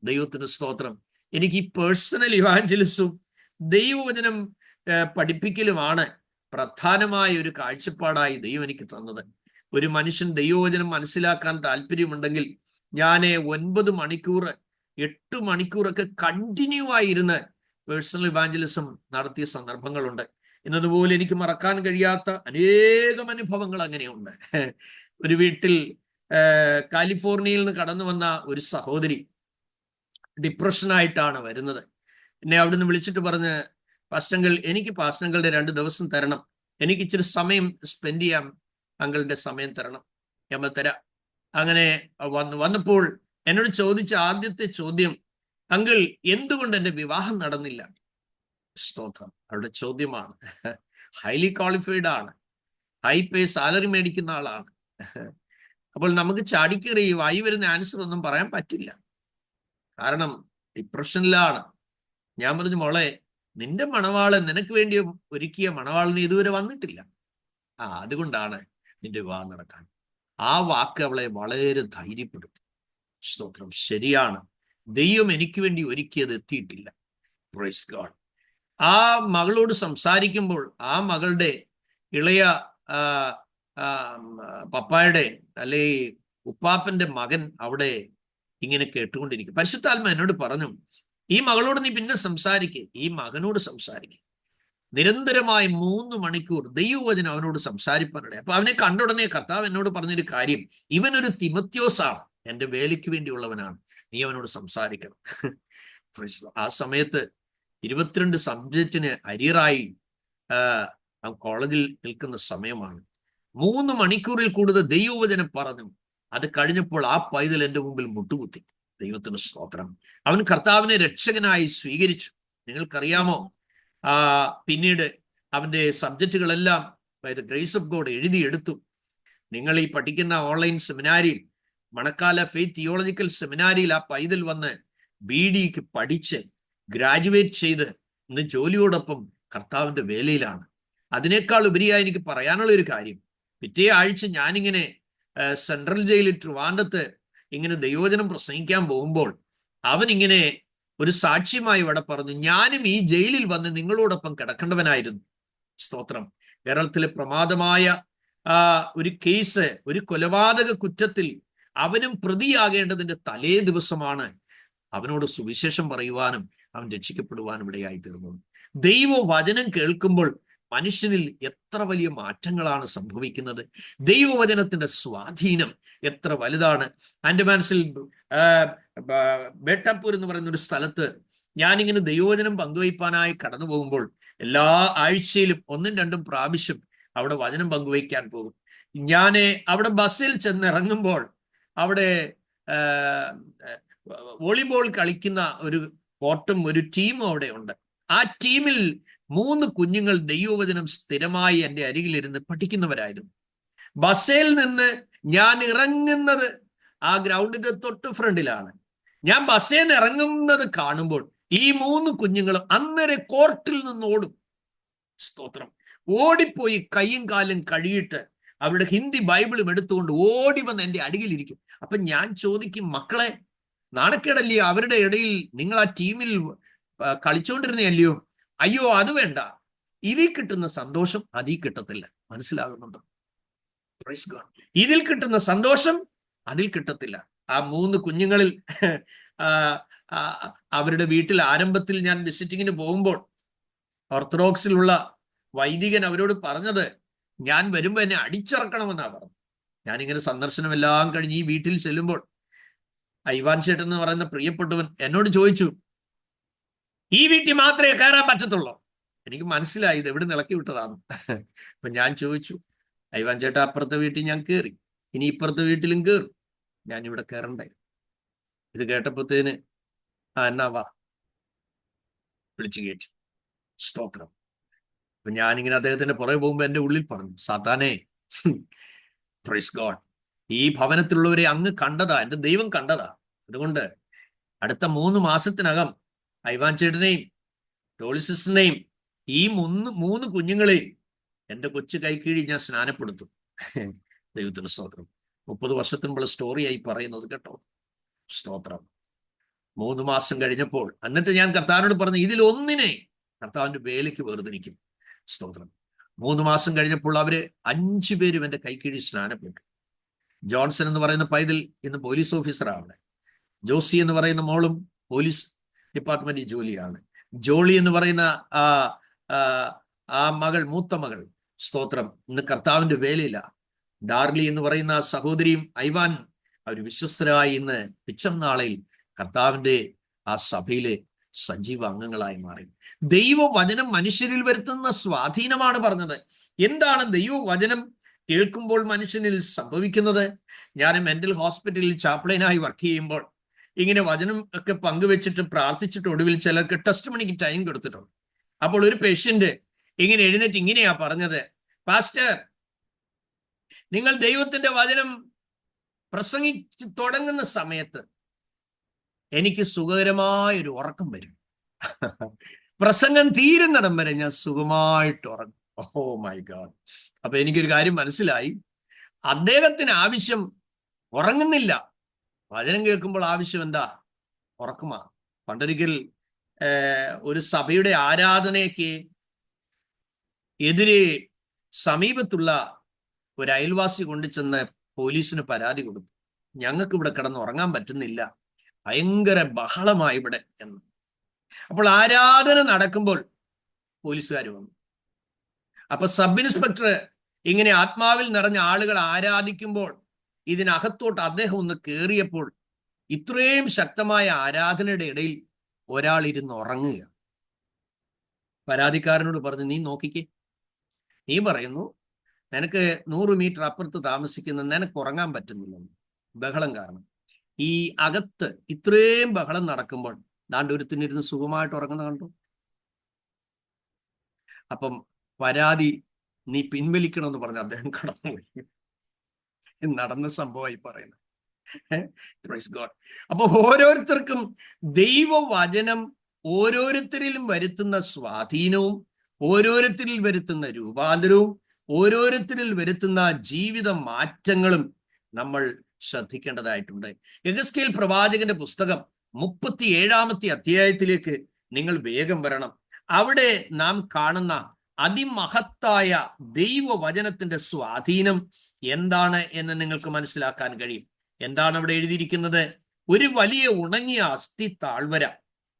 ദൈവത്തിന് സ്തോത്രം. എനിക്ക് ഈ പേഴ്സണൽ ഇവാഞ്ചലിസവും ദൈവവചനം പഠിപ്പിക്കലുമാണ് പ്രധാനമായ ഒരു കാഴ്ചപ്പാടായി ദൈവം എനിക്ക് തന്നത്. ഒരു മനുഷ്യൻ ദൈവവചനം മനസ്സിലാക്കാൻ താല്പര്യമുണ്ടെങ്കിൽ ഞാൻ 9 മണിക്കൂർ 8 മണിക്കൂറൊക്കെ കണ്ടിന്യൂ ആയിരുന്ന് പേഴ്സണൽ ഇവാഞ്ചലിസം നടത്തിയ സന്ദർഭങ്ങളുണ്ട്. എന്നതുപോലെ എനിക്ക് മറക്കാൻ കഴിയാത്ത അനേകം അനുഭവങ്ങൾ അങ്ങനെയുണ്ട്. ഒരു വീട്ടിൽ കാലിഫോർണിയയിൽ നിന്ന് കടന്നു വന്ന ഒരു സഹോദരി ഡിപ്രഷനായിട്ടാണ് വരുന്നത്. എന്നെ അവിടുന്ന് വിളിച്ചിട്ട് പറഞ്ഞ്, പാസ്റ്റങ്ങൾ, എനിക്ക് പാസ്റ്റങ്ങളുടെ 2 ദിവസം തരണം, എനിക്ക് ഇച്ചിരി സമയം സ്പെൻഡ് ചെയ്യാം, അങ്കിളിന്റെ സമയം തരണം. ഞാൻ തരാം. അങ്ങനെ വന്നപ്പോൾ എന്നോട് ചോദിച്ച ആദ്യത്തെ ചോദ്യം, അങ്കിൾ എന്തുകൊണ്ട് എൻ്റെ വിവാഹം നടന്നില്ല? സ്തോത്രം. അവരുടെ ചോദ്യമാണ്. ഹൈലി ക്വാളിഫൈഡ് ആണ്, ഹൈ പേ സാലറി മേടിക്കുന്ന ആളാണ്. അപ്പോൾ നമുക്ക് ചാടിക്കേറി വായി വരുന്ന ആൻസർ ഒന്നും പറയാൻ പറ്റില്ല, കാരണം ഡിപ്രഷനിലാണ്. ഞാൻ പറഞ്ഞു, മോളെ, നിന്റെ മണവാളൻ, നിനക്ക് വേണ്ടി ഒരുക്കിയ മണവാളന് ഇതുവരെ വന്നിട്ടില്ല, അതുകൊണ്ടാണ് നിന്റെ വിവാഹം നടക്കാൻ. ആ വാക്ക് അവളെ വളരെ ധൈര്യപ്പെടുത്തി. സ്തോത്രം. ശരിയാണ്, ദൈവം എനിക്ക് വേണ്ടി ഒരുക്കിയത് എത്തിയിട്ടില്ല. Price God. ആ മകളോട് സംസാരിക്കുമ്പോൾ ആ മകളുടെ ഇളയ പപ്പായുടെ അല്ലെ ഉപ്പാപ്പന്റെ മകൻ അവിടെ ഇങ്ങനെ കേട്ടുകൊണ്ടിരിക്കും. പരിശുദ്ധാത്മ എന്നോട് പറഞ്ഞു, ഈ മകളോട് നീ പിന്നെ സംസാരിക്കേ, ഈ മകനോട് സംസാരിക്കേ. നിരന്തരമായി 3 മണിക്കൂർ ദൈവവചനം അവനോട് സംസാരിപ്പാനിടെ. അപ്പൊ അവനെ കണ്ട ഉടനെ കർത്താവ് എന്നോട് പറഞ്ഞൊരു കാര്യം, ഇവനൊരു തിമത്യോസാണ്, എൻ്റെ വേലയ്ക്ക് വേണ്ടിയുള്ളവനാണ്, നീ അവനോട് സംസാരിക്കണം. ആ സമയത്ത് 22 സബ്ജക്റ്റിന് അരിയറായി കോളേജിൽ നിൽക്കുന്ന സമയമാണ്. 3 മണിക്കൂറിൽ കൂടുതൽ ദൈവവചനം പറഞ്ഞു. അത് കഴിഞ്ഞപ്പോൾ ആ പൈതൽ എൻ്റെ മുമ്പിൽ മുട്ടുകുത്തി. ദൈവത്തിന് സ്തോത്രം. അവൻ കർത്താവിനെ രക്ഷകനായി സ്വീകരിച്ചു. നിങ്ങൾക്കറിയാമോ, പിന്നീട് അവന്റെ സബ്ജക്റ്റുകളെല്ലാം by the grace of God എഴുതിയെടുത്തു. നിങ്ങൾ ഈ പഠിക്കുന്ന ഓൺലൈൻ സെമിനാരിയിൽ, മണക്കാല ഫെയ്ത്ത് തിയോളജിക്കൽ സെമിനാരിയിൽ ആ പൈതൽ വന്ന് BD പഠിച്ച് ഗ്രാജുവേറ്റ് ചെയ്ത് ഇന്ന് ജോലിയോടൊപ്പം കർത്താവിന്റെ വേലയിലാണ്. അതിനേക്കാൾ ഉപരിയായി എനിക്ക് പറയാനുള്ള ഒരു കാര്യം, പിറ്റേ ആഴ്ച ഞാനിങ്ങനെ സെൻട്രൽ ജയിലിൽ ട്രിവാൻഡ്രത്ത് ഇങ്ങനെ ദൈവവചനം പ്രസംഗിക്കാൻ പോകുമ്പോൾ അവൻ ഇങ്ങനെ ഒരു സാക്ഷ്യമായി ഇവിടെ പറഞ്ഞു, ഞാനും ഈ ജയിലിൽ വന്ന് നിങ്ങളോടൊപ്പം കിടക്കേണ്ടവനായിരുന്നു. സ്തോത്രം. കേരളത്തിലെ പ്രമാദമായ ഒരു കേസ്, ഒരു കൊലപാതക കുറ്റത്തിൽ അവനും പ്രതിയാകേണ്ടതിന്റെ തലേ ദിവസമാണ് അവനോട് സുവിശേഷം പറയുവാനും അവൻ രക്ഷിക്കപ്പെടുവാനും ഇടയായി തീർന്നത്. ദൈവവചനം കേൾക്കുമ്പോൾ മനുഷ്യനിൽ എത്ര വലിയ മാറ്റങ്ങളാണ് സംഭവിക്കുന്നത്. ദൈവവചനത്തിന്റെ സ്വാധീനം എത്ര വലുതാണ്. ആൻഡമാൻസിൽ ബേട്ടപ്പൂർ എന്ന് പറയുന്ന ഒരു സ്ഥലത്ത് ഞാനിങ്ങനെ ദൈവവചനം പങ്കുവയ്പ്പാനായി കടന്നു പോകുമ്പോൾ എല്ലാ ആഴ്ചയിലും 1-2 പ്രാവശ്യം അവിടെ വചനം പങ്കുവയ്ക്കാൻ പോകും. ഞാൻ അവിടെ ബസ്സിൽ ചെന്നിറങ്ങുമ്പോൾ അവിടെ വോളിബോൾ കളിക്കുന്ന ഒരു കോർട്ടും ഒരു ടീമും അവിടെ ഉണ്ട്. ആ ടീമിൽ 3 കുഞ്ഞുങ്ങൾ ദൈവവചനം സ്ഥിരമായി എൻ്റെ അരികിലിരുന്ന് പഠിക്കുന്നവരായിരുന്നു. ബസ്സിൽ നിന്ന് ഞാൻ ഇറങ്ങുന്നത് ആ ഗ്രൗണ്ടിന്റെ തൊട്ട് ഫ്രണ്ടിലാണ്. ഞാൻ ബസ്സിൽ നിന്ന് ഇറങ്ങുന്നത് കാണുമ്പോൾ ഈ 3 കുഞ്ഞുങ്ങളും അന്നേരം കോർട്ടിൽ നിന്ന് ഓടും. സ്തോത്രം. ഓടിപ്പോയി കൈയും കാലും കഴുകിയിട്ട് അവരുടെ ഹിന്ദി ബൈബിളും എടുത്തുകൊണ്ട് ഓടി വന്ന് എൻ്റെ അരികിലിരിക്കും. അപ്പൊ ഞാൻ ചോദിക്കും, മക്കളെ, നാണക്കേടല്ലയോ? അവരുടെ ഇടയിൽ നിങ്ങൾ ആ ടീമിൽ കളിച്ചോണ്ടിരുന്നല്ലയോ? അയ്യോ, അത് വേണ്ട, ഇതിൽ കിട്ടുന്ന സന്തോഷം അതിൽ കിട്ടത്തില്ല. മനസ്സിലാകുന്നുണ്ടോ? ഇതിൽ കിട്ടുന്ന സന്തോഷം അതിൽ കിട്ടത്തില്ല. ആ 3 കുഞ്ഞുങ്ങളിൽ അവരുടെ വീട്ടിൽ ആരംഭത്തിൽ ഞാൻ വിസിറ്റിങ്ങിന് പോകുമ്പോൾ ഓർത്തഡോക്സിലുള്ള വൈദികൻ അവരോട് പറഞ്ഞത്, ഞാൻ വരുമ്പോ എന്നെ അടിച്ചിറക്കണമെന്നാ പറഞ്ഞു. ഞാനിങ്ങനെ സന്ദർശനം എല്ലാം കഴിഞ്ഞ് ഈ വീട്ടിൽ ചെല്ലുമ്പോൾ ഐവാൻ ചേട്ടൻ എന്ന് പറയുന്ന പ്രിയപ്പെട്ടവൻ എന്നോട് ചോദിച്ചു, ഈ വീട്ടിൽ മാത്രമേ കയറാൻ പറ്റത്തുള്ളൂ? എനിക്ക് മനസ്സിലായി ഇത് എവിടെ ഇളക്കി വിട്ടതാണ്. അപ്പൊ ഞാൻ ചോദിച്ചു, ഐവാൻ ചേട്ടാ, അപ്പുറത്തെ വീട്ടിൽ ഞാൻ കയറി, ഇനി ഇപ്പുറത്തെ വീട്ടിലും കയറും, ഞാൻ ഇവിടെ കയറണ്ടേ? ഇത് കേട്ടപ്പോഴത്തേന് എന്നാ വാ, വിളിച്ചു കയറ്റി. സ്തോത്രം. അപ്പൊ ഞാനിങ്ങനെ അദ്ദേഹത്തിന്റെ പുറകെ പോകുമ്പോ എൻ്റെ ഉള്ളിൽ പറഞ്ഞു, സാത്താനേ, പ്രൈസ് ഗോഡ്, ഈ ഭവനത്തിലുള്ളവരെ അങ്ങ് കണ്ടതാ, എൻ്റെ ദൈവം കണ്ടതാ. അതുകൊണ്ട് അടുത്ത 3 മാസത്തിനകം ഐവാൻ ചേട്ടനെയും ഡോളി സിസ്റ്ററിനെയും ഈ 3 കുഞ്ഞുങ്ങളെയും എൻ്റെ കൊച്ചു കൈക്കീഴി ഞാൻ സ്നാനപ്പെടുത്തും. ദൈവത്തിന് സ്തോത്രം. 30 വർഷത്തിനുള്ള സ്റ്റോറിയായി പറയുന്നത് കേട്ടോ. സ്തോത്രം. 3 മാസം കഴിഞ്ഞപ്പോൾ എന്നിട്ട് ഞാൻ കർത്താവിനോട് പറഞ്ഞു, ഇതിൽ ഒന്നിനെ കർത്താവിന്റെ വേലയ്ക്ക് വേർതിരിക്കും. സ്തോത്രം. 3 മാസം കഴിഞ്ഞപ്പോൾ അവര് 5 പേരും എൻ്റെ കൈക്കീഴി സ്നാനപ്പെട്ടു. ജോൺസൺ എന്ന് പറയുന്ന പൈതൽ ഇന്ന് പോലീസ് ഓഫീസറാണ്. ജോസി എന്ന് പറയുന്ന മോളും പോലീസ് ഡിപ്പാർട്ട്മെന്റിൽ ജോലിയാണ്. ജോളി എന്ന് പറയുന്ന ആ മകൾ, മൂത്ത മകൾ, സ്തോത്രം, ഇന്ന് കർത്താവിന്റെ വേലയില്ല. ഡാർലി എന്ന് പറയുന്ന സഹോദരിയും ഐവാൻ, അവർ വിശ്വസ്തരായി ഇന്ന് പിച്ചർ നാളയിൽ കർത്താവിന്റെ ആ സഭയിലെ സജീവ അംഗങ്ങളായി മാറി. ദൈവവചനം മനുഷ്യരിൽ വരുത്തുന്ന സ്വാധീനമാണ് പറഞ്ഞത്. എന്താണ് ദൈവവചനം കേൾക്കുമ്പോൾ മനുഷ്യനിൽ സംഭവിക്കുന്നത്? ഞാൻ മെന്റൽ ഹോസ്പിറ്റലിൽ ചാപ്ലിനായി വർക്ക് ചെയ്യുമ്പോൾ ഇങ്ങനെ വചനം ഒക്കെ പങ്കുവെച്ചിട്ട് പ്രാർത്ഥിച്ചിട്ട് ഒടുവിൽ ചിലർക്ക് ടെസ്റ്റ് മണിക്ക് ടൈം കൊടുത്തിട്ടുണ്ട്. അപ്പോൾ ഒരു പേഷ്യന്റ് ഇങ്ങനെ എഴുന്നേറ്റ് ഇങ്ങനെയാ പറഞ്ഞത്, പാസ്റ്റർ, നിങ്ങൾ ദൈവത്തിന്റെ വചനം പ്രസംഗിച്ച് തുടങ്ങുന്ന സമയത്ത് എനിക്ക് സുഖകരമായൊരു ഉറക്കം വരും. പ്രസംഗം തീരുന്നിടം വരെ ഞാൻ സുഖമായിട്ട് ഉറങ്ങും. Oh my God. അപ്പൊ എനിക്കൊരു കാര്യം മനസ്സിലായി, അദ്ദേഹത്തിന് ആവശ്യം ഉറങ്ങുന്നില്ല, വചനം കേൾക്കുമ്പോൾ ആവശ്യം എന്താ? ഉറക്കമാ. പണ്ടൊരിക്കൽ ഒരു സഭയുടെ ആരാധനയ്ക്ക് എതിരെ സമീപത്തുള്ള ഒരു അയൽവാസി കൊണ്ടു ചെന്ന് പോലീസിന് പരാതി കൊടുത്തു, ഞങ്ങൾക്ക് ഇവിടെ കിടന്ന് ഉറങ്ങാൻ പറ്റുന്നില്ല, ഭയങ്കര ബഹളമായി ഇവിടെ എന്ന്. അപ്പോൾ ആരാധന നടക്കുമ്പോൾ പോലീസുകാർ വന്നു. അപ്പൊ സബ് ഇൻസ്പെക്ടർ ഇങ്ങനെ ആത്മാവിൽ നിറഞ്ഞ ആളുകൾ ആരാധിക്കുമ്പോൾ ഇതിനകത്തോട്ട് അദ്ദേഹം ഒന്ന് കയറിയപ്പോൾ ഇത്രയും ശക്തമായ ആരാധനയുടെ ഇടയിൽ ഒരാൾ ഇരുന്ന് ഉറങ്ങുക. പരാതിക്കാരനോട് പറഞ്ഞു, നീ നോക്കിക്കേ, നീ പറയുന്നു നിനക്ക് 100 മീറ്റർ അപ്പുറത്ത് താമസിക്കുന്ന നിനക്ക് ഉറങ്ങാൻ പറ്റുന്നില്ലെന്ന്, ബഹളം കാരണം. ഈ അകത്ത് ഇത്രയും ബഹളം നടക്കുമ്പോൾ ദാണ്ട് ഒരുത്തിനിരുന്ന് സുഖമായിട്ട് ഉറങ്ങുന്ന കണ്ടു. അപ്പം പരാതി നീ പിൻവലിക്കണമെന്ന് പറഞ്ഞ് അദ്ദേഹം കടന്നുപോയി. നടന്ന സംഭവമായി പറയുന്നത്. അപ്പൊ ഓരോരുത്തർക്കും ദൈവവചനം ഓരോരുത്തരിലും വരുത്തുന്ന സ്വാധീനവും ഓരോരുത്തരിൽ വരുത്തുന്ന രൂപാന്തരവും ഓരോരുത്തരിൽ വരുത്തുന്ന ജീവിത മാറ്റങ്ങളും നമ്മൾ ശ്രദ്ധിക്കേണ്ടതായിട്ടുണ്ട്. യെഹെസ്കേൽ പ്രവാചകന്റെ പുസ്തകം 37-ാമത്തെ അധ്യായത്തിലേക്ക് നിങ്ങൾ വേഗം വരണം. അവിടെ നാം കാണുന്ന അതിമഹത്തായ ദൈവവചനത്തിന്റെ സ്വാധീനം എന്താണ് എന്ന് നിങ്ങൾക്ക് മനസ്സിലാക്കാൻ കഴിയും. എന്താണ് അവിടെ എഴുതിയിരിക്കുന്നത്? ഒരു വലിയ ഉണങ്ങിയ അസ്ഥി താഴ്വര.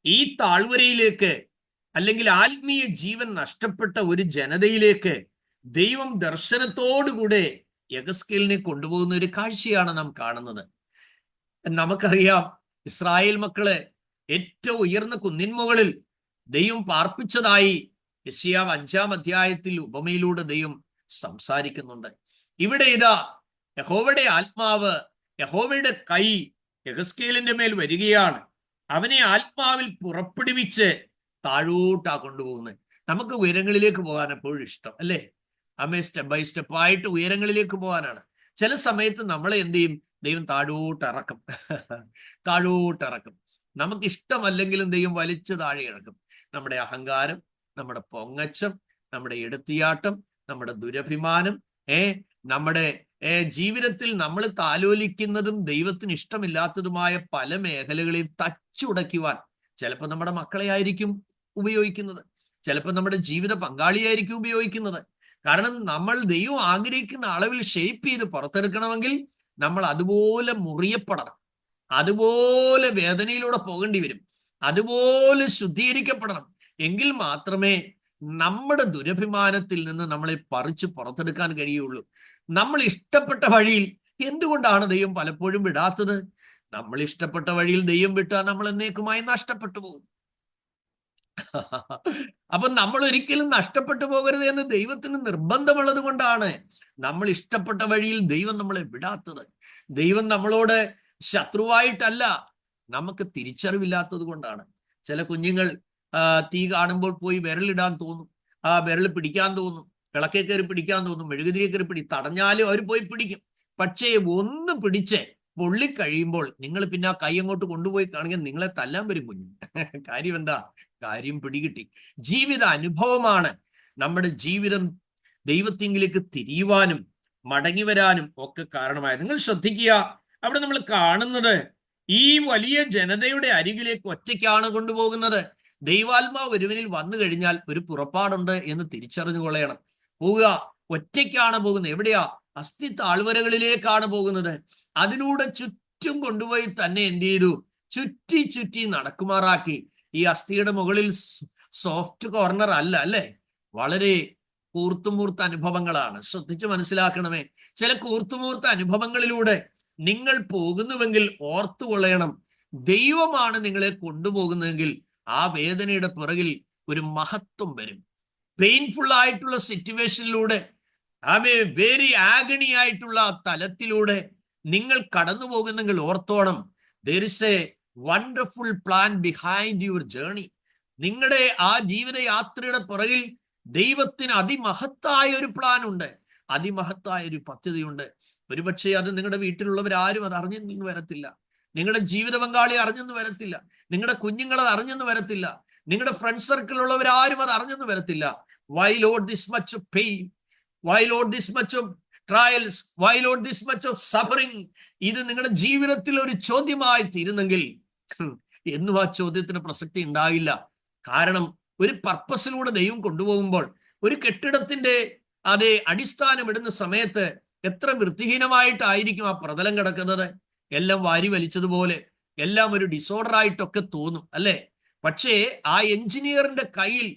ഈ താഴ്വരയിലേക്ക്, അല്ലെങ്കിൽ ആത്മീയ ജീവൻ നഷ്ടപ്പെട്ട ഒരു ജനതയിലേക്ക് ദൈവം ദർശനത്തോടുകൂടെ യെഹെസ്കേലിനെ കൊണ്ടുപോകുന്ന ഒരു കാഴ്ചയാണ് നാം കാണുന്നത്. നമുക്കറിയാം, ഇസ്രായേൽ മക്കളെ ഏറ്റവും ഉയർന്ന കുന്നിൻ മുകളിൽ ദൈവം പാർപ്പിച്ചതായി യെശയ്യാവ് 5-ാം അധ്യായത്തിൽ ഉപമയിലൂടെ ദൈവം സംസാരിക്കുന്നുണ്ട്. ഇവിടെ ഇതാ യഹോവയുടെ ആത്മാവ്, യഹോവയുടെ കൈ യെഹെസ്കേലിന്റെ മേൽ വരികയാണ്. അവനെ ആത്മാവിൽ പുറപ്പെടുവിച്ച് താഴോട്ടാ കൊണ്ടുപോകുന്നത്. നമുക്ക് ഉയരങ്ങളിലേക്ക് പോകാൻ എപ്പോഴും ഇഷ്ടം, അല്ലേ? അമ്മേ, സ്റ്റെപ്പ് ബൈ സ്റ്റെപ്പായിട്ട് ഉയരങ്ങളിലേക്ക് പോകാനാണ്. ചില സമയത്ത് നമ്മളെ എന്ത് ചെയ്യും? ദൈവം താഴോട്ടിറക്കും. താഴോട്ടിറക്കും. നമുക്ക് ഇഷ്ടമല്ലെങ്കിലും ദൈവം വലിച്ചു താഴെ ഇറക്കും. നമ്മുടെ അഹങ്കാരം, നമ്മുടെ പൊങ്ങച്ചം, നമ്മുടെ എടുത്തിയാട്ടം, നമ്മുടെ ദുരഭിമാനം, നമ്മുടെ ജീവിതത്തിൽ നമ്മൾ താലോലിക്കുന്നതും ദൈവത്തിന് ഇഷ്ടമില്ലാത്തതുമായ പല മേഖലകളെയും തച്ചുടയ്ക്കുവാൻ ചിലപ്പോൾ നമ്മുടെ മക്കളെ ആയിരിക്കും ഉപയോഗിക്കുന്നത്, ചിലപ്പോൾ നമ്മുടെ ജീവിത പങ്കാളിയായിരിക്കും ഉപയോഗിക്കുന്നത്. കാരണം നമ്മൾ ദൈവം ആഗ്രഹിക്കുന്ന അളവിൽ ഷേപ്പ് ചെയ്ത് പുറത്തെടുക്കണമെങ്കിൽ നമ്മൾ അതുപോലെ മുറിയപ്പെടണം, അതുപോലെ വേദനയിലൂടെ പോകേണ്ടി വരും, അതുപോലെ ശുദ്ധീകരിക്കപ്പെടണം. എങ്കിൽ മാത്രമേ നമ്മുടെ ദുരഭിമാനത്തിൽ നിന്ന് നമ്മളെ പറിച്ച് പുറത്തെടുക്കാൻ കഴിയുള്ളൂ. നമ്മൾ ഇഷ്ടപ്പെട്ട വഴിയിൽ എന്തുകൊണ്ടാണ് ദൈവം പലപ്പോഴും വിടാത്തത്? നമ്മൾ ഇഷ്ടപ്പെട്ട വഴിയിൽ ദൈവം വിട്ടാൽ നമ്മൾ എന്നേക്കുമായി നഷ്ടപ്പെട്ടു പോകും. അപ്പൊ നമ്മൾ ഒരിക്കലും നഷ്ടപ്പെട്ടു പോകരുത് എന്ന് ദൈവത്തിന് നിർബന്ധമുള്ളത് കൊണ്ടാണ് നമ്മൾ ഇഷ്ടപ്പെട്ട വഴിയിൽ ദൈവം നമ്മളെ വിടാത്തത്. ദൈവം നമ്മളോട് ശത്രുവായിട്ടല്ല, നമുക്ക് തിരിച്ചറിവില്ലാത്തത് കൊണ്ടാണ്. ചില കുഞ്ഞുങ്ങൾ തീ കാണുമ്പോൾ പോയി വിരലിടാൻ തോന്നും, ആ വിരൽ പിടിക്കാൻ തോന്നും, വിളക്കെ കയറി പിടിക്കാൻ തോന്നും, മെഴുകുതിരിയെ കയറി തടഞ്ഞാലും അവർ പോയി പിടിക്കും. പക്ഷേ ഒന്ന് പിടിച്ച് പൊള്ളിക്കഴിയുമ്പോൾ നിങ്ങൾ പിന്നെ ആ കൈ അങ്ങോട്ട് കൊണ്ടുപോയി കാണിക്കാൻ നിങ്ങളെ തല്ലാൻ വരും കുഞ്ഞു. കാര്യം എന്താ? കാര്യം പിടികിട്ടി. ജീവിത അനുഭവമാണ് നമ്മുടെ ജീവിതം ദൈവത്തിങ്കിലേക്ക് തിരിയുവാനും മടങ്ങി വരാനും ഒക്കെ കാരണമായത്. നിങ്ങൾ ശ്രദ്ധിക്കുക, അവിടെ നമ്മൾ കാണുന്നത് ഈ വലിയ ജനതയുടെ അരികിലേക്ക് ഒറ്റയ്ക്കാണ് കൊണ്ടുപോകുന്നത്. ദൈവാത്മാവ് ഒരുവനിൽ വന്നു കഴിഞ്ഞാൽ ഒരു പുറപ്പാടുണ്ട് എന്ന് തിരിച്ചറിഞ്ഞു കൊള്ളണം. പോവുക, ഒറ്റയ്ക്കാണ് പോകുന്നത്. എവിടെയാ? അസ്ഥി താഴ്വരകളിലേക്കാണ് പോകുന്നത്. അതിലൂടെ ചുറ്റും കൊണ്ടുപോയി തന്നെ എന്ത് ചെയ്തു? ചുറ്റി ചുറ്റി നടക്കുമാറാക്കി. ഈ അസ്ഥിയുടെ മുകളിൽ സോഫ്റ്റ് കോർണർ അല്ല, അല്ലേ? വളരെ കൂർത്തുമൂർത്ത അനുഭവങ്ങളാണ്. ശ്രദ്ധിച്ച് മനസ്സിലാക്കണമേ. ചില കൂർത്തുമൂർത്ത അനുഭവങ്ങളിലൂടെ നിങ്ങൾ പോകുന്നുവെങ്കിൽ ഓർത്തുകൊള്ളണം, ദൈവമാണ് നിങ്ങളെ കൊണ്ടുപോകുന്നതെങ്കിൽ ആ വേദനയുടെ പിറകിൽ ഒരു മഹത്വം വരും. പെയിൻഫുൾ ആയിട്ടുള്ള സിറ്റുവേഷനിലൂടെ, വെരി ആഗണി ആയിട്ടുള്ള തലത്തിലൂടെ നിങ്ങൾ കടന്നു പോകുന്നെങ്കിൽ ഓർത്തോണം, there is a wonderful plan behind your journey. നിങ്ങളുടെ ആ ജീവിതയാത്രയുടെ പുറകിൽ ദൈവത്തിന് അതിമഹത്തായ ഒരു പ്ലാൻ ഉണ്ട്, അതിമഹത്തായ ഒരു പദ്ധതിയുണ്ട്. ഒരുപക്ഷെ അത് നിങ്ങളുടെ വീട്ടിലുള്ളവരാരും അത് അറിഞ്ഞെന്ന് വരത്തില്ല, നിങ്ങളുടെ ജീവിത പങ്കാളി അറിഞ്ഞെന്ന് വരത്തില്ല, നിങ്ങളുടെ കുഞ്ഞുങ്ങൾ അത് അറിഞ്ഞെന്ന് വരത്തില്ല, നിങ്ങളുടെ ഫ്രണ്ട് സർക്കിളിലുള്ളവരാരും അത് അറിഞ്ഞെന്ന് വരത്തില്ല. Why Lord this much of pain? Why Lord this much of trials? Why Lord this much of suffering? ഇത് നിങ്ങളുടെ ജീവിതത്തിൽ ഒരു ചോദ്യമായി തീരുന്നെങ്കിൽ എന്നും ആ ചോദ്യത്തിന് പ്രസക്തി ഉണ്ടാകില്ല. കാരണം ഒരു പർപ്പസിലൂടെ ദൈവം കൊണ്ടുപോകുമ്പോൾ, ഒരു കെട്ടിടത്തിന്റെ അതേ അടിസ്ഥാനം ഇടുന്ന സമയത്ത് എത്ര വൃത്തിഹീനമായിട്ടായിരിക്കും ആ പ്രതലം കിടക്കുന്നത്. എല്ലാം വാരി വലിച്ചതുപോലെ, എല്ലാം ഒരു ഡിസോർഡർ ആയിട്ടൊക്കെ തോന്നും അല്ലെ. പക്ഷേ ആ എഞ്ചിനീയറിന്റെ കയ്യിൽ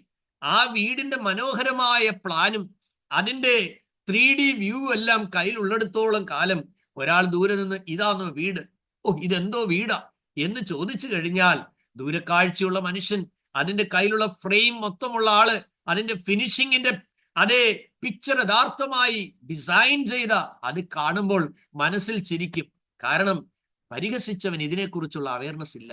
ആ വീടിന്റെ മനോഹരമായ പ്ലാനും അതിന്റെ 3D വ്യൂ എല്ലാം കയ്യിലുള്ളിടത്തോളം കാലം ഒരാൾ ദൂരെ നിന്ന് ഇതാണോ വീട്, ഓ ഇതെന്തോ വീടാ എന്ന് ചോദിച്ചു കഴിഞ്ഞാൽ, ദൂരക്കാഴ്ചയുള്ള മനുഷ്യൻ, അതിന്റെ കയ്യിലുള്ള ഫ്രെയിം മൊത്തമുള്ള ആള്, അതിന്റെ ഫിനിഷിങ്ങിന്റെ അതേ പിക്ചർ യഥാർത്ഥമായി ഡിസൈൻ ചെയ്ത അത് കാണുമ്പോൾ മനസ്സിൽ ചിരിക്കും. കാരണം പരിഹസിച്ചവൻ ഇതിനെക്കുറിച്ചുള്ള അവയർനെസ് ഇല്ല,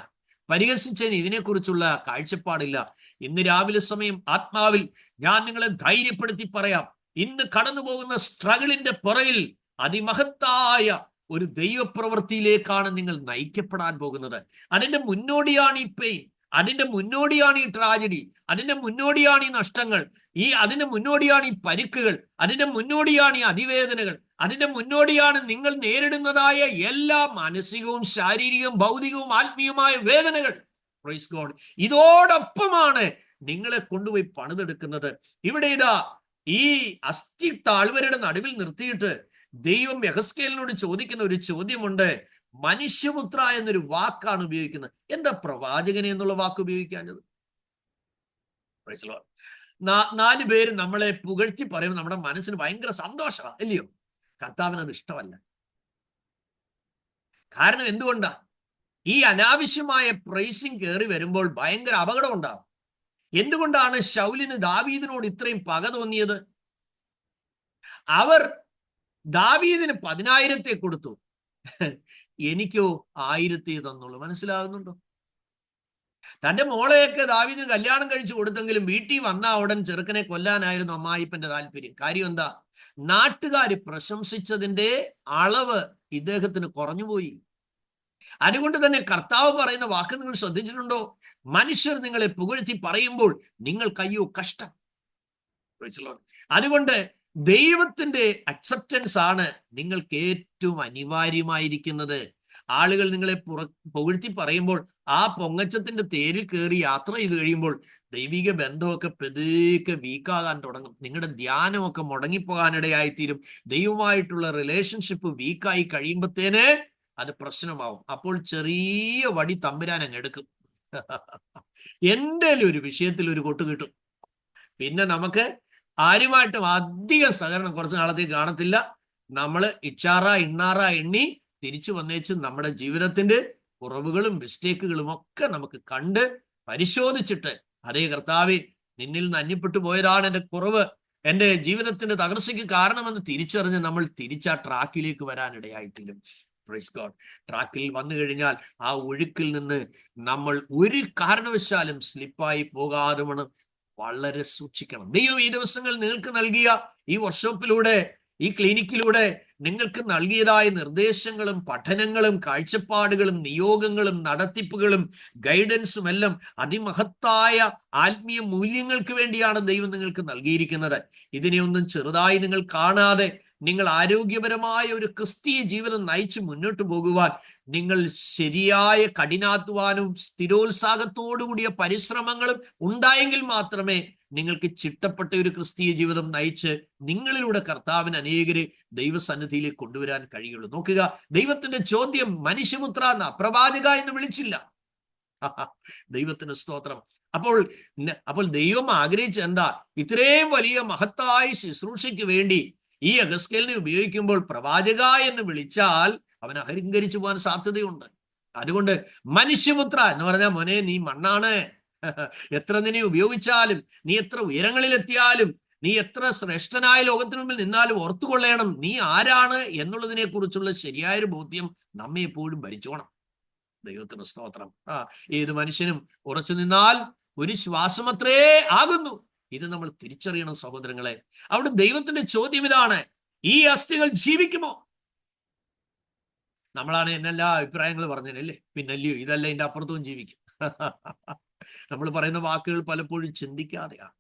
പരിഹസിച്ചതിന് ഇതിനെക്കുറിച്ചുള്ള കാഴ്ചപ്പാടില്ല. ഇന്ന് രാവിലെ സമയം ആത്മാവിൽ ഞാൻ നിങ്ങളെ ധൈര്യപ്പെടുത്തി പറയാം, ഇന്ന് കടന്നു പോകുന്ന സ്ട്രഗിളിന്റെ പുറകിൽ അതിമഹത്തായ ഒരു ദൈവപ്രവൃത്തിയിലേക്കാണ് നിങ്ങൾ നയിക്കപ്പെടാൻ പോകുന്നത്. അതിന്റെ മുന്നോടിയാണ് ഈ പെയിൻ, അതിന്റെ മുന്നോടിയാണ് ഈ ട്രാജഡി, അതിന്റെ മുന്നോടിയാണ് ഈ നഷ്ടങ്ങൾ, അതിന്റെ മുന്നോടിയാണ് ഈ പരിക്കുകൾ, അതിന്റെ മുന്നോടിയാണ് ഈ അതിവേദനകൾ, അതിന്റെ മുന്നോടിയാണ് നിങ്ങൾ നേരിടുന്നതായ എല്ലാ മാനസികവും ശാരീരികവും ഭൗതികവും ആത്മീയമായ വേദനകൾ. Praise God. ഇതോടൊപ്പമാണ് നിങ്ങളെ കൊണ്ടുപോയി പണിതെടുക്കുന്നത്. ഇവിടെ ഇതാ ഈ അസ്ഥി താഴ്വരയുടെ നടുവിൽ നിർത്തിയിട്ട് ദൈവം യെഹെസ്കേലിനോട് ചോദിക്കുന്ന ഒരു ചോദ്യമുണ്ട്. മനുഷ്യപുത്ര എന്നൊരു വാക്കാണ് ഉപയോഗിക്കുന്നത്. എന്താ പ്രവാചകനെ എന്നുള്ള വാക്ക് ഉപയോഗിക്കാഞ്ഞത്? 4 പേര് നമ്മളെ പുകഴ്ത്തി പറയുമ്പോൾ നമ്മുടെ മനസ്സിന് ഭയങ്കര സന്തോഷമാണ്, അല്ലയോ? കർത്താവിന് അത് ഇഷ്ടമല്ല. കാരണം എന്തുകൊണ്ടാ? ഈ അനാവശ്യമായ പ്രൈസിങ് കയറി വരുമ്പോൾ ഭയങ്കര അപകടം ഉണ്ടാവും. എന്തുകൊണ്ടാണ് ശൗലിന് ദാവീദിനോട് ഇത്രയും പക തോന്നിയത്? അവർ ദാവീദിന് 10,000 കൊടുത്തു, എനിക്കോ 1000 തന്നുള്ളൂ. മനസ്സിലാകുന്നുണ്ടോ? തന്റെ മോളെയൊക്കെ ദാവീദിന് കല്യാണം കഴിച്ചു കൊടുത്തെങ്കിലും വീട്ടിൽ വന്ന ഉടൻ ചെറുക്കനെ കൊല്ലാനായിരുന്നു അമ്മായിപ്പന്റെ താല്പര്യം. കാര്യം എന്താ? നാട്ടുകാര് പ്രശംസിച്ചതിന്റെ അളവ് ഇദ്ദേഹത്തിന് കുറഞ്ഞുപോയി. അതുകൊണ്ട് തന്നെ കർത്താവ് പറയുന്ന വാക്ക് നിങ്ങൾ ശ്രദ്ധിച്ചിട്ടുണ്ടോ? മനുഷ്യർ നിങ്ങളെ പുകഴ്ത്തി പറയുമ്പോൾ നിങ്ങൾക്ക് അയ്യോ കഷ്ടം. അതുകൊണ്ട് ദൈവത്തിന്റെ അക്സെപ്റ്റൻസ് ആണ് നിങ്ങൾക്ക് ഏറ്റവും അനിവാര്യമായിരിക്കുന്നത്. ആളുകൾ നിങ്ങളെ പുകഴ്ത്തി പറയുമ്പോൾ ആ പൊങ്ങച്ചത്തിന്റെ തേരിൽ കയറി യാത്ര ചെയ്ത് കഴിയുമ്പോൾ ദൈവിക ബന്ധമൊക്കെ പതുക്കെ വീക്കാകാൻ തുടങ്ങും. നിങ്ങളുടെ ധ്യാനമൊക്കെ മുടങ്ങിപ്പോകാനിടയായിത്തീരും. ദൈവമായിട്ടുള്ള റിലേഷൻഷിപ്പ് വീക്കായി കഴിയുമ്പോഴത്തേന് അത് പ്രശ്നമാവും. അപ്പോൾ ചെറിയ വടി തമ്പുരാൻ അങ്ങ് എടുക്കും. എന്തേലും ഒരു വിഷയത്തിൽ ഒരു കൊട്ട് കിട്ടും. പിന്നെ നമുക്ക് ആരുമായിട്ടും അധികം സഹകരണം കുറച്ച് നാളത്തേക്ക് കാണത്തില്ല. നമ്മള് ഇച്ചാറ ഇണ്ണാറ എണ്ണി തിരിച്ചു വന്നേച്ച് നമ്മുടെ ജീവിതത്തിന്റെ കുറവുകളും മിസ്റ്റേക്കുകളും ഒക്കെ നമുക്ക് കണ്ട് പരിശോധിച്ചിട്ട്, അതേ കർത്താവേ, നിന്നിൽ നിന്ന് അന്യപ്പെട്ടു പോയതാണ് എൻ്റെ കുറവ്, എൻ്റെ ജീവിതത്തിന്റെ തകർച്ചയ്ക്ക് കാരണമെന്ന് തിരിച്ചറിഞ്ഞ് നമ്മൾ തിരിച്ചാ ട്രാക്കിലേക്ക് വരാനിടയായിത്തീരും. Praise God. ട്രാക്കിൽ വന്നു കഴിഞ്ഞാൽ ആ ഒഴുക്കിൽ നിന്ന് നമ്മൾ ഒരു കാരണവശാലും സ്ലിപ്പായി പോകാതെ വേണം വളരെ സൂക്ഷിക്കണം. ദൈവം ഈ ദിവസങ്ങൾ നിങ്ങൾക്ക് നൽകിയ ഈ വർക്ക്ഷോപ്പിലൂടെ, ഈ ക്ലിനിക്കിലൂടെ നിങ്ങൾക്ക് നൽകിയതായ നിർദ്ദേശങ്ങളും പഠനങ്ങളും കാഴ്ചപ്പാടുകളും നിയോഗങ്ങളും നടത്തിപ്പുകളും ഗൈഡൻസും എല്ലാം അതിമഹത്തായ ആത്മീയ മൂല്യങ്ങൾക്ക് വേണ്ടിയാണ് ദൈവം നിങ്ങൾക്ക് നൽകിയിരിക്കുന്നത്. ഇതിനെയൊന്നും ചെറുതായി നിങ്ങൾ കാണാതെ നിങ്ങൾ ആരോഗ്യപരമായ ഒരു ക്രിസ്തീയ ജീവിതം നയിച്ച് മുന്നോട്ട് പോകുവാൻ നിങ്ങൾ ശരിയായ കഠിനാധ്വാനവും സ്ഥിരോത്സാഹത്തോടുകൂടിയ പരിശ്രമങ്ങളും ഉണ്ടായെങ്കിൽ മാത്രമേ നിങ്ങൾക്ക് ചിട്ടപ്പെട്ട ഒരു ക്രിസ്തീയ ജീവിതം നയിച്ച് നിങ്ങളിലൂടെ കർത്താവിന് അനേകരെ ദൈവസന്നിധിയിലേക്ക് കൊണ്ടുവരാൻ കഴിയുള്ളൂ. നോക്കുക, ദൈവത്തിന്റെ ചോദ്യം മനുഷ്യപുത്ര എന്ന, പ്രവാചക എന്ന് വിളിച്ചില്ല. ദൈവത്തിന് സ്തോത്രം. അപ്പോൾ ദൈവം ആഗ്രഹിച്ച എന്താ? ഇത്രയും വലിയ മഹത്തായ ശുശ്രൂഷയ്ക്ക് വേണ്ടി ഈ യെഹെസ്കേലിനെ ഉപയോഗിക്കുമ്പോൾ പ്രവാചക എന്ന് വിളിച്ചാൽ അവൻ അഹങ്കരിച്ചു പോകാൻ സാധ്യതയുണ്ട്. അതുകൊണ്ട് മനുഷ്യപുത്ര എന്ന് പറഞ്ഞാൽ, മോനെ നീ മണ്ണാണ്, എത്ര നിന്നെ ഉപയോഗിച്ചാലും, നീ എത്ര ഉയരങ്ങളിലെത്തിയാലും, നീ എത്ര ശ്രേഷ്ഠനായ ലോകത്തിന് മുമ്പിൽ നിന്നാലും ഓർത്തുകൊള്ളണം, നീ ആരാണ് എന്നുള്ളതിനെ കുറിച്ചുള്ള ശരിയായൊരു ബോധ്യം നമ്മെ എപ്പോഴും ഭരിച്ചോണം. ദൈവത്തിന് സ്തോത്രം. ഏത് മനുഷ്യനും ഉറച്ചു നിന്നാൽ ഒരു ശ്വാസമത്രേ ആകുന്നു. ഇത് നമ്മൾ തിരിച്ചറിയണം സഹോദരങ്ങളെ. അവിടെ ദൈവത്തിന്റെ ചോദ്യം ഇതാണ്, ഈ അസ്ഥികൾ ജീവിക്കുമോ? നമ്മളാണ് എന്നെല്ലാ അഭിപ്രായങ്ങൾ പറഞ്ഞതല്ലേ, പിന്നല്ലയോ ഇതല്ല ഇതിന്റെ അപ്പുറത്തും ജീവിക്കും. നമ്മൾ പറയുന്ന വാക്കുകൾ പലപ്പോഴും ചിന്തിക്കാതെയാണ്.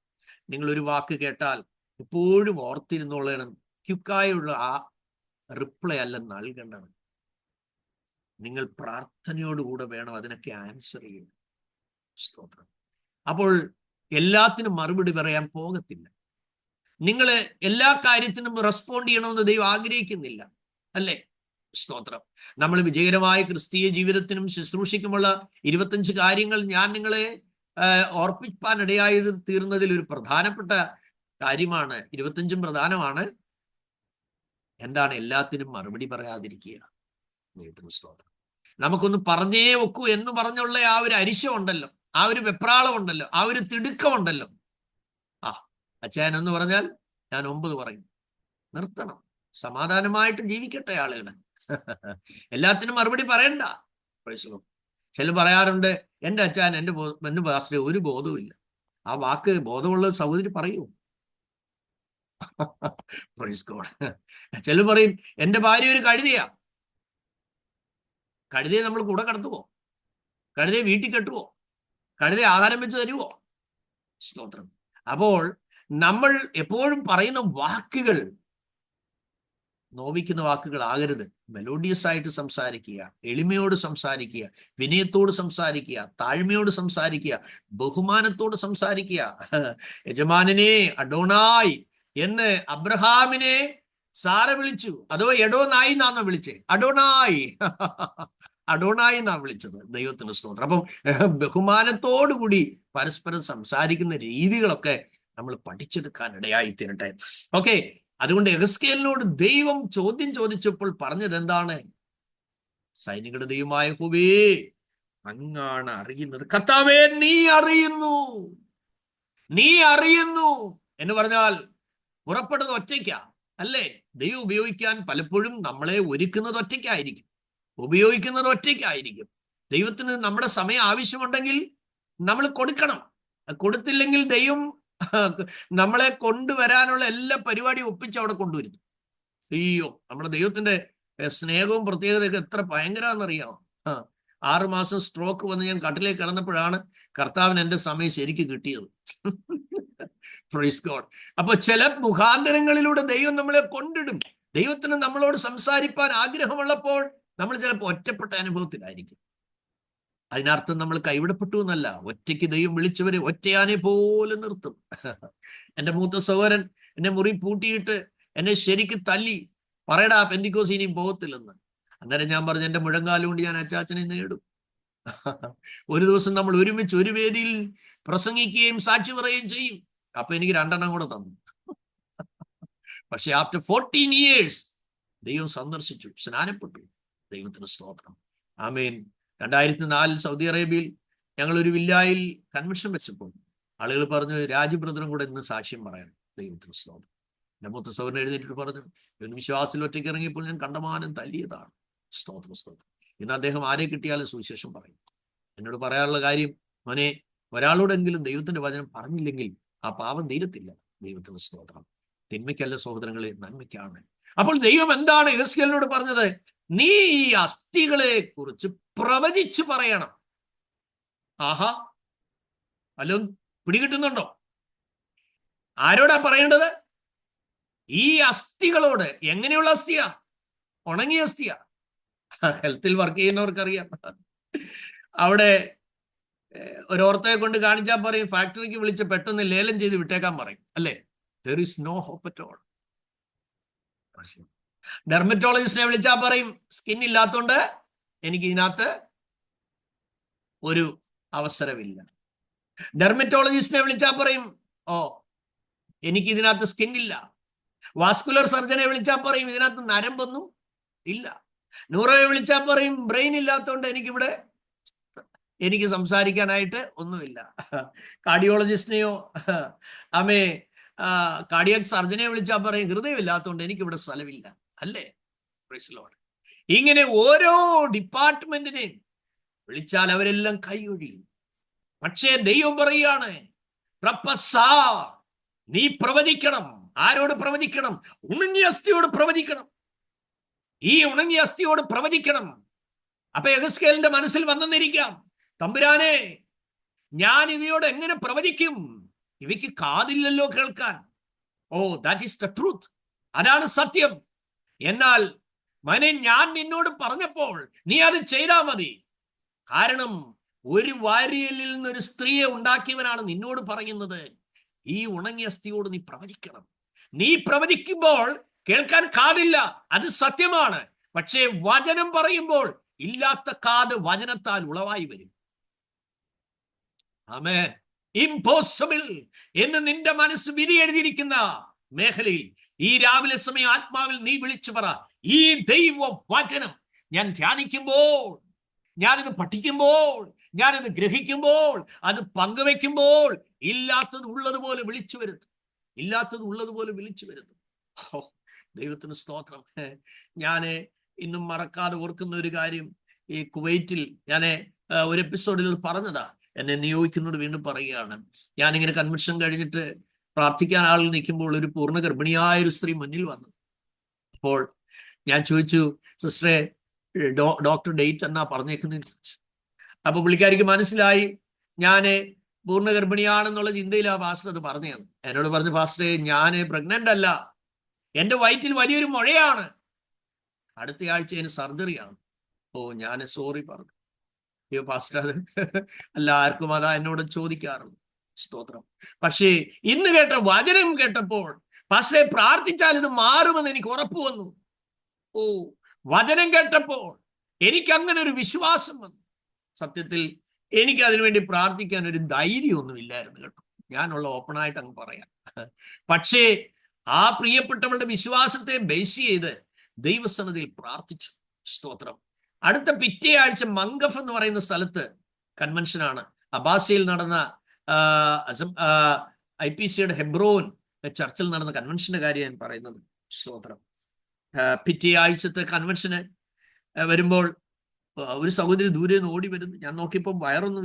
നിങ്ങളൊരു വാക്ക് കേട്ടാൽ എപ്പോഴും ഓർത്തിരുന്നോളണം, ക്യുക്കായുള്ള ആ റിപ്ലൈ അല്ല നൽകേണ്ടത്. നിങ്ങൾ പ്രാർത്ഥനയോടുകൂടെ വേണം അതിനൊക്കെ ആൻസർ ചെയ്യാൻ. സ്തോത്രം. അപ്പോൾ എല്ലാത്തിനും മറുപടി പറയാൻ പോകത്തില്ല. നിങ്ങൾ എല്ലാ കാര്യത്തിനും റെസ്പോണ്ട് ചെയ്യണമെന്ന് ദൈവം ആഗ്രഹിക്കുന്നില്ല, അല്ലേ? സ്തോത്രം. നമ്മൾ വിജയകരമായ ക്രിസ്തീയ ജീവിതത്തിനും ശുശ്രൂഷയ്ക്കുമുള്ള 25 കാര്യങ്ങൾ ഞാൻ നിങ്ങളെ ഓർപ്പിപ്പാനിടയായത് തീർന്നതിൽ ഒരു പ്രധാനപ്പെട്ട കാര്യമാണ്. 25 പ്രധാനമാണ്. എന്താണ്? എല്ലാത്തിനും മറുപടി പറയാതിരിക്കുക. സ്തോത്രം. നമുക്കൊന്ന് പറഞ്ഞേ വെക്കൂ എന്ന് പറഞ്ഞുള്ള ആ ഒരു അരിശമുണ്ടല്ലോ, ആ ഒരു വെപ്രാളം ഉണ്ടല്ലോ, ആ ഒരു തിടുക്കമുണ്ടല്ലോ. അച്ഛൻ എന്ന് പറഞ്ഞാൽ ഞാൻ 9 പറയും. നിർത്തണം. സമാധാനമായിട്ട് ജീവിക്കട്ടെ ആളുകൾ. എല്ലാത്തിനും മറുപടി പറയണ്ട. ചില പറയാറുണ്ട്, എൻ്റെ അച്ഛൻ എൻ്റെ പാസ്റ്റർ ഒരു ബോധവും ഇല്ല. ആ വാക്ക് ബോധമുള്ള സഹോദരി പറയൂ. ചില പറയും, എൻ്റെ ഭാര്യ ഒരു കഴുതയാ. കഴുതയെ നമ്മൾ കൂടെ കടത്തുവോ? കഴുതയെ വീട്ടിൽ കെട്ടുവോ? കഴുതയെ ആഹാരം വെച്ച് തരുവോ? സ്തോത്രം. അപ്പോൾ നമ്മൾ എപ്പോഴും പറയുന്ന വാക്കുകൾ നോവിക്കുന്ന വാക്കുകളാകരുത്. മെലോഡിയസ് ആയിട്ട് സംസാരിക്കുക, എളിമയോട് സംസാരിക്കുക, വിനയത്തോട് സംസാരിക്കുക, താഴ്മയോട് സംസാരിക്കുക, ബഹുമാനത്തോട് സംസാരിക്കുക. യജമാനനെ അഡോണായി എന്ന് അബ്രഹാമിനെ സാറ വിളിച്ചു. അതോ എഡോനായി എന്നാണോ വിളിച്ചേ? അഡോണായി, അഡോണായി എന്നാ വിളിച്ചത്. ദൈവത്തിന് സ്തോത്രം. അപ്പം ബഹുമാനത്തോടുകൂടി പരസ്പരം സംസാരിക്കുന്ന രീതികളൊക്കെ നമ്മൾ പഠിച്ചെടുക്കാൻ ഇടയായി തീരട്ടെ. ഓക്കെ. അതുകൊണ്ട് യെഹെസ്കേലിനോട് ദൈവം ചോദ്യം ചോദിച്ചപ്പോൾ പറഞ്ഞത് എന്താണ്? സൈനികരുടെ ദൈവമായ യഹോവേ, അങ്ങാണ് അറിയുന്നത്. കർത്താവേ, നീ അറിയുന്നു, നീ അറിയുന്നു എന്ന് പറഞ്ഞാൽ പുറപ്പെട്ടത് ഒറ്റയ്ക്കാ, അല്ലേ? ദൈവം ഉപയോഗിക്കാൻ പലപ്പോഴും നമ്മളെ ഒരുക്കുന്നത് ഒറ്റയ്ക്കായിരിക്കും, ഉപയോഗിക്കുന്നത് ഒറ്റയ്ക്കായിരിക്കും. ദൈവത്തിന് നമ്മുടെ സമയം ആവശ്യമുണ്ടെങ്കിൽ നമ്മൾ കൊടുക്കണം. കൊടുത്തില്ലെങ്കിൽ ദൈവം നമ്മളെ കൊണ്ടുവരാനുള്ള എല്ലാ പരിപാടിയും ഒപ്പിച്ച് അവിടെ കൊണ്ടുവരുന്നു. അയ്യോ, നമ്മുടെ ദൈവത്തിന്റെ സ്നേഹവും പ്രത്യേകതയൊക്കെ എത്ര ഭയങ്കരാന്നറിയാമോ? 6 മാസം സ്ട്രോക്ക് വന്ന് ഞാൻ കട്ടിലേക്ക് കിടന്നപ്പോഴാണ് കർത്താവിന് എൻ്റെ സമയം ശരിക്ക് കിട്ടിയത്. Praise God. അപ്പൊ ചില മുഖാന്തരങ്ങളിലൂടെ ദൈവം നമ്മളെ കൊണ്ടിടും. ദൈവത്തിന് നമ്മളോട് സംസാരിപ്പാൻ ആഗ്രഹമുള്ളപ്പോൾ നമ്മൾ ചിലപ്പോൾ ഒറ്റപ്പെട്ട അനുഭവത്തിലായിരിക്കും. അതിനർത്ഥം നമ്മൾ കൈവിടപ്പെട്ടു എന്നല്ല. ഒറ്റയ്ക്ക് ദൈവം വിളിച്ചവരെ ഒറ്റയാനെ പോലെ നിർത്തും. എൻ്റെ മൂത്ത സഹോദരൻ എന്നെ മുറി പൂട്ടിയിട്ട് എന്നെ ശരിക്ക് തല്ലി, പറയടാ പെന്തിക്കോസ് ഇനിയും പോകത്തില്ലെന്ന്. അന്നേരം ഞാൻ പറഞ്ഞു, എൻ്റെ മുഴങ്കാലം കൊണ്ട് ഞാൻ അച്ചാച്ചനെ നേടും. ഒരു ദിവസം നമ്മൾ ഒരുമിച്ച് ഒരു വേദിയിൽ പ്രസംഗിക്കുകയും സാക്ഷി പറയുകയും ചെയ്യും. അപ്പൊ എനിക്ക് 2 എണ്ണം കൂടെ തന്നു. പക്ഷെ ആഫ്റ്റർ 14 years ദൈവം സന്ദർശിച്ചു, സ്നാനപ്പെട്ടു. ദൈവത്തിന് സ്തോത്രം. ആമേൻ. 2004 സൗദി അറേബ്യയിൽ ഞങ്ങൾ ഒരു വില്ലായിൽ കൺവെൻഷൻ വെച്ചപ്പോൾ ആളുകൾ പറഞ്ഞു, രാജു ബ്രദറും കൂടെ ഇന്ന് സാക്ഷ്യം പറയണം. ദൈവത്തിന് സ്തോത്രം. എൻ്റെ മൂത്ത സഹോദരൻ എഴുന്നേറ്റിട്ട് പറഞ്ഞു, വിശ്വാസത്തിൽ ഒറ്റയ്ക്ക് ഇറങ്ങിയപ്പോൾ ഞാൻ കണ്ടമാനം തല്ലിയതാണ്. സ്തോത്രം, സ്തോത്രം. ഇന്ന് അദ്ദേഹം ആരെ കിട്ടിയാലും സുവിശേഷം പറയും. എന്നോട് പറയാനുള്ള കാര്യം, മോനെ, ഒരാളോടെങ്കിലും ദൈവത്തിന്റെ വചനം പറഞ്ഞില്ലെങ്കിൽ ആ പാപം തീരത്തില്ല. ദൈവത്തിന് സ്തോത്രം. തിന്മയ്ക്കല്ല സഹോദരങ്ങളെ, നന്മയ്ക്കാണ്. അപ്പോൾ ദൈവം എന്താണ് യെഹെസ്കേലിനോട് പറഞ്ഞത്? നീ ഈ അസ്ഥികളെ കുറിച്ച് പ്രവചിച്ച് പറയണം. ആഹാ, വല്ലതും പിടികിട്ടുന്നുണ്ടോ? ആരോടാ പറയേണ്ടത്? ഈ അസ്ഥികളോട്. എങ്ങനെയുള്ള അസ്ഥിയാ? ഉണങ്ങിയ അസ്ഥിയാ. ഹെൽത്തിൽ വർക്ക് ചെയ്യുന്നവർക്കറിയാം. അവിടെ ഒരോർത്തയെ കൊണ്ട് കാണിച്ചാൽ പറയും, ഫാക്ടറിക്ക് വിളിച്ച് പെട്ടെന്ന് ലേലം ചെയ്ത് വിട്ടേക്കാൻ പറയും, അല്ലേ? There is no hope at all. ഡെർമറ്റോളജിസ്റ്റിനെ വിളിച്ചാൽ പറയും, സ്കിൻ ഇല്ലാത്തോണ്ട് എനിക്ക് ഇതിനകത്ത് ഒരു അവസരമില്ല. ഡെർമറ്റോളജിസ്റ്റിനെ വിളിച്ചാൽ പറയും, ഓ എനിക്ക് ഇതിനകത്ത് സ്കിൻ ഇല്ല. വാസ്കുലർ സർജനെ വിളിച്ചാൽ പറയും, ഇതിനകത്ത് നരമ്പൊന്നും ഇല്ല. ന്യൂറോയെ വിളിച്ചാൽ പറയും, ബ്രെയിൻ ഇല്ലാത്തതുകൊണ്ട് എനിക്കിവിടെ എനിക്ക് സംസാരിക്കാനായിട്ട് ഒന്നുമില്ല. കാർഡിയോളജിസ്റ്റിനെയോ ആമേ കാർഡിയാക് സർജനെ വിളിച്ചാൽ പറയും ഹൃദയമില്ലാത്തതുകൊണ്ട് എനിക്കിവിടെ സ്ഥലമില്ല, അല്ലേ? Praise the Lord. ഇങ്ങനെ ഓരോ ഡിപ്പാർട്ട്മെന്റിനെയും വിളിച്ചാൽ അവരെല്ലാം കൈയൊഴിയും. പക്ഷേ ദൈവം പറയുകയാണ്, നീ പ്രവചിക്കണം. ആരോട് പ്രവചിക്കണം? ഉണങ്ങിയ അസ്ഥിയോട് പ്രവചിക്കണം. ഈ ഉണങ്ങിയ അസ്ഥിയോട് പ്രവചിക്കണം. അപ്പൊ യെഹെസ്കേലിന്റെ മനസ്സിൽ വന്നെന്നിരിക്കാം, തമ്പുരാനെ, ഞാൻ ഇവയോട് എങ്ങനെ പ്രവചിക്കും? ഇവയ്ക്ക് കാതില്ലല്ലോ കേൾക്കാൻ. ഓ, ദാറ്റ് ഈസ് ദ ട്രൂത്ത്. അതാണ് സത്യം. എന്നാൽ മനെ, ഞാൻ നിന്നോട് പറഞ്ഞപ്പോൾ നീ അത് ചെയ്താൽ മതി. കാരണം ഒരു വാരിയലിൽ നിന്നൊരു സ്ത്രീയെ ഉണ്ടാക്കിയവനാണ് നിന്നോട് പറയുന്നത്, ഈ ഉണങ്ങിയ അസ്ഥിയോട് നീ പ്രവചിക്കണം. നീ പ്രവചിക്കുമ്പോൾ കേൾക്കാൻ കാതില്ല, അത് സത്യമാണ്. പക്ഷേ വചനം പറയുമ്പോൾ ഇല്ലാത്ത കാത് വചനത്താൽ ഉളവായി വരും. ആമേൻ. ഇംപോസിബിൾ എന്ന് നിന്റെ മനസ്സ് വിധി എഴുതിയിരിക്കുന്ന മേഖലയിൽ ഈ രാവിലെ സമയം ആത്മാവിൽ നീ വിളിച്ചു പറ, ഈ ദൈവ വചനം ഞാൻ ധ്യാനിക്കുമ്പോൾ, ഞാനിത് പഠിക്കുമ്പോൾ, ഞാനിത് ഗ്രഹിക്കുമ്പോൾ, അത് പങ്കുവെക്കുമ്പോൾ ഇല്ലാത്തത് ഉള്ളതുപോലെ വിളിച്ചു വരുത്തും. ഇല്ലാത്തത് ഉള്ളതുപോലെ വിളിച്ചു വരുത്തും. ദൈവത്തിന് സ്തോത്രം. ഞാന് ഇന്നും മറക്കാതെ ഓർക്കുന്ന ഒരു കാര്യം, ഈ കുവൈറ്റിൽ ഞാൻ ഒരു എപ്പിസോഡിൽ പറഞ്ഞതാ, എന്നെ നിയോഗിക്കുന്നോട് വീണ്ടും പറയുകയാണ്. ഞാനിങ്ങനെ കൺവെൻഷൻ കഴിഞ്ഞിട്ട് പ്രാർത്ഥിക്കാൻ ആളിൽ നിൽക്കുമ്പോൾ ഒരു പൂർണ്ണ ഗർഭിണിയായ ഒരു സ്ത്രീ മുന്നിൽ വന്നു. അപ്പോൾ ഞാൻ ചോദിച്ചു, സിസ്റ്ററെ, ഡോക്ടർ ഡേറ്റ് എന്നാ പറഞ്ഞേക്കുന്നതെന്ന് ചോദിച്ചു. അപ്പൊ പുള്ളിക്കാരിക്ക് മനസ്സിലായി ഞാന് പൂർണ്ണ ഗർഭിണിയാണെന്നുള്ള ചിന്തയിലാ പാസ്റ്റർ അത് പറഞ്ഞത്. എന്നോട് പറഞ്ഞു, പാസ്റ്ററെ, ഞാന് പ്രഗ്നന്റ് അല്ല, എന്റെ വയറ്റിൽ വലിയൊരു മുഴയാണ്, അടുത്ത ആഴ്ച അതിന് സർജറിയാണ്. ഓ, ഞാൻ സോറി പറഞ്ഞു. അയ്യോ പാസ്റ്റർ, അത് എല്ലാവർക്കും അതാ എന്നോട് ചോദിക്കാറുണ്ട്. സ്തോത്രം. പക്ഷേ ഇന്ന് കേട്ട വചനം കേട്ടപ്പോൾ, പാസ്റ്ററെ, പ്രാർത്ഥിച്ചാൽ ഇത് മാറുമെന്ന് എനിക്ക് ഉറപ്പ് വന്നു. ഓ, വചനം കേട്ടപ്പോൾ എനിക്ക് അങ്ങനെ ഒരു വിശ്വാസം വന്നു. സത്യത്തിൽ എനിക്ക് അതിനുവേണ്ടി പ്രാർത്ഥിക്കാൻ ഒരു ധൈര്യമൊന്നും ഇല്ലായിരുന്നു കേട്ടോ, ഞാനുള്ള ഓപ്പണായിട്ട് അങ്ങ് പറയാം. പക്ഷേ ആ പ്രിയപ്പെട്ടവളുടെ വിശ്വാസത്തെ ബേസ് ചെയ്ത് ദൈവസന്നിധിയിൽ പ്രാർത്ഥിച്ചു. സ്തോത്രം. അടുത്ത പിറ്റേ ആഴ്ച മംഗഫ് എന്ന് പറയുന്ന സ്ഥലത്ത് കൺവെൻഷനാണ്. അബാസയിൽ നടന്ന IPCയുടെ ഹെബ്രോൻ ചർച്ചിൽ നടന്ന കൺവെൻഷന്റെ കാര്യം ഞാൻ പറയുന്നത്. സ്തോത്രം. പിറ്റേ ആഴ്ചത്തെ കൺവെൻഷന് വരുമ്പോൾ ഒരു സഹോദരി ദൂരെ നിന്ന് ഓടി വരുന്നു. ഞാൻ നോക്കിയപ്പോൾ വയറൊന്നും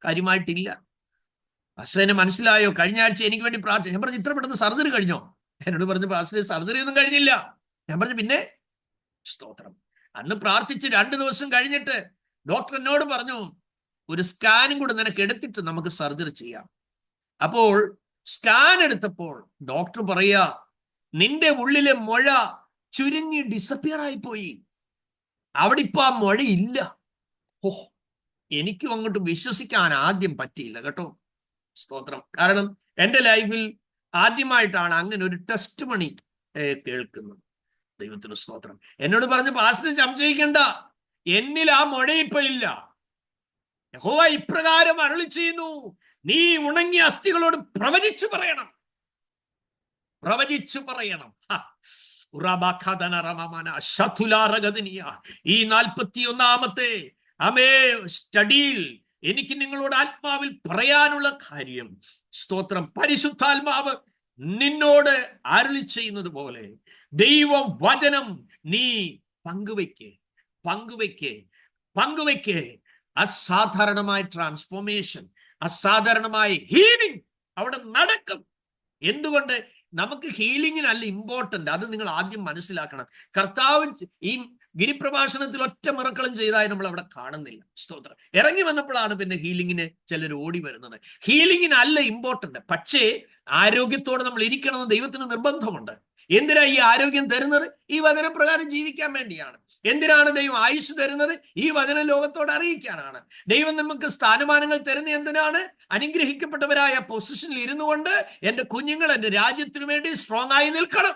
കാര്യമായിട്ടില്ല. പാസ്റ്ററിനെ മനസ്സിലായോ, കഴിഞ്ഞ ആഴ്ച എനിക്ക് വേണ്ടി പ്രാർത്ഥിച്ചു. ഞാൻ പറഞ്ഞു, ഇത്ര പെട്ടെന്ന് സർജറി കഴിഞ്ഞോ? എന്നോട് പറഞ്ഞു, പാസ്റ്റർ, സർജറി ഒന്നും കഴിഞ്ഞില്ല. ഞാൻ പറഞ്ഞു, പിന്നെ? സ്തോത്രം. അന്ന് പ്രാർത്ഥിച്ച് 2 ദിവസം കഴിഞ്ഞിട്ട് ഡോക്ടർ എന്നോട് പറഞ്ഞു, ഒരു സ്കാനും കൂടെ നിനക്ക് എടുത്തിട്ട് നമുക്ക് സർജറി ചെയ്യാം. അപ്പോൾ സ്കാൻ എടുത്തപ്പോൾ ഡോക്ടർ പറയാ, നിന്റെ ഉള്ളിലെ മുഴ ചുരുങ്ങി ഡിസപ്പിയർ ആയി പോയി, അവിടെ ഇപ്പൊ ആ മുഴയില്ല. ഓ, എനിക്കും അങ്ങോട്ട് വിശ്വസിക്കാൻ ആദ്യം പറ്റിയില്ല കേട്ടോ. സ്തോത്രം. കാരണം എൻ്റെ ലൈഫിൽ ആദ്യമായിട്ടാണ് അങ്ങനെ ഒരു ടെസ്റ്റ് മണി കേൾക്കുന്നത്. ദൈവത്തിന് സ്തോത്രം. എന്നോട് പറഞ്ഞു, പാസ്റ്റർ സംശയിക്കണ്ട, എന്നിൽ ആ മുഴ ഇപ്പൊ ഇല്ല. യഹോവ ഇപ്രകാരം അരുളി ചെയ്യുന്നു, നീ ഉണങ്ങിയ അസ്ഥികളോട് പ്രവചിച്ചു പറയണം. പ്രവചിച്ചു പറയണം. ഈ 41-ാമത്തെ സ്റ്റഡിയിൽ എനിക്ക് നിങ്ങളോട് ആത്മാവിൽ പറയാനുള്ള കാര്യം, സ്തോത്രം, പരിശുദ്ധാത്മാവ് നിന്നോട് അരുളി ചെയ്യുന്നത് പോലെ ദൈവം വചനം നീ പങ്കുവെക്കേ. അസാധാരണമായ ട്രാൻസ്ഫോർമേഷൻ, അസാധാരണമായ ഹീലിംഗ് അവിടെ നടക്കും. എന്തുകൊണ്ട്? നമുക്ക് ഹീലിംഗിനല്ല ഇമ്പോർട്ടന്റ്, അത് നിങ്ങൾ ആദ്യം മനസ്സിലാക്കണം. കർത്താവ് ഈ ഗിരിപ്രഭാഷണത്തിൽ ഒറ്റ മിറക്കളും ചെയ്തതായി നമ്മൾ അവിടെ കാണുന്നില്ല. സ്തോത്രം. ഇറങ്ങി വന്നപ്പോഴാണ് പിന്നെ ഹീലിംഗിന് ചിലർ ഓടി വരുന്നത്. ഹീലിംഗിനല്ല ഇമ്പോർട്ടന്റ്, പക്ഷേ ആരോഗ്യത്തോടെ നമ്മൾ ഇരിക്കണമെന്ന് ദൈവത്തിന് നിർബന്ധമുണ്ട്. എന്തിനാ ഈ ആരോഗ്യം തരുന്നത്? ഈ വചനപ്രകാരം ജീവിക്കാൻ വേണ്ടിയാണ്. എന്തിനാണ് ദൈവം ആയുസ് തരുന്നത്? ഈ വചനം ലോകത്തോട് അറിയിക്കാനാണ്. ദൈവം നമുക്ക് സ്ഥാനമാനങ്ങൾ തരുന്ന എന്തിനാണ്? അനുഗ്രഹിക്കപ്പെട്ടവരായ പൊസിഷനിൽ ഇരുന്നു കൊണ്ട് എൻ്റെ കുഞ്ഞുങ്ങൾ എൻ്റെ രാജ്യത്തിനു വേണ്ടി സ്ട്രോങ് ആയി നിൽക്കണം.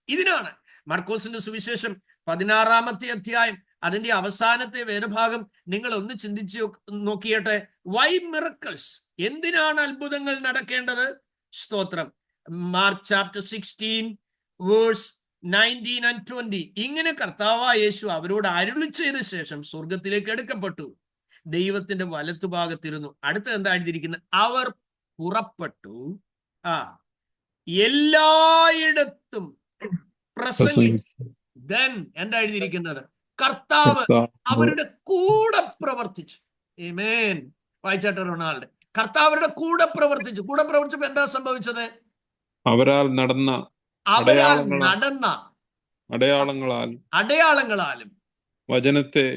ഇതിനാണ്. മർക്കോസിന്റെ സുവിശേഷം 16-ാമത്തെ അധ്യായം അതിന്റെ അവസാനത്തെ വേദഭാഗം നിങ്ങൾ ഒന്ന് ചിന്തിച്ചു നോക്കിയട്ടെ. Y miracles? എന്തിനാണ് അത്ഭുതങ്ങൾ നടക്കേണ്ടത്? സ്തോത്രം. Mark chapter 16 verse 19 and 20. ഇങ്ങനെ കർത്താവായ യേശു അവരോട് അരുളി ചെയ്ത ശേഷം സ്വർഗത്തിലേക്ക് എടുക്കപ്പെട്ടു. ദൈവത്തിന്റെ വലത്തുഭാഗത്തിരുന്നു. അടുത്ത എന്താ എഴുതിയിരിക്കുന്നത്? അവർ പുറപ്പെട്ടു എല്ലായിടത്തും പ്രസംഗിച്ചു. ദെൻ എന്താ എഴുതിയിരിക്കുന്നത്? കർത്താവ് അവരുടെ കൂടെ പ്രവർത്തിച്ചു. ആമേൻ. വായിച്ചാട്ടെ റൊണാൾഡ്. കർത്താവരുടെ കൂടെ പ്രവർത്തിച്ചു. കൂടെ പ്രവർത്തിച്ചപ്പോ എന്താ സംഭവിച്ചത്? അവരാൽ നടന്ന അടയാളങ്ങളാലും വചനത്തെ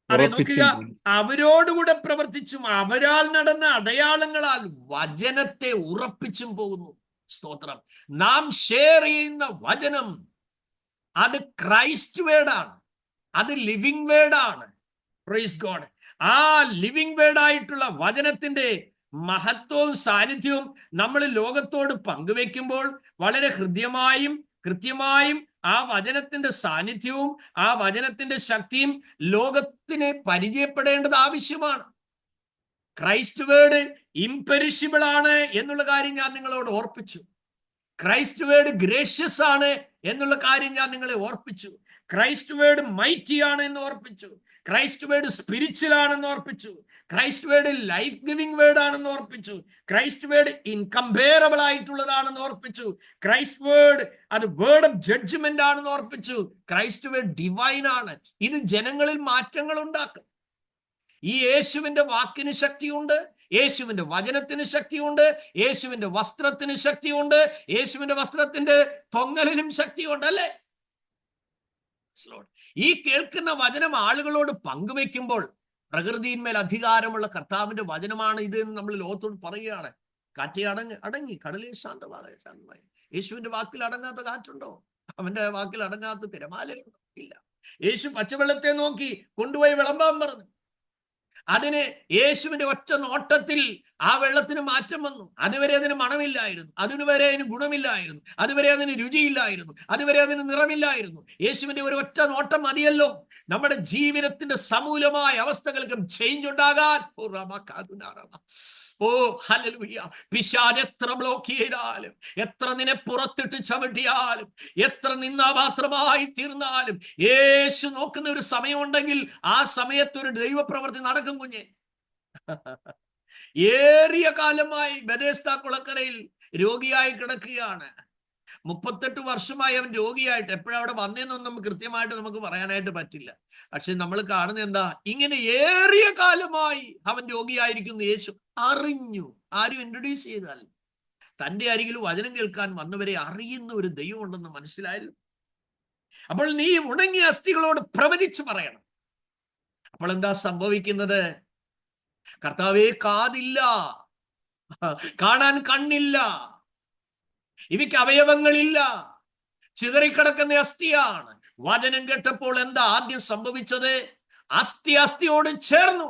നോക്കുക. അവരോടുകൂടെ പ്രവർത്തിച്ചും അവരാൽ നടന്ന അടയാളങ്ങളാൽ വചനത്തെ ഉറപ്പിച്ചും പോകുന്നു. സ്തോത്രം. നാം ഷെയർ ചെയ്യുന്ന വചനം അത് ക്രൈസ്റ്റ് വേർഡാണ്, അത് ലിവിങ് വേർഡാണ്. Praise God. ആ ലിവിങ് വേർഡായിട്ടുള്ള വചനത്തിന്റെ മഹത്വവും സാന്നിധ്യവും നമ്മൾ ലോകത്തോട് പങ്കുവെക്കുമ്പോൾ വളരെ ഹൃദ്യമായും കൃത്യമായും ആ വചനത്തിന്റെ സാന്നിധ്യവും ആ വചനത്തിന്റെ ശക്തിയും ലോകത്തിന് പരിചയപ്പെടേണ്ടത് ആവശ്യമാണ്. ക്രൈസ്റ്റ് വേർഡ് ഇംപെരിഷബിൾ ആണ് എന്നുള്ള കാര്യം ഞാൻ നിങ്ങളോട് ഓർപ്പിച്ചു. ക്രൈസ്റ്റ് വേർഡ് ഗ്രേഷ്യസ് ആണ് എന്നുള്ള കാര്യം ഞാൻ നിങ്ങളെ ഓർപ്പിച്ചു. ക്രൈസ്റ്റ് വേർഡ് മൈറ്റി ആണ് എന്ന് ഓർപ്പിച്ചു. ക്രൈസ്റ്റ് വേർഡ് സ്പിരിച്വൽ ആണെന്ന് ഓർപ്പിച്ചു. Christ word life giving word ആണെന്ന് ഓർപ്പിച്ചു. ക്രൈസ്റ്റ് വേർഡ് ഇൻകംപേറബിൾ ആയിട്ടുള്ളതാണെന്ന് ഓർപ്പിച്ചു. ക്രൈസ്റ്റ് വേർഡ് അത് വേർഡ് ഓഫ് ജഡ്ജ്മെന്റ് ആണെന്ന് ഓർപ്പിച്ചു. ക്രൈസ്റ്റ് വേർഡ് ഡിവൈൻ ആണ്. ഇത് ജനങ്ങളിൽ മാറ്റങ്ങൾ ഉണ്ടാക്കും. ഈ യേശുവിന്റെ വാക്കിന് ശക്തിയുണ്ട്, യേശുവിന്റെ വചനത്തിന് ശക്തിയുണ്ട്, യേശുവിന്റെ വസ്ത്രത്തിന് ശക്തിയുണ്ട്, യേശുവിന്റെ വസ്ത്രത്തിന്റെ തൊങ്ങലിനും ശക്തിയുണ്ട്. അല്ലേ? ഈ കേൾക്കുന്ന വചനം ആളുകളോട് പങ്കുവെക്കുമ്പോൾ പ്രകൃതിയിന്മേൽ അധികാരമുള്ള കർത്താവിന്റെ വചനമാണ് ഇത് എന്ന് നമ്മൾ ലോകത്തോട് പറയുകയാണ്. കാറ്റേ അടങ്ങി, കടലേ ശാന്തമായി. യേശുവിന്റെ വാക്കിൽ അടങ്ങാത്ത കാറ്റുണ്ടോ? അവന്റെ വാക്കിൽ അടങ്ങാത്ത തിരമാലയുണ്ടോ? ഇല്ല. യേശു പച്ചവെള്ളത്തെ നോക്കി കൊണ്ടുപോയി വിളമ്പാൻ പറഞ്ഞു. അതിന് യേശുവിന്റെ ഒറ്റ നോട്ടത്തിൽ ആ വെള്ളത്തിന് മാറ്റം വന്നു. അതുവരെ അതിന് മണമില്ലായിരുന്നു, അതുവരെ അതിന് ഗുണമില്ലായിരുന്നു, അതുവരെ അതിന് രുചിയില്ലായിരുന്നു, അതുവരെ അതിന് നിറമില്ലായിരുന്നു. യേശുവിന്റെ ഒരു ഒറ്റ നോട്ടം മതിയല്ലോ നമ്മുടെ ജീവിതത്തിന്റെ സമൂലമായ അവസ്ഥകൾക്കും ചേഞ്ച് ഉണ്ടാകാൻ. ഓ ഹല്ലേലൂയ. പിശാച് എത്ര ബ്ലോക്ക് ചെയ്താലും, എത്ര നിന്നെ പുറത്തിട്ട് ചവിട്ടിയാലും, എത്ര നിന്നാപാത്രമായി തീർന്നാലും, യേശു നോക്കുന്ന ഒരു സമയമുണ്ടെങ്കിൽ ആ സമയത്ത് ഒരു ദൈവപ്രവൃത്തി നടക്കും കുഞ്ഞെ. ഏറിയ കാലമായി ബെഥെസ്ദാ കുളക്കരയിൽ രോഗിയായി കിടക്കുകയാണ്. 38 വർഷമായി അവൻ രോഗിയായിട്ട്. എപ്പോഴും അവിടെ വന്നേന്നൊന്നും കൃത്യമായിട്ട് നമുക്ക് പറയാനായിട്ട് പറ്റില്ല. പക്ഷെ നമ്മൾ കാണുന്ന എന്താ? ഇങ്ങനെ ഏറിയ കാലമായി അവൻ രോഗിയായിരിക്കുന്നു. യേശു അറിഞ്ഞു. ആരും ഇൻട്രൊഡ്യൂസ് ചെയ്താൽ തന്റെ അരികിൽ വചനം കേൾക്കാൻ വന്നവരെ അറിയുന്ന ഒരു ദൈവം ഉണ്ടെന്ന് മനസ്സിലായല്ലോ. അപ്പോൾ നീ ഉണങ്ങിയ അസ്ഥികളോട് പ്രവചിച്ച് പറയണം. അപ്പോൾ എന്താ സംഭവിക്കുന്നത്? കർത്താവേ, കാതില്ല, കാണാൻ കണ്ണില്ല, ഇവയ്ക്ക് അവയവങ്ങളില്ല, ചിതറിക്കിടക്കുന്ന അസ്ഥിയാണ്. വചനം കേട്ടപ്പോൾ എന്താ ആദ്യം സംഭവിച്ചത്? അസ്ഥിയോട് ചേർന്നു.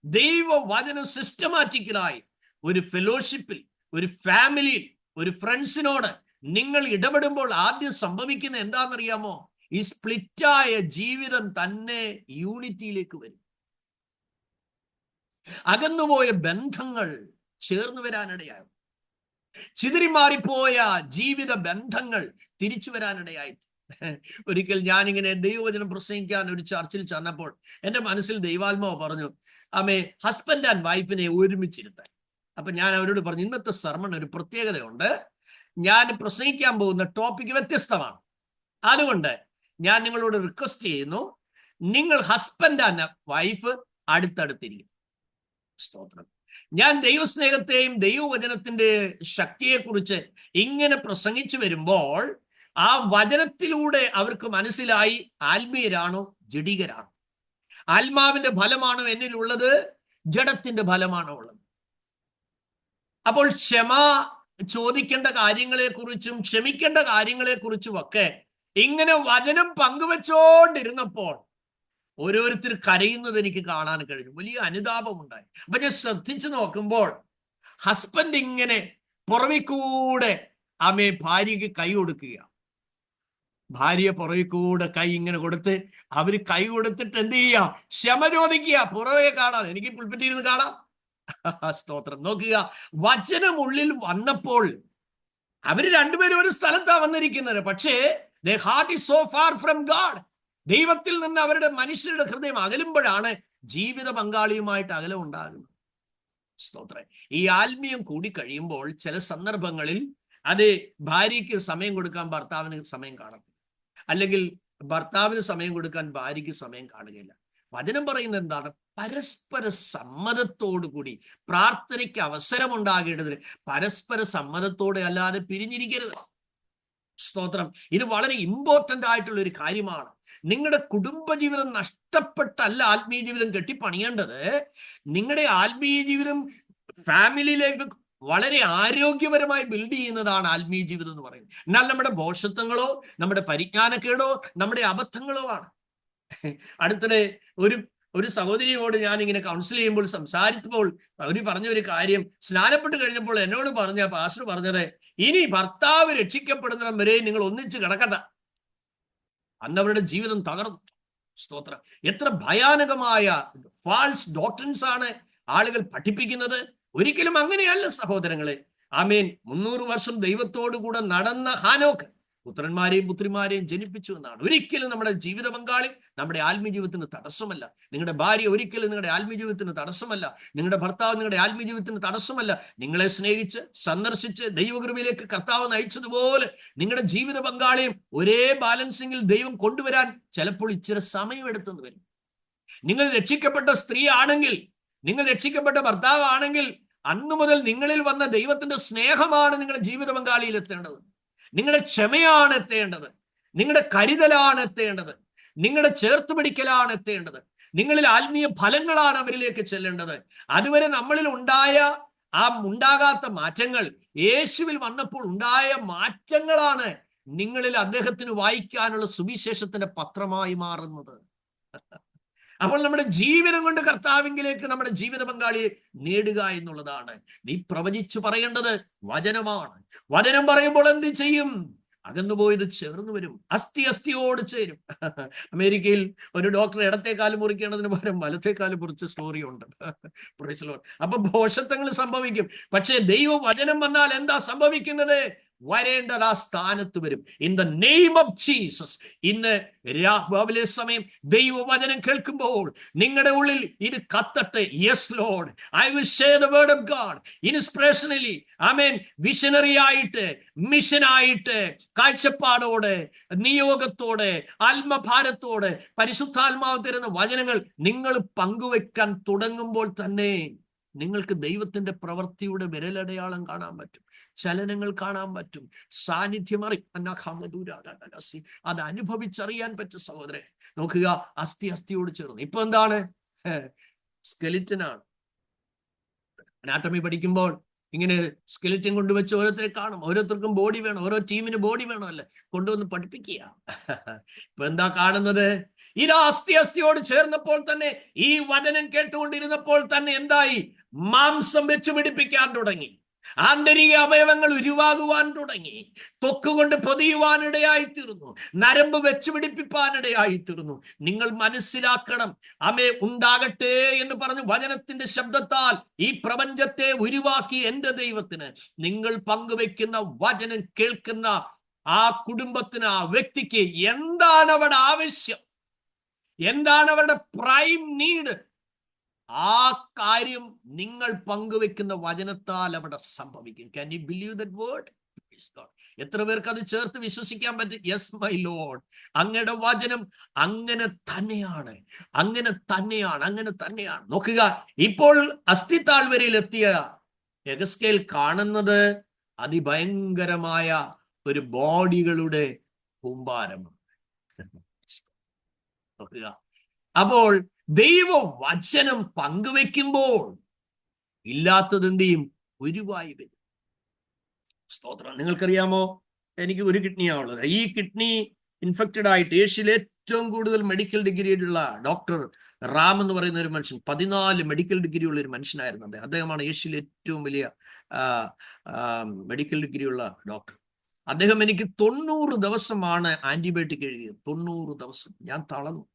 ദൈവ വചനം സിസ്റ്റമാറ്റിക്കലായി ഒരു ഫെലോഷിപ്പിൽ, ഒരു ഫാമിലിയിൽ, ഒരു ഫ്രണ്ട്സിനോട് നിങ്ങൾ ഇടപെടുമ്പോൾ ആദ്യം സംഭവിക്കുന്ന എന്താണെന്നറിയാമോ? ഈ സ്പ്ലിറ്റായ ജീവിതം തന്നെ യൂണിറ്റിയിലേക്ക് വരും. അകന്നുപോയ ബന്ധങ്ങൾ ചേർന്നു വരാനിടയാകും. ചിതറിമാറിപ്പോയ ജീവിത ബന്ധങ്ങൾ തിരിച്ചു വരാനിടയായി. ഒരിക്കൽ ഞാനിങ്ങനെ ദൈവവചനം പ്രസംഗിക്കാൻ ഒരു ചർച്ചിൽ ചെന്നപ്പോൾ എൻ്റെ മനസ്സിൽ ദൈവാത്മാവ് പറഞ്ഞു, ഹസ്ബൻഡ് ആൻഡ് വൈഫിനെ ഒരുമിച്ചിരുത്താൻ. അപ്പൊ ഞാൻ അവരോട് പറഞ്ഞു, ഇന്നത്തെ സർമൺ ഒരു പ്രത്യേകതയുണ്ട്. ഞാൻ പ്രസംഗിക്കാൻ പോകുന്ന ടോപ്പിക് വ്യത്യസ്തമാണ്. അതുകൊണ്ട് ഞാൻ നിങ്ങളോട് റിക്വസ്റ്റ് ചെയ്യുന്നു, നിങ്ങൾ ഹസ്ബൻഡ് ആൻഡ് വൈഫ് അടുത്തടുത്തിരിക്കും. സ്തോത്രം. ഞാൻ ദൈവസ്നേഹത്തെയും ദൈവവചനത്തിന്റെ ശക്തിയെക്കുറിച്ച് ഇങ്ങനെ പ്രസംഗിച്ചു വരുമ്പോൾ ആ വചനത്തിലൂടെ അവർക്ക് മനസ്സിലായി ആത്മീയരാണോ ജഡികരാണോ, ആത്മാവിന്റെ ഫലമാണോ എന്നിലുള്ളത്, ജഡത്തിന്റെ ഫലമാണോ ഉള്ളത്. അപ്പോൾ ക്ഷമ ചോദിക്കേണ്ട കാര്യങ്ങളെക്കുറിച്ചും ക്ഷമിക്കേണ്ട കാര്യങ്ങളെക്കുറിച്ചും ഒക്കെ ഇങ്ങനെ വചനം പങ്കുവെച്ചോണ്ടിരുന്നപ്പോൾ ഓരോരുത്തർ കരയുന്നത് എനിക്ക് കാണാൻ കഴിഞ്ഞു. വലിയ അനുതാപമുണ്ടായി. അപ്പൊ ഞാൻ ശ്രദ്ധിച്ചു നോക്കുമ്പോൾ ഹസ്ബൻഡ് ഇങ്ങനെ പുറകിൽ കൂടെ ഭാര്യയ്ക്ക് കൈ കൊടുക്കുക, ഭാര്യ പുറകിൽ കൂടെ കൈ ഇങ്ങനെ കൊടുത്ത് അവര് കൈ കൊടുത്തിട്ട് എന്ത് ചെയ്യുക? ക്ഷമ ചോദിക്കുക. പുറകെ കാണാം, എനിക്ക് പുൽപ്പറ്റിയിരുന്ന് കാണാം. സ്തോത്രം. നോക്കുക, വചനം ഉള്ളിൽ വന്നപ്പോൾ അവര് രണ്ടുപേരും ഒരു സ്ഥലത്താ വന്നിരിക്കുന്നത്. പക്ഷേ their heart is so far from God. ദൈവത്തിൽ നിന്ന് അവരുടെ മനുഷ്യരുടെ ഹൃദയം അകലുമ്പോഴാണ് ജീവിത പങ്കാളിയുമായിട്ട് അകലം ഉണ്ടാകുന്നത്. സ്തോത്രം. ഈ ആത്മീയം കൂടി കഴിയുമ്പോൾ ചില സന്ദർഭങ്ങളിൽ അത് ഭാര്യയ്ക്ക് സമയം കൊടുക്കാൻ ഭർത്താവിന് സമയം കാണത്തില്ല, അല്ലെങ്കിൽ ഭർത്താവിന് സമയം കൊടുക്കാൻ ഭാര്യയ്ക്ക് സമയം കാണുകയില്ല. വചനം പറയുന്നത് എന്താണ്? പരസ്പര സമ്മതത്തോടു കൂടി പ്രാർത്ഥനയ്ക്ക് അവസരം ഉണ്ടാകേണ്ടതിന് പരസ്പര സമ്മതത്തോടെ അല്ലാതെ പിരിഞ്ഞിരിക്കരുത്. സ്തോത്രം. ഇത് വളരെ ഇമ്പോർട്ടന്റ് ആയിട്ടുള്ള ഒരു കാര്യമാണ്. നിങ്ങളുടെ കുടുംബജീവിതം നഷ്ടപ്പെട്ടല്ല ആത്മീയ ജീവിതം കെട്ടിപ്പണിയേണ്ടത്. നിങ്ങളുടെ ആത്മീയ ജീവിതം, ഫാമിലി ലൈഫ് വളരെ ആരോഗ്യപരമായി ബിൽഡ് ചെയ്യുന്നതാണ് ആത്മീയ ജീവിതം എന്ന് പറയുന്നത്. എന്നാൽ നമ്മുടെ ഭോഷത്വങ്ങളോ നമ്മുടെ പരിജ്ഞാനക്കേടോ നമ്മുടെ അബദ്ധങ്ങളോ ആണ്. അടുത്തിടെ ഒരു സഹോദരിയോട് ഞാൻ ഇങ്ങനെ കൗൺസിൽ ചെയ്യുമ്പോൾ സംസാരിക്കുമ്പോൾ അവർ പറഞ്ഞ ഒരു കാര്യം, സ്നാനപ്പെട്ട് കഴിഞ്ഞപ്പോൾ എന്നോട് പാസ്റ്റർ പറഞ്ഞത്, ഇനി ഭർത്താവ് രക്ഷിക്കപ്പെടുന്നിടം വരെ നിങ്ങൾ ഒന്നിച്ച് കിടക്കണ്ട. അന്ന് അവരുടെ ജീവിതം തകർന്നു. സ്തോത്രം. എത്ര ഭയാനകമായ ഫാൾസ് ഡോക്ട്രിൻസ് ആണ് ആളുകൾ പഠിപ്പിക്കുന്നത്. ഒരിക്കലും അങ്ങനെയല്ല സഹോദരങ്ങളെ. ആമേൻ. 300 വർഷം ദൈവത്തോടു കൂടെ നടന്ന ഹാനോക്ക് പുത്രന്മാരെയും പുത്രിമാരെയും ജനിപ്പിച്ചു എന്നാണ്. ഒരിക്കലും നമ്മുടെ ജീവിത പങ്കാളി നമ്മുടെ ആത്മീയ ജീവിതത്തിന് തടസ്സമല്ല. നിങ്ങളുടെ ഭാര്യ ഒരിക്കലും നിങ്ങളുടെ ആത്മീയ ജീവിതത്തിന് തടസ്സമല്ല. നിങ്ങളുടെ ഭർത്താവ് നിങ്ങളുടെ ആത്മീയ ജീവിതത്തിന് തടസ്സമല്ല. നിങ്ങളെ സ്നേഹിച്ച് സന്ദർശിച്ച് ദൈവകൃപയിലേക്ക് കർത്താവ് നയിച്ചതുപോലെ നിങ്ങളുടെ ജീവിത പങ്കാളിയും ഒരേ ബാലൻസിങ്ങിൽ ദൈവം കൊണ്ടുവരാൻ ചിലപ്പോൾ ഇച്ചിരി സമയമെടുത്തെന്ന് വരും. നിങ്ങൾ രക്ഷിക്കപ്പെട്ട സ്ത്രീ ആണെങ്കിൽ, നിങ്ങൾ രക്ഷിക്കപ്പെട്ട ഭർത്താവ് ആണെങ്കിൽ, അന്നു മുതൽ നിങ്ങളിൽ വന്ന ദൈവത്തിന്റെ സ്നേഹമാണ് നിങ്ങളുടെ ജീവിത പങ്കാളിയിൽ എത്തേണ്ടത്. നിങ്ങളുടെ ക്ഷമയാണ് എത്തേണ്ടത്. നിങ്ങളുടെ കരുതലാണ് എത്തേണ്ടത്. നിങ്ങളുടെ ചേർത്ത് പിടിക്കലാണ് എത്തേണ്ടത്. നിങ്ങളിൽ ആത്മീയ ഫലങ്ങളാണ് അവരിലേക്ക് ചെല്ലേണ്ടത്. അതുവരെ നമ്മളിൽ ഉണ്ടാകാത്ത മാറ്റങ്ങൾ യേശുവിൽ വന്നപ്പോൾ ഉണ്ടായ മാറ്റങ്ങളാണ് നിങ്ങളിൽ അദ്ദേഹത്തിന് വായിക്കാനുള്ള സുവിശേഷത്തിന്റെ പത്രമായി മാറുന്നത്. അപ്പോൾ നമ്മുടെ ജീവിതം കൊണ്ട് കർത്താവിലേക്ക് നമ്മുടെ ജീവിത പങ്കാളിയെ നേടുക എന്നുള്ളതാണ്. നീ പ്രവചിച്ചു പറയേണ്ടത് വചനമാണ്. വചനം പറയുമ്പോൾ എന്ത് ചെയ്യും? അകന്നുപോയത് ചേർന്ന് വരും. അസ്ഥിയോട് ചേരും. അമേരിക്കയിൽ ഒരു ഡോക്ടർ ഇടത്തേക്കാലം മുറിക്കേണ്ടതിന് പകരം വലത്തേക്കാലം മുറിച്ച സ്റ്റോറി ഉണ്ട്. അപ്പൊ ഭോഷത്വങ്ങൾ സംഭവിക്കും. പക്ഷേ ദൈവ വചനം വന്നാൽ എന്താ സംഭവിക്കുന്നത്? വരേണ്ടത് ആ സ്ഥാനത്ത് വരും. In the name of Jesus. ഇന്ന് രാവിലെ സമയം ദൈവവചനം കേൾക്കുമ്പോൾ നിങ്ങളുടെ ഉള്ളിൽ ഇത് കത്തട്ടെ. Yes Lord, I will share the word of God inspirationally. Amen. Visionary ആയിട്ട്, മിഷനായിട്ട്, കാഴ്ചപ്പാടോടെ, നിയോഗത്തോടെ, ആത്മഭാരത്തോടെ പരിശുദ്ധാത്മാവ് തരുന്ന വചനങ്ങൾ നിങ്ങൾ പങ്കുവെക്കാൻ തുടങ്ങുമ്പോൾ തന്നെ നിങ്ങൾക്ക് ദൈവത്തിന്റെ പ്രവൃത്തിയുടെ വിരലടയാളം കാണാൻ പറ്റും, ചലനങ്ങൾ കാണാൻ പറ്റും, സാന്നിധ്യം അത് അനുഭവിച്ചറിയാൻ പറ്റും. സഹോദരൻ നോക്കുക, അസ്ഥിയോട് ചേർന്ന്. ഇപ്പൊ എന്താണ്? സ്കെലിറ്റനാണ്. അനാട്ടമി പഠിക്കുമ്പോൾ ഇങ്ങനെ സ്കെലിറ്റൻ കൊണ്ടുവച്ച് ഓരോരുത്തരെ കാണും. ഓരോരുത്തർക്കും ബോഡി വേണം, ഓരോ ടീമിന് ബോഡി വേണം, അല്ലേ? കൊണ്ടുവന്ന് പഠിപ്പിക്കുക. ഇപ്പൊ എന്താ കാണുന്നത്? ഇത് അസ്ഥിയോട് ചേർന്നപ്പോൾ തന്നെ, ഈ വചനം കേട്ടുകൊണ്ടിരുന്നപ്പോൾ തന്നെ എന്തായി? മാംസം വെച്ച് പിടിപ്പിക്കാൻ തുടങ്ങി. ആന്തരിക അവയവങ്ങൾ ഉരുവാകുവാൻ തുടങ്ങി. തൊക്കുകൊണ്ട് പൊതിയുവാനിടയായിത്തീർന്നു. നരമ്പ് വെച്ച് പിടിപ്പിക്കാനിടയായിത്തീർന്നു. നിങ്ങൾ മനസ്സിലാക്കണം, അമേ ഉണ്ടാകട്ടെ എന്ന് പറഞ്ഞ് വചനത്തിന്റെ ശബ്ദത്താൽ ഈ പ്രപഞ്ചത്തെ ഉരുവാക്കി എന്റെ ദൈവത്തിന് നിങ്ങൾ പങ്കുവെക്കുന്ന വചനം കേൾക്കുന്ന ആ കുടുംബത്തിന്, ആ വ്യക്തിക്ക് എന്താണ് അവരുടെ ആവശ്യം, എന്താണ് അവരുടെ പ്രൈം നീഡ്, ആ കാര്യം നിങ്ങൾ പങ്കുവെക്കുന്ന വചനത്താൽ അവിടെ സംഭവിക്കും. Can you believe that word? എത്ര പേർക്ക് അത് ചേർത്ത് വിശ്വസിക്കാൻ പറ്റും? യെസ് മൈ ലോർഡ്, അങ്ങയുടെ വചനം അങ്ങനെ തന്നെയാണ്, അങ്ങനെ തന്നെയാണ്, അങ്ങനെ തന്നെയാണ്. നോക്കുക, ഇപ്പോൾ അസ്ഥിതാഴ്വരയിലെത്തിയ എഗസ്കേൽ കാണുന്നത് അതിഭയങ്കരമായ ഒരു ബോഡികളുടെ കൂമ്പാരമാണ്. നോക്കുക, അപ്പോൾ ദൈവവചനം പങ്കുവെക്കുമ്പോൾ ഇല്ലാത്തത് എന്ത് ചെയ്യും? ഉരുവായി വരും. സ്തോത്രം. നിങ്ങൾക്കറിയാമോ, എനിക്ക് ഒരു കിഡ്നിയാണുള്ളത്. ഈ കിഡ്നി ഇൻഫെക്റ്റഡ് ആയിട്ട് ഏഷ്യയിലെ ഏറ്റവും കൂടുതൽ മെഡിക്കൽ ഡിഗ്രിയുള്ള ഡോക്ടർ റാം എന്ന് പറയുന്ന ഒരു മനുഷ്യൻ, 14 മെഡിക്കൽ ഡിഗ്രി ഉള്ള ഒരു മനുഷ്യനായിരുന്നു. അദ്ദേഹമാണ് ഏഷ്യയിലെ ഏറ്റവും വലിയ മെഡിക്കൽ ഡിഗ്രിയുള്ള ഡോക്ടർ. അദ്ദേഹം എനിക്ക് 90 ദിവസമാണ് ആന്റിബയോട്ടിക് എഴുതിയത്. 90 ദിവസം ഞാൻ തളർന്നു.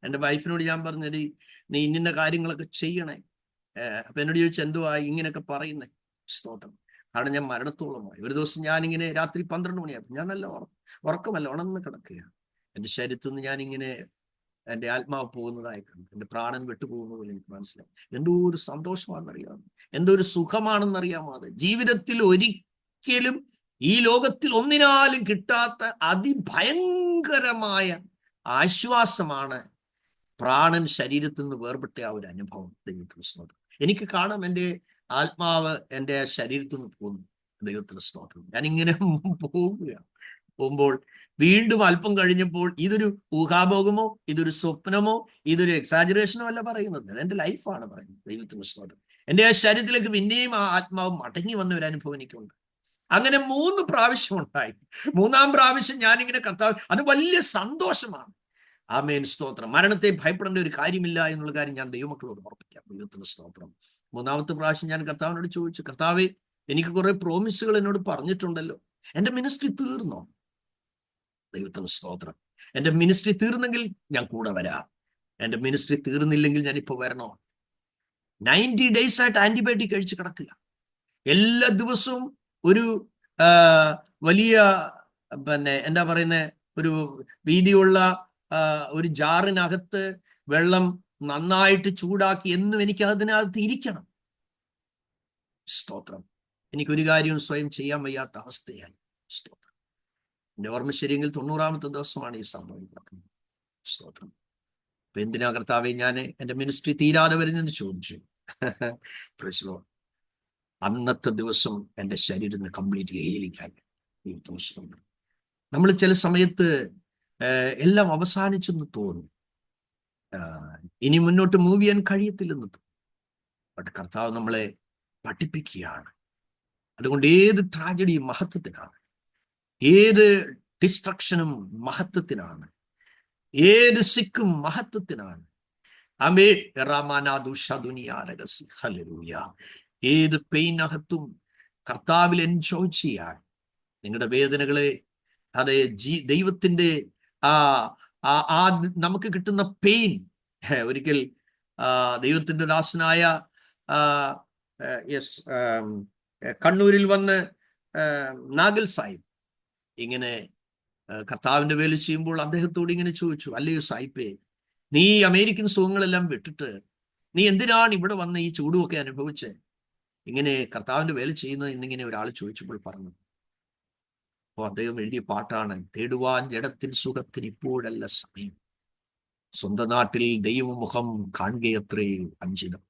എൻ്റെ വൈഫിനോട് ഞാൻ പറഞ്ഞടി, നീ ഇന്ന കാര്യങ്ങളൊക്കെ ചെയ്യണേ. അപ്പൊ എന്നോട് ചോദിച്ചു, എന്തുവാ ഇങ്ങനെയൊക്കെ പറയുന്നേ? സ്തോത്രം. കാരണം ഞാൻ മരണത്തോളമായി. ഒരു ദിവസം ഞാനിങ്ങനെ രാത്രി 12 മണിയാകും, ഞാൻ നല്ല ഉറക്കമല്ല, ഉണർന്ന് കിടക്കുകയാണ്. എൻ്റെ ശരീരത്തിൽ നിന്ന് ഞാനിങ്ങനെ എൻ്റെ ആത്മാവ് പോകുന്നതായി കണ്ടു. എൻ്റെ പ്രാണൻ വിട്ടുപോകുന്ന പോലെ എനിക്ക് മനസ്സിലായി. എന്തോ ഒരു സന്തോഷമാണെന്നറിയാമോ, എന്തോ ഒരു സുഖമാണെന്നറിയാമോ. അത് ജീവിതത്തിൽ ഒരിക്കലും ഈ ലോകത്തിൽ ഒന്നിനാലും കിട്ടാത്ത അതിഭയങ്കരമായ ആശ്വാസമാണ് പ്രാണൻ ശരീരത്തിൽ നിന്ന് വേർപെട്ട ആ ഒരു അനുഭവം. ദൈവത്തിന് സ്തോത്രം. എനിക്ക് കാണാം എൻ്റെ ആത്മാവ് എൻ്റെ ശരീരത്തിൽ നിന്ന് പോകുന്നു. ദൈവത്തിന് സ്തോത്രം. ഞാനിങ്ങനെ പോകുമ്പോൾ വീണ്ടും അല്പം കഴിഞ്ഞപ്പോൾ ഇതൊരു ഊഹാഭോഗമോ, ഇതൊരു സ്വപ്നമോ, ഇതൊരു എക്സാജറേഷനോ അല്ല പറയുന്നത്, എൻ്റെ ലൈഫാണ് പറയുന്നത്. ദൈവത്തിന് സ്തോത്രം. എൻ്റെ ആ ശരീരത്തിലേക്ക് പിന്നെയും ആ ആത്മാവ് മടങ്ങി വന്ന ഒരു അനുഭവം എനിക്കുണ്ട്. അങ്ങനെ 3 പ്രാവശ്യം ഉണ്ടായി. 3-ാം പ്രാവശ്യം ഞാനിങ്ങനെ കർത്താവ്, അത് വലിയ സന്തോഷമാണ്. ആമേൻ, സ്തോത്രം. മരണത്തെ ഭയപ്പെടേണ്ട ഒരു കാര്യമില്ല എന്നുള്ള കാര്യം ഞാൻ ദൈവമക്കളോട് ഓർപ്പിക്കാം. ദൈവത്തിന് സ്തോത്രം. 3-ാമത്തെ പ്രാവശ്യം ഞാൻ കർത്താവിനോട് ചോദിച്ചു, കർത്താവേ, എനിക്ക് കുറെ പ്രോമിസുകൾ എന്നോട് പറഞ്ഞിട്ടുണ്ടല്ലോ, എൻ്റെ മിനിസ്ട്രി തീർന്നോ? ദൈവത്തിന് സ്തോത്രം. എൻ്റെ മിനിസ്ട്രി തീർന്നെങ്കിൽ ഞാൻ കൂടെ വരാം. എൻ്റെ മിനിസ്ട്രി തീർന്നില്ലെങ്കിൽ ഞാൻ ഇപ്പൊ വരണോ? 90 days ആയിട്ട് ആന്റിബയോട്ടിക് കഴിച്ച് കിടക്കുക. എല്ലാ ദിവസവും ഒരു വലിയ എന്താ പറയുന്നത്, ഒരു വീതിയുള്ള ഒരു ജാറിനകത്ത് വെള്ളം നന്നായിട്ട് ചൂടാക്കി എന്നും എനിക്ക് അതിനകത്ത് ഇരിക്കണം. സ്തോത്രം. എനിക്കൊരു കാര്യവും സ്വയം ചെയ്യാൻ വയ്യാത്ത അവസ്ഥയായി. സ്തോത്രം. എൻ്റെ ഓർമ്മ ശരിയെങ്കിൽ 90-ാമത്തെ ദിവസമാണ് ഈ സംഭവം നടക്കുന്നത്. സ്തോത്രം. അപ്പൊ എന്തിനാ കർത്താവേ ഞാൻ എൻ്റെ മിനിസ്ട്രി തീരാതെ വരുന്നെന്ന് ചോദിച്ചു. അന്നത്തെ ദിവസം എൻ്റെ ശരീരത്തിന് കംപ്ലീറ്റ്ലി ഹീലിംഗ് ആയി. നമ്മൾ ചില സമയത്ത് എല്ലാം അവസാനിച്ചെന്ന് തോന്നും, ഇനി മുന്നോട്ട് മൂവ് ചെയ്യാൻ കഴിയത്തില്ലെന്ന് തോന്നും. ബട്ട് കർത്താവ് നമ്മളെ പഠിപ്പിക്കുകയാണ്. അതുകൊണ്ട് ഏത് ട്രാജഡിയും മഹത്വത്തിനാണ്, ഏത് ഡിസ്ട്രക്ഷനും മഹത്വത്തിനാണ്, ഏത് സിക്കും മഹത്വത്തിനാണ്. ഏത് പെയിനകത്തും കർത്താവിൽ എൻജോയ് ചെയ്യാൻ, നിങ്ങളുടെ വേദനകളെ, അതെ, ദൈവത്തിന്റെ ആ നമുക്ക് കിട്ടുന്ന പെയിൻ. ഒരിക്കൽ ദൈവത്തിന്റെ ദാസനായ കണ്ണൂരിൽ വന്ന് നാഗൽ സാഹിബ് ഇങ്ങനെ കർത്താവിന്റെ വേല ചെയ്യുമ്പോൾ അദ്ദേഹത്തോട് ഇങ്ങനെ ചോദിച്ചു, അല്ലയോ സാഹിബേ, നീ അമേരിക്കൻ സുഖങ്ങളെല്ലാം വിട്ടിട്ട് നീ എന്തിനാണ് ഇവിടെ വന്ന് ഈ ചൂടുമൊക്കെ അനുഭവിച്ച് ഇങ്ങനെ കർത്താവിന്റെ വേല ചെയ്യുന്നത് എന്നിങ്ങനെ ഒരാൾ ചോദിച്ചപ്പോൾ പറഞ്ഞു. അപ്പൊ അദ്ദേഹം എഴുതിയ പാട്ടാണ്, തേടുവാൻ ജഡത്തിൻ സുഖത്തിന് ഇപ്പോഴല്ല സമയം, സ്വന്തം നാട്ടിൽ ദൈവമുഖം കാണുകയത്രേ അഞ്ചിനം.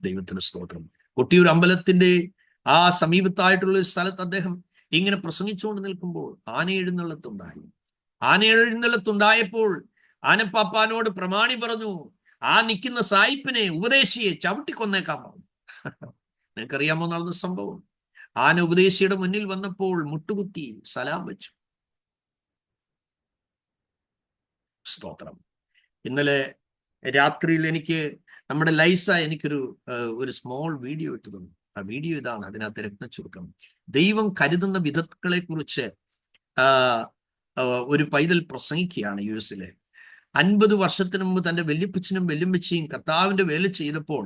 ദൈവത്തിന് സ്തോത്രം. കൊട്ടിയൂർ അമ്പലത്തിന്റെ ആ സമീപത്തായിട്ടുള്ള ഒരു സ്ഥലത്ത് അദ്ദേഹം ഇങ്ങനെ പ്രസംഗിച്ചുകൊണ്ട് നിൽക്കുമ്പോൾ ആന എഴുന്നള്ളത്തുണ്ടായപ്പോൾ ആനപ്പാപ്പാനോട് പ്രമാണി പറഞ്ഞു, ആ നിൽക്കുന്ന സായിപ്പിനെ, ഉപദേശിയെ ചവിട്ടിക്കൊന്നേക്കാൻ പറഞ്ഞു. നിനക്കറിയാമോ നടന്ന സംഭവം? ആന ഉപദേശിയുടെ മുന്നിൽ വന്നപ്പോൾ മുട്ടുകുത്തി സലാം വെച്ചു. സ്തോത്രം. ഇന്നലെ രാത്രിയിൽ എനിക്ക് നമ്മുടെ ലൈസ എനിക്കൊരു സ്മോൾ വീഡിയോ ഇട്ടു തന്നു. ആ വീഡിയോ ഇതാണ്. അതിനകത്ത് രത്നച്ചുരുക്കം. ദൈവം കരുതുന്ന വിധങ്ങളെ കുറിച്ച് ഒരു പൈതൽ പ്രസംഗിക്കുകയാണ് യുഎസിലെ. 50 വർഷത്തിന് മുമ്പ് തന്റെ വല്യപ്പച്ചനും വല്യമ്മച്ചിയും കർത്താവിന്റെ വേല ചെയ്തപ്പോൾ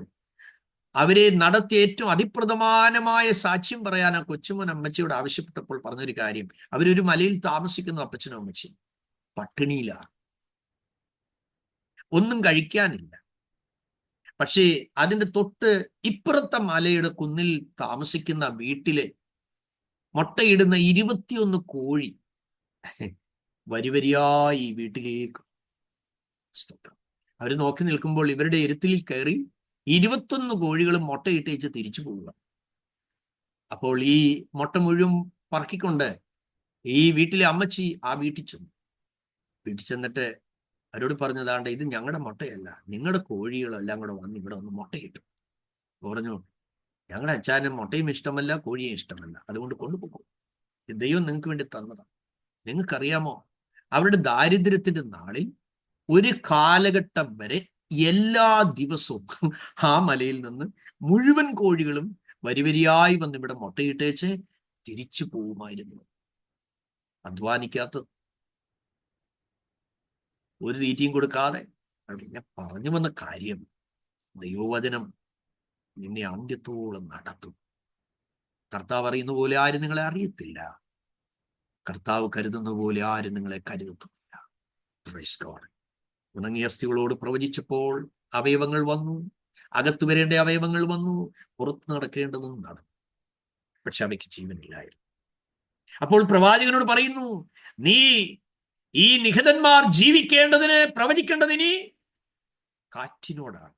അവരെ നടത്തി ഏറ്റവും അതിപ്രധാനമായ സാക്ഷ്യം പറയാൻ ആ കൊച്ചുമോൻ അമ്മച്ചിയോട് ആവശ്യപ്പെട്ടപ്പോൾ പറഞ്ഞൊരു കാര്യം, അവരൊരു മലയിൽ താമസിക്കുന്നു, അപ്പച്ചനും അമ്മച്ചിയും പട്ടിണിയിലാണ്, ഒന്നും കഴിക്കാനില്ല. പക്ഷേ അതിന്റെ തൊട്ട് ഇപ്പുറത്തെ മലയുടെ കുന്നിൽ താമസിക്കുന്ന വീട്ടിലെ മുട്ടയിടുന്ന 21 കോഴി വരിവരിയായി വീട്ടിലേക്ക്. അവർ നോക്കി നിൽക്കുമ്പോൾ ഇവരുടെ എരുത്തിൽ കയറി 21 കോഴികളും മുട്ടയിട്ടേച്ച് തിരിച്ചു പോവുക. അപ്പോൾ ഈ മുട്ട മുഴുവൻ പറക്കിക്കൊണ്ട് ഈ വീട്ടിലെ അമ്മച്ചി ആ വീട്ടിൽ ചെന്നിട്ട് അവരോട് പറഞ്ഞതാണ്ട്, ഇത് ഞങ്ങളുടെ മുട്ടയല്ല, നിങ്ങളുടെ കോഴികളെല്ലാം കൂടെ വന്ന് ഇവിടെ ഒന്ന് മുട്ടയിട്ടു. പറഞ്ഞു, ഞങ്ങളുടെ അച്ഛനും മുട്ടയും ഇഷ്ടമല്ല, കോഴിയും ഇഷ്ടമല്ല, അതുകൊണ്ട് കൊണ്ടുപോകും. ദൈവം നിങ്ങൾക്ക് വേണ്ടി തന്നതാണ്. നിങ്ങൾക്കറിയാമോ, അവരുടെ ദാരിദ്ര്യത്തിന്റെ നാളിൽ ഒരു കാലഘട്ടം വരെ എല്ലാ ദിവസവും ആ മലയിൽ നിന്ന് മുഴുവൻ കോഴികളും വരിവരിയായി വന്ന് ഇവിടെ മുട്ടയിട്ടേച്ച് തിരിച്ചു പോവുമായിരുന്നു. അധ്വാനിക്കാത്ത, ഒരു തീറ്റയും കൊടുക്കാതെ. ഞാൻ പറഞ്ഞു വന്ന കാര്യം, ദൈവവചനം നിന്നെ അന്ത്യത്തോളം നടത്തും. കർത്താവ് അറിയുന്ന പോലെ ആരും നിങ്ങളെ അറിയത്തില്ല, കർത്താവ് കരുതുന്ന പോലെ ആരും നിങ്ങളെ കരുതത്തുമില്ല. Praise God. ഉണങ്ങിയ അസ്ഥികളോട് പ്രവചിച്ചപ്പോൾ അവയവങ്ങൾ വന്നു, അകത്ത് വരേണ്ട അവയവങ്ങൾ വന്നു, പുറത്ത് നടക്കേണ്ടതും നടന്നു. പക്ഷെ അവയ്ക്ക് ജീവനില്ലായിരുന്നു. അപ്പോൾ പ്രവാചകനോട് പറയുന്നു, നീ ഈ നിഹതന്മാർ ജീവിക്കേണ്ടതിന് പ്രവചിക്കേണ്ടതിനി കാറ്റിനോടാണ്,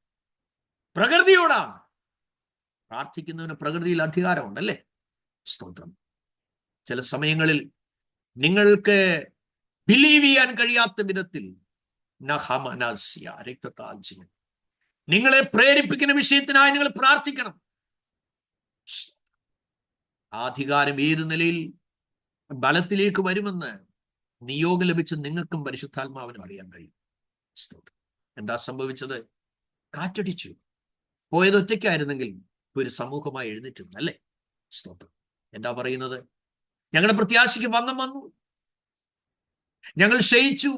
പ്രകൃതിയോടാണ്. പ്രാർത്ഥിക്കുന്നതിന് പ്രകൃതിയിൽ അധികാരമുണ്ടല്ലേ? സ്തോത്രം. ചില സമയങ്ങളിൽ നിങ്ങൾക്ക് ബിലീവ് ചെയ്യാൻ കഴിയാത്ത വിധത്തിൽ രക്തത്താൽ ചെയ്യും നിങ്ങളെ പ്രേരിപ്പിക്കുന്ന വിഷയത്തിനായി നിങ്ങൾ പ്രാർത്ഥിക്കണം. അധികാരം ഏത് നിലയിൽ ബലത്തിലേക്ക് വരുമെന്ന് നിയോഗം ലഭിച്ച നിങ്ങൾക്കും പരിശുദ്ധാത്മാവിനും അറിയാൻ കഴിയും. എന്താ സംഭവിച്ചത്? കാറ്റടിച്ചു. പോയത് ഒറ്റയ്ക്കായിരുന്നെങ്കിൽ ഒരു സമൂഹമായി എഴുന്നേറ്റും അല്ലേ? സ്തോത്രം. എന്താ പറയുന്നത്? ഞങ്ങളുടെ പ്രത്യാശയ്ക്ക് വന്നു, ഞങ്ങൾ ക്ഷയിച്ചു,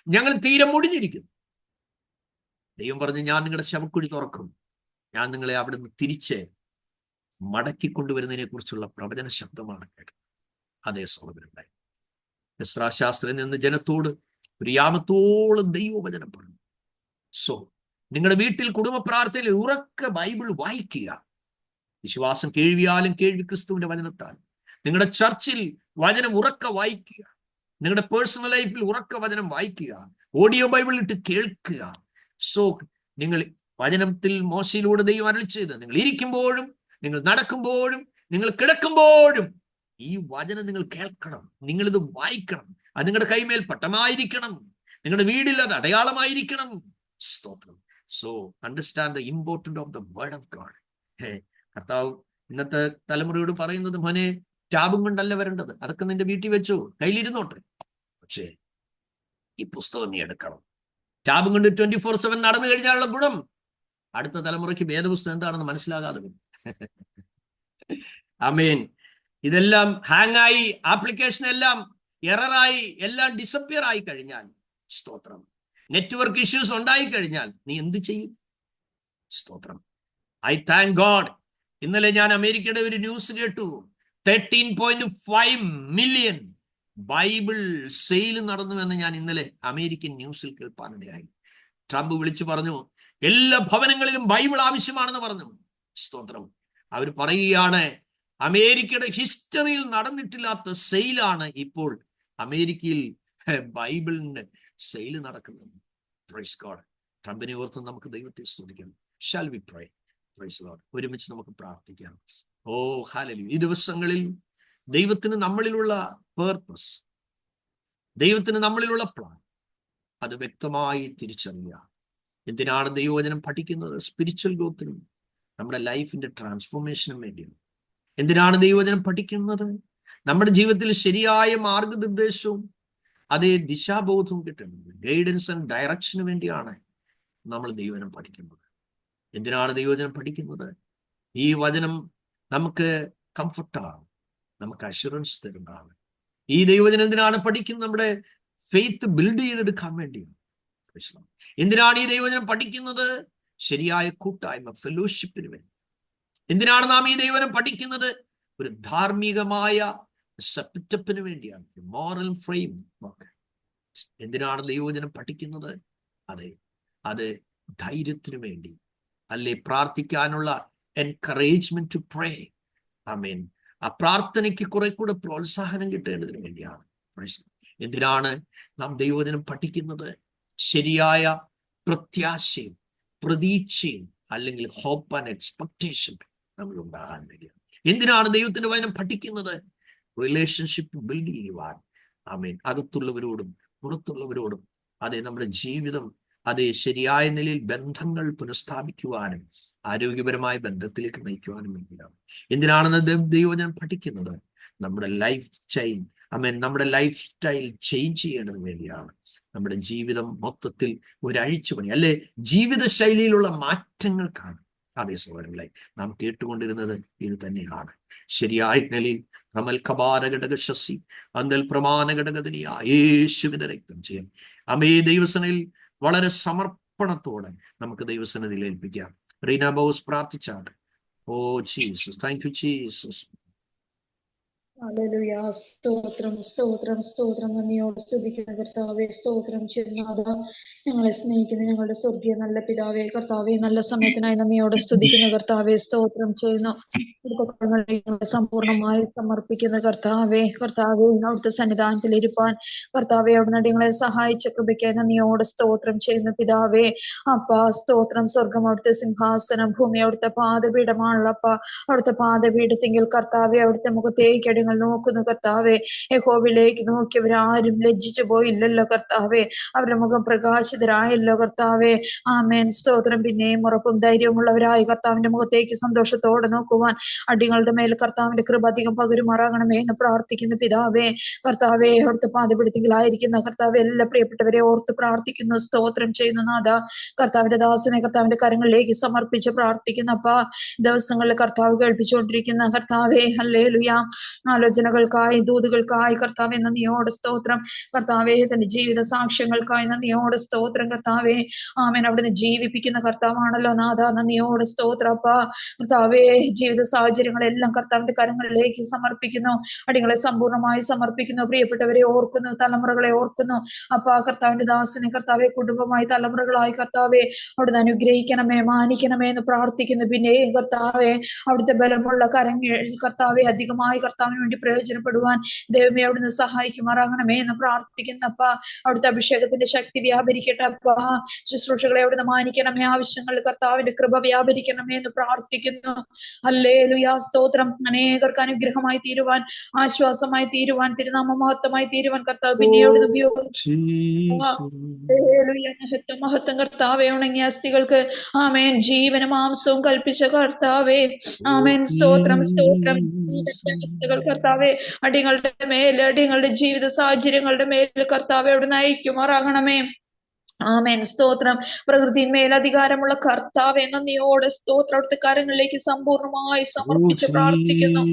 ഞങ്ങൾ തീരെ മുടിഞ്ഞിരിക്കുന്നു. ദൈവം പറഞ്ഞു, ഞാൻ നിങ്ങളുടെ ശവക്കുഴി തുറക്കും, ഞാൻ നിങ്ങളെ അവിടുന്ന് തിരിച്ച് മടക്കിക്കൊണ്ടുവരുന്നതിനെ കുറിച്ചുള്ള പ്രവചന ശബ്ദമാണ് കേട്ടത്. അതേ സഹോദരനായി ശാസ്ത്രൻ എന്ന ജനത്തോട് ഒരു യാമത്തോളം ദൈവവചനം പറഞ്ഞു. സോ നിങ്ങളുടെ വീട്ടിൽ കുടുംബ പ്രാർത്ഥനയിൽ ഉറക്കെ ബൈബിൾ വായിക്കുക. വിശ്വാസം കേൾവിയാലും, കേൾവി ക്രിസ്തുവിന്റെ വചനത്താൽ. നിങ്ങളുടെ ചർച്ചിൽ വചനം ഉറക്കെ വായിക്കുക. നിങ്ങളുടെ പേഴ്സണൽ ലൈഫിൽ ഉറക്കെ വചനം വായിക്കുക. ഓഡിയോ ബൈബിൾ ഇട്ട് കേൾക്കുക. സോ നിങ്ങൾ വചനത്തിൽ മോശയിലൂടെ ദൈവം അരുളി ചെയ്ത് നിങ്ങൾ ഇരിക്കുമ്പോഴും, നിങ്ങൾ നടക്കുമ്പോഴും, നിങ്ങൾ കിടക്കുമ്പോഴും ഈ വചനം നിങ്ങൾ കേൾക്കണം. നിങ്ങളിത് വായിക്കണം. അത് നിങ്ങളുടെ കൈമേൽ പട്ടമായിരിക്കണം. നിങ്ങളുടെ വീടിൽ അത് അടയാളമായിരിക്കണം. സ്തോത്രം. So understand the importance of the word of God. കർത്താവ് ഇന്നത്തെ തലമുറയോട് പറയുന്നത്, മോനെ, ടാബും കൊണ്ടല്ല വരേണ്ടത്, അതൊക്കെ നിന്റെ വീട്ടിൽ വെച്ചു, കയ്യിലിരുന്നോട്ടെ. പക്ഷേ ഈ പുസ്തകം നീ എടുക്കണം. ടാബും കൊണ്ട് 24/7 നടന്നു കഴിഞ്ഞാലുള്ള ഗുണം അടുത്ത തലമുറയ്ക്ക് വേദപുസ്തകം എന്താണെന്ന് മനസ്സിലാകാതെ വരും. ആമേൻ. ഇതെല്ലാം ഹാങ്ങായി, ആപ്ലിക്കേഷൻ എല്ലാം എററായി, എല്ലാം ഡിസപ്പിയർ ആയി കഴിഞ്ഞാൽ, സ്തോത്രം, നെറ്റ്വർക്ക് ഇഷ്യൂസ് ഉണ്ടായി കഴിഞ്ഞാൽ നീ എന്ത് ചെയ്യും? സ്തോത്രം. I thank God. ഇന്നലെ ഞാൻ അമേരിക്കയുടെ ഒരു ന്യൂസ് കേട്ടു. 13.5 മില്യൺ ബൈബിൾ സെയിൽ നടന്നു എന്ന് ഞാൻ ഇന്നലെ അമേരിക്കൻ ന്യൂസിൽ കേൾപ്പാനിടയായി. ട്രംപ് വിളിച്ചു പറഞ്ഞു, എല്ലാ ഭവനങ്ങളിലും ബൈബിൾ ആവശ്യമാണെന്ന് പറഞ്ഞു. സ്തോത്രം. അവർ പറയുകയാണ്, അമേരിക്കയുടെ ഹിസ്റ്ററിയിൽ നടന്നിട്ടില്ലാത്ത സെയിലാണ് ഇപ്പോൾ അമേരിക്കയിൽ ബൈബിളിന് സെയിൽ നടക്കുന്നത്. Praise God. ട്രംപിനെ ഓർത്ത് നമുക്ക് ദൈവത്തെ സ്തുതിക്കാം. Shall we pray? Praise God. ഒരുമിച്ച് നമുക്ക് പ്രാർത്ഥിക്കാം. ഓ ഹല്ലേലൂയ. ഈ ദിവസങ്ങളിൽ ദൈവത്തിന് നമ്മളിലുള്ള പേർപ്പസ്, ദൈവത്തിന് നമ്മളിലുള്ള പ്ലാൻ, അത് വ്യക്തമായി തിരിച്ചറിയുക. എന്തിനാണ് ദൈവവചനം പഠിക്കുന്നത്? സ്പിരിച്വൽ ഗ്രോത്തിനും നമ്മുടെ ലൈഫിന്റെ ട്രാൻസ്ഫോർമേഷനും വേണ്ടിയാണ്. എന്തിനാണ് ദൈവവചനം പഠിക്കുന്നത്? നമ്മുടെ ജീവിതത്തിൽ ശരിയായ മാർഗനിർദ്ദേശവും അതേ ദിശാബോധവും കിട്ടുന്നത്, ഗൈഡൻസ് ആൻഡ് ഡയറക്ഷന് വേണ്ടിയാണ് നമ്മൾ ദൈവവചനം പഠിക്കുന്നത്. എന്തിനാണ് ദൈവവചനം പഠിക്കുന്നത്? ഈ വചനം നമുക്ക് കംഫർട്ടാണ്, നമുക്ക് അഷുറൻസ് തരുന്നതാണ്. ഈ ദൈവവചനം എന്തിനാണ് പഠിക്കുന്നത്? നമ്മുടെ ഫെയ്ത്ത് ബിൽഡ് ചെയ്തെടുക്കാൻ വേണ്ടിയാണ്. എന്തിനാണ് ഈ ദൈവവചനം പഠിക്കുന്നത്? ശരിയായ കൂട്ടായ്മ, ഫെലോഷിപ്പിന് വേണ്ടി. എന്തിനാണ് നാം ഈ ദൈവവചനം പഠിക്കുന്നത്? ഒരു ധാർമ്മികമായ സെറ്റപ്പിന് വേണ്ടിയാണ്, മോറൽ ഫ്രെയിം. എന്തിനാണ് ദൈവവചനം പഠിക്കുന്നത്? അത് ധൈര്യത്തിന് വേണ്ടി, അല്ലെ പ്രാർത്ഥിക്കാനുള്ള എൻകറേജ്മെന്റ് ടു പ്രേ. ആമേൻ. ആ പ്രാർത്ഥനയ്ക്ക് കുറെ കൂടെ പ്രോത്സാഹനം കിട്ടേണ്ടതിന് വേണ്ടിയാണ്. എന്തിനാണ് നാം ദൈവവചനം പഠിക്കുന്നത്? ശരിയായ പ്രത്യാശയും പ്രതീക്ഷയും അല്ലെങ്കിൽ ഹോപ്പ് ആൻഡ് എക്സ്പെക്ടേഷൻ നമ്മൾ ഉണ്ടാകാൻ വേണ്ടിയാണ്. എന്തിനാണ് ദൈവത്തിന്റെ വചനം പഠിക്കുന്നത്? റിലേഷൻഷിപ്പ് ബിൽഡ് ചെയ്യുവാൻ. ആമേൻ. അകത്തുള്ളവരോടും പുറത്തുള്ളവരോടും നമ്മുടെ ജീവിതം ശരിയായ നിലയിൽ ബന്ധങ്ങൾ പുനഃസ്ഥാപിക്കുവാനും ആരോഗ്യപരമായ ബന്ധത്തിലേക്ക് നയിക്കുവാനും വേണ്ടിയാണ്. എന്തിനാണെന്ന് ദൈവവചനം പഠിക്കുന്നത്? നമ്മുടെ ലൈഫ് സ്റ്റൈൽ, നമ്മുടെ ലൈഫ് സ്റ്റൈൽ ചേഞ്ച് ചെയ്യേണ്ടതിന് വേണ്ടിയാണ്. നമ്മുടെ ജീവിതം മൊത്തത്തിൽ ഒരു അഴിച്ചുപണി, അല്ലെ ജീവിത ശൈലിയിലുള്ള മാറ്റങ്ങൾക്കാണ്. അതേ സഹോദരങ്ങളെ, നാം കേട്ടുകൊണ്ടിരുന്നത് ഇത് തന്നെയാണ്. ശരിയായ നിലയിൽ യേശുവിന്റെ രക്തം ചെയ്യും. ദൈവസനയിൽ വളരെ സമർപ്പണത്തോടെ നമുക്ക് ദൈവസന്നിധിയിൽ ഏൽപ്പിക്കാം. റീന ബോസ് പ്രാർത്ഥിച്ചാണ്. Oh Jesus, thank you Jesus. Hallelujah. സ്തോത്രം സ്തോത്രം സ്തോത്രം. നന്ദിയോട് സ്തുതിക്കുന്ന കർത്താവെ, സ്തോത്രം ചെയ്യുന്ന ഞങ്ങളെ സ്നേഹിക്കുന്ന ഞങ്ങളുടെ സ്വർഗീയ നല്ല പിതാവേ, കർത്താവെ നല്ല സമയത്തിനായി നന്ദിയോടെ സ്തുതിക്കുന്ന കർത്താവെ, സ്തോത്രം ചെയ്യുന്നു. ഞങ്ങളെ സമ്പൂർണ്ണമായി സമർപ്പിക്കുന്ന കർത്താവെ, കർത്താവെ അവിടുത്തെ സന്നിധാനത്തിൽ ഇരുപ്പാൻ കർത്താവെ അവിടുന്ന് ഞങ്ങളെ സഹായിച്ച കൃപയ്ക്കായി നന്ദിയോടെ സ്തോത്രം ചെയ്യുന്ന പിതാവേ. അപ്പ സ്തോത്രം. സ്വർഗം അവിടുത്തെ സിംഹാസനം, ഭൂമി അവിടുത്തെ പാദപീഠമാണല്ലപ്പ. അവിടുത്തെ പാദപീഠത്തെങ്കിൽ കർത്താവെ അവിടുത്തെ മുഖത്തേക്ക് അടിങ്ങൾ നോക്കുന്നു കർത്താവെ. യഹോവയിലേക്ക് നോക്കിയവരാരും ലജ്ജിച്ചു പോയില്ലല്ലോ കർത്താവെ. അവരുടെ മുഖം പ്രകാശിതരായല്ലോ കർത്താവെ. ആമേൻ. സ്തോത്രം. പിന്നെയും ഉറപ്പും ധൈര്യമുള്ളവരായി കർത്താവിന്റെ മുഖത്തേക്ക് സന്തോഷത്തോടെ നോക്കുവാൻ അടികളുടെ മേൽ കർത്താവിന്റെ കൃപ അധികം പകരുമാറാകണമേ എന്ന് പ്രാർത്ഥിക്കുന്നു പിതാവേ. കർത്താവെ അവിടുത്തെ പാദപീഠത്തിലായിരിക്കുന്ന കർത്താവെ എല്ലാ പ്രിയപ്പെട്ടവരെ ഓർത്ത് പ്രാർത്ഥിക്കുന്നു, സ്തോത്രം ചെയ്യുന്നു നാഥ. കർത്താവിന്റെ ദാസനെ കർത്താവിന്റെ കരങ്ങളിലേക്ക് സമർപ്പിച്ച് പ്രാർത്ഥിക്കുന്നപ്പ ദിവസങ്ങളിൽ കർത്താവ് കേൾപ്പിച്ചുകൊണ്ടിരിക്കുന്ന കർത്താവെ, ഹല്ലേലൂയ, ആലോചനകൾക്കായി ദൂതുകൾക്കായി കർത്താവെ നന്ദിയോടെ സ്തോത്രം. കർത്താവെ തന്റെ ജീവിത സാക്ഷ്യങ്ങൾക്കായി നന്ദിയോടെ സ്തോത്രം കർത്താവെ. ആമേൻ. അവിടുന്ന് ജീവിപ്പിക്കുന്ന കർത്താവാണല്ലോ നാഥ. നന്ദിയോടെ സ്തോത്രപ്പ. കർത്താവെ ജീവിത സാഹചര്യങ്ങളെല്ലാം കർത്താവിന്റെ കരങ്ങളിലേക്ക് സമർപ്പിക്കുന്നു, അടികളെ സമ്പൂർണ്ണമായി സമർപ്പിക്കുന്നു. പ്രിയപ്പെട്ടവരെ ഓർക്കുന്നു, തലമുറകളെ ഓർക്കുന്നു അപ്പ. കർത്താവിന്റെ ദാസനെ കർത്താവെ കുടുംബമായി തലമുറകളായി കർത്താവെ അവിടുന്ന് അനുഗ്രഹിക്കണമേ, മാനിക്കണമേ എന്ന് പ്രാർത്ഥിക്കുന്നു. പിന്നെയും കർത്താവെ അവിടുത്തെ ബലമുള്ള കരങ്ങൾ കർത്താവെ അധികമായി കർത്താവിന് വേണ്ടി പ്രയോജനപ്പെടുവാൻ ദൈവമേ അവിടുന്ന് സഹായിക്കുമാറാകണമേ എന്ന് പ്രാർത്ഥിക്കുന്നപ്പ. അവിടുത്തെ അഭിഷേകത്തിന്റെ ശക്തി വ്യാപരിക്കട്ടെ അപ്പ. ശുശ്രൂഷകളെ അവിടുന്ന് മാനിക്കണമേ, ആവശ്യങ്ങളിൽ കർത്താവിന്റെ കൃപ വ്യാപരിക്കണമേ എന്ന് പ്രാർത്ഥിക്കുന്നു. ഹല്ലേലൂയ. സ്തോത്രം. അനേകർക്ക് അനുഗ്രഹമായി തീരുവാൻ, ആശ്വാസമായി തീരുവാൻ, തിരുനാമ മഹത്വമായി തീരുവാൻ കർത്താവ് പിന്നെ അവിടുന്ന് ഉപയോഗിച്ചു. മഹത്വം മഹത്വം കർത്താവെ. ഉണങ്ങിയ അസ്ഥികൾക്ക് ആമേൻ ജീവനും മാംസവും കൽപ്പിച്ച കർത്താവെ, ആമേൻ. സ്തോത്രം സ്തോത്രം. ജീവന്റെ അവസ്ഥകൾ കർത്താവെ അടികളുടെ മേൽ, അടികളുടെ ജീവിത സാഹചര്യങ്ങളുടെ മേൽ കർത്താവെ അവിടെ നയിക്കുമാറാകണമേ. ആമേൻ. സ്തോത്രം. പ്രകൃതിന്മേൽ അധികാരമുള്ള കർത്താവെ നന്ദിയോടെ സ്തോത്രം അവിടുത്തെ കരങ്ങളിലേക്ക് സമ്പൂർണ്ണമായി സമർപ്പിച്ച് പ്രാർത്ഥിക്കുന്നു.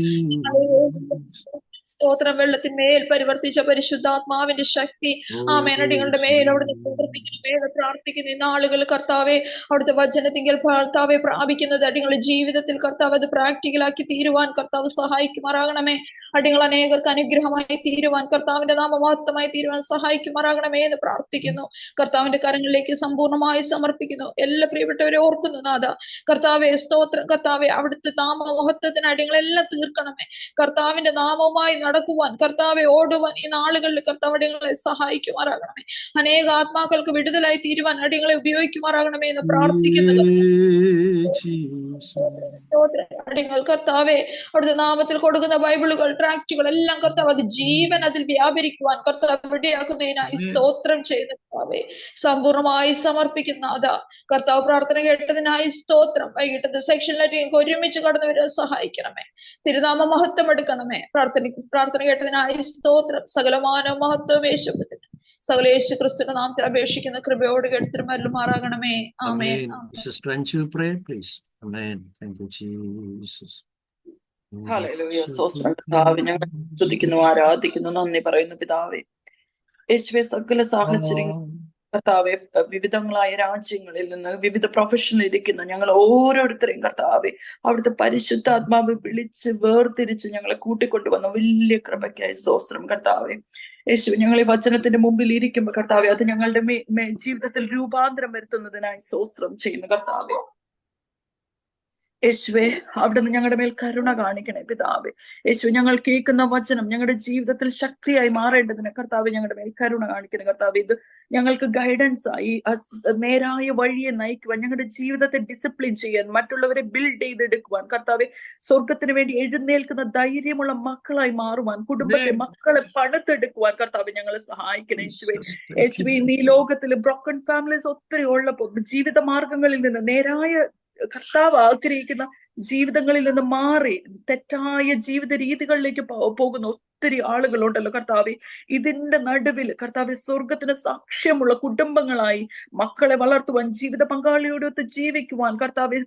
സ്തോത്രം. വെള്ളത്തിന്മേൽ പരിവർത്തിച്ച പരിശുദ്ധാത്മാവിന്റെ ശക്തി ആമേൻ അടികളുടെ മേൽ അവിടുന്ന് പ്രവർത്തിക്കണമേ പ്രാർത്ഥിക്കുന്ന ഈ നാളുകൾ കർത്താവെ അവിടുത്തെ വചനത്തിങ്കിൽ കർത്താവെ പ്രാപിക്കുന്നത് അടികളുടെ ജീവിതത്തിൽ കർത്താവ് അത് പ്രാക്ടിക്കലാക്കി തീരുവാൻ കർത്താവ് സഹായിക്കുമാറാകണമേ. അടികൾ അനേകർക്ക് അനുഗ്രഹമായി തീരുവാൻ, കർത്താവിന്റെ നാമമഹത്വമായി തീരുവാൻ സഹായിക്കുമാറാകണമേ എന്ന് പ്രാർത്ഥിക്കുന്നു. കർത്താവിന്റെ കരങ്ങളിലേക്ക് സമ്പൂർണ്ണമായി സമർപ്പിക്കുന്നു. എല്ലാ പ്രിയപ്പെട്ടവരെ ഓർക്കുന്നു നാഥ. കർത്താവെ സ്തോത്രം. കർത്താവെ അവിടുത്തെ നാമമഹത്വത്തിന് അടികളെല്ലാം തീർക്കണമേ. കർത്താവിന്റെ നാമവുമായി നടക്കുവാൻ, കർത്താവെ ഓടുവാൻ ഈ നാളുകളിൽ കർത്താവ് അടികളെ സഹായിക്കുമാറാകണമേ. അനേക ആത്മാക്കൾക്ക് വിടുതലായി തീരുവാൻ അടികളെ ഉപയോഗിക്കുമാറാകണമേ എന്ന് പ്രാർത്ഥിക്കുന്നത്. അടികൾ കർത്താവെ അവിടുത്തെ നാമത്തിൽ കൊടുക്കുന്ന ബൈബിളുകൾ, ട്രാക്റ്റുകൾ എല്ലാം കർത്താവ് അത് ജീവൻ അതിൽ വ്യാപരിക്കുവാൻ കർത്താവ് ഇടയാക്കുന്നതിനായി സ്തോത്രം ചെയ്യുന്ന കർത്താവെ സമ്പൂർണ്ണമായി സമർപ്പിക്കുന്ന അതാ. കർത്താവ് പ്രാർത്ഥന കേട്ടതിനായി സ്തോത്രം. വൈകിട്ടത്തെ സെക്ഷനിലേക്ക് ഒരുമിച്ച് കടന്നു വരാൻ സഹായിക്കണമേ. തിരുനാമ മഹത്വം എടുക്കണമേ. പ്രാർത്ഥന കേട്ടതിനായി സ്തോത്രം. സകലമാന മഹത്വം യേശുവിന്, സകല യേശു ക്രിസ്തുവിന്റെ നാമത്തിൽ അപേക്ഷിക്കുന്ന കൃപയോട് കേട്ടിരുമല്ലോ മാറാകണമേ. ആമേൻ. Sister Anju, pray please. Amen. Thank you Jesus. Hallelujah. സ്തോത്രം കർത്താവേ. ഞങ്ങൾ സ്തുതിക്കുന്നു, ആരാധിക്കുന്നു, നന്ദി പറയുന്നു പിതാവേ. യേശുവേ സകല സാഹചര്യങ്ങൾ കർത്താവെ വിവിധങ്ങളായ രാജ്യങ്ങളിൽ നിന്ന് വിവിധ പ്രൊഫഷനിൽ ഇരിക്കുന്ന ഞങ്ങൾ ഓരോരുത്തരെയും കർത്താവെ അവിടുത്തെ പരിശുദ്ധാത്മാവ് വിളിച്ച് വേർതിരിച്ച് ഞങ്ങളെ കൂട്ടിക്കൊണ്ടുവന്ന വലിയ കൃപയ്ക്കായി സ്തോത്രം കർത്താവെ. യേശു ഞങ്ങൾ ഈ വചനത്തിന്റെ മുമ്പിൽ ഇരിക്കുമ്പോൾ കർത്താവെ അത് ഞങ്ങളുടെ ജീവിതത്തിൽ രൂപാന്തരം വരുത്തുന്നതിനായി സ്തോത്രം ചെയ്യുന്നു കർത്താവെ. യേശുവെ അവിടുന്ന് ഞങ്ങളുടെ മേൽ കരുണ കാണിക്കണേ പിതാവേ. യേശുവെ ഞങ്ങൾ കേൾക്കുന്ന വചനം ഞങ്ങളുടെ ജീവിതത്തിൽ ശക്തിയായി മാറേണ്ടതിന് കർത്താവ് ഞങ്ങളുടെ മേൽ കരുണ കാണിക്കണം കർത്താവ്. ഇത് ഞങ്ങൾക്ക് ഗൈഡൻസ് ആയി നേരായ വഴിയെ നയിക്കുവാൻ, ഞങ്ങളുടെ ജീവിതത്തെ ഡിസിപ്ലിൻ ചെയ്യാൻ, മറ്റുള്ളവരെ ബിൽഡ് ചെയ്തെടുക്കുവാൻ കർത്താവെ, സ്വർഗത്തിന് വേണ്ടി എഴുന്നേൽക്കുന്ന ധൈര്യമുള്ള മക്കളായി മാറുവാൻ, കുടുംബത്തെ മക്കളെ പണിതെടുക്കുവാൻ കർത്താവ് ഞങ്ങളെ സഹായിക്കണം യേശുവെ. യേശുവെ ഈ ലോകത്തിൽ ബ്രോക്കൺ ഫാമിലീസ് ഒത്തിരി ഉള്ളപ്പോൾ ജീവിത മാർഗങ്ങളിൽ നിന്ന് നേരായ കർത്താവ് ആഗ്രഹിക്കുന്ന ജീവിതങ്ങളിൽ നിന്ന് മാറി തെറ്റായ ജീവിത രീതികളിലേക്ക് പോകുന്ന ഒത്തിരി ആളുകളുണ്ടല്ലോ കർത്താവെ. ഇതിന്റെ നടുവിൽ കർത്താവെ സ്വർഗത്തിന് സാക്ഷ്യമുള്ള കുടുംബങ്ങളായി മക്കളെ വളർത്തുവാൻ, ജീവിത പങ്കാളിയോടൊത്ത് ജീവിക്കുവാൻ,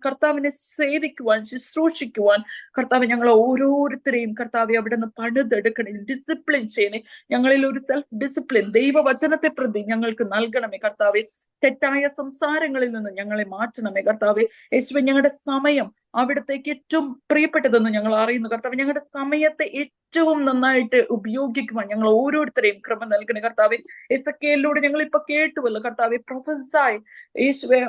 കർത്താവിനെ സേവിക്കുവാൻ, ശുശ്രൂഷിക്കുവാൻ കർത്താവ് ഞങ്ങളെ ഓരോരുത്തരെയും കർത്താവെ അവിടെ നിന്ന് പണിതെടുക്കണേ, ഡിസിപ്ലിൻ ചെയ്യണേ. ഞങ്ങളിൽ ഒരു സെൽഫ് ഡിസിപ്ലിൻ ദൈവവചനത്തെ പ്രതി ഞങ്ങൾക്ക് നൽകണമേ കർത്താവെ. തെറ്റായ സംസാരങ്ങളിൽ നിന്ന് ഞങ്ങളെ മാറ്റണമേ കർത്താവെ. യേശുവേ ഞങ്ങളുടെ സമയം അവിടത്തേക്ക് ഏറ്റവും പ്രിയപ്പെട്ടതെന്ന് ഞങ്ങൾ അറിയുന്നു കർത്താവ്. ഞങ്ങളുടെ സമയത്തെ ഏറ്റവും നന്നായിട്ട് ഉപയോഗിക്കുവാൻ ഞങ്ങൾ ഓരോരുത്തരെയും കൃപ നൽകണേ കർത്താവെ. എസെക്കിയേലിലൂടെ ഞങ്ങൾ ഇപ്പൊ കേട്ടുവല്ലോ കർത്താവെ, പ്രൊഫസായി യേശുവെ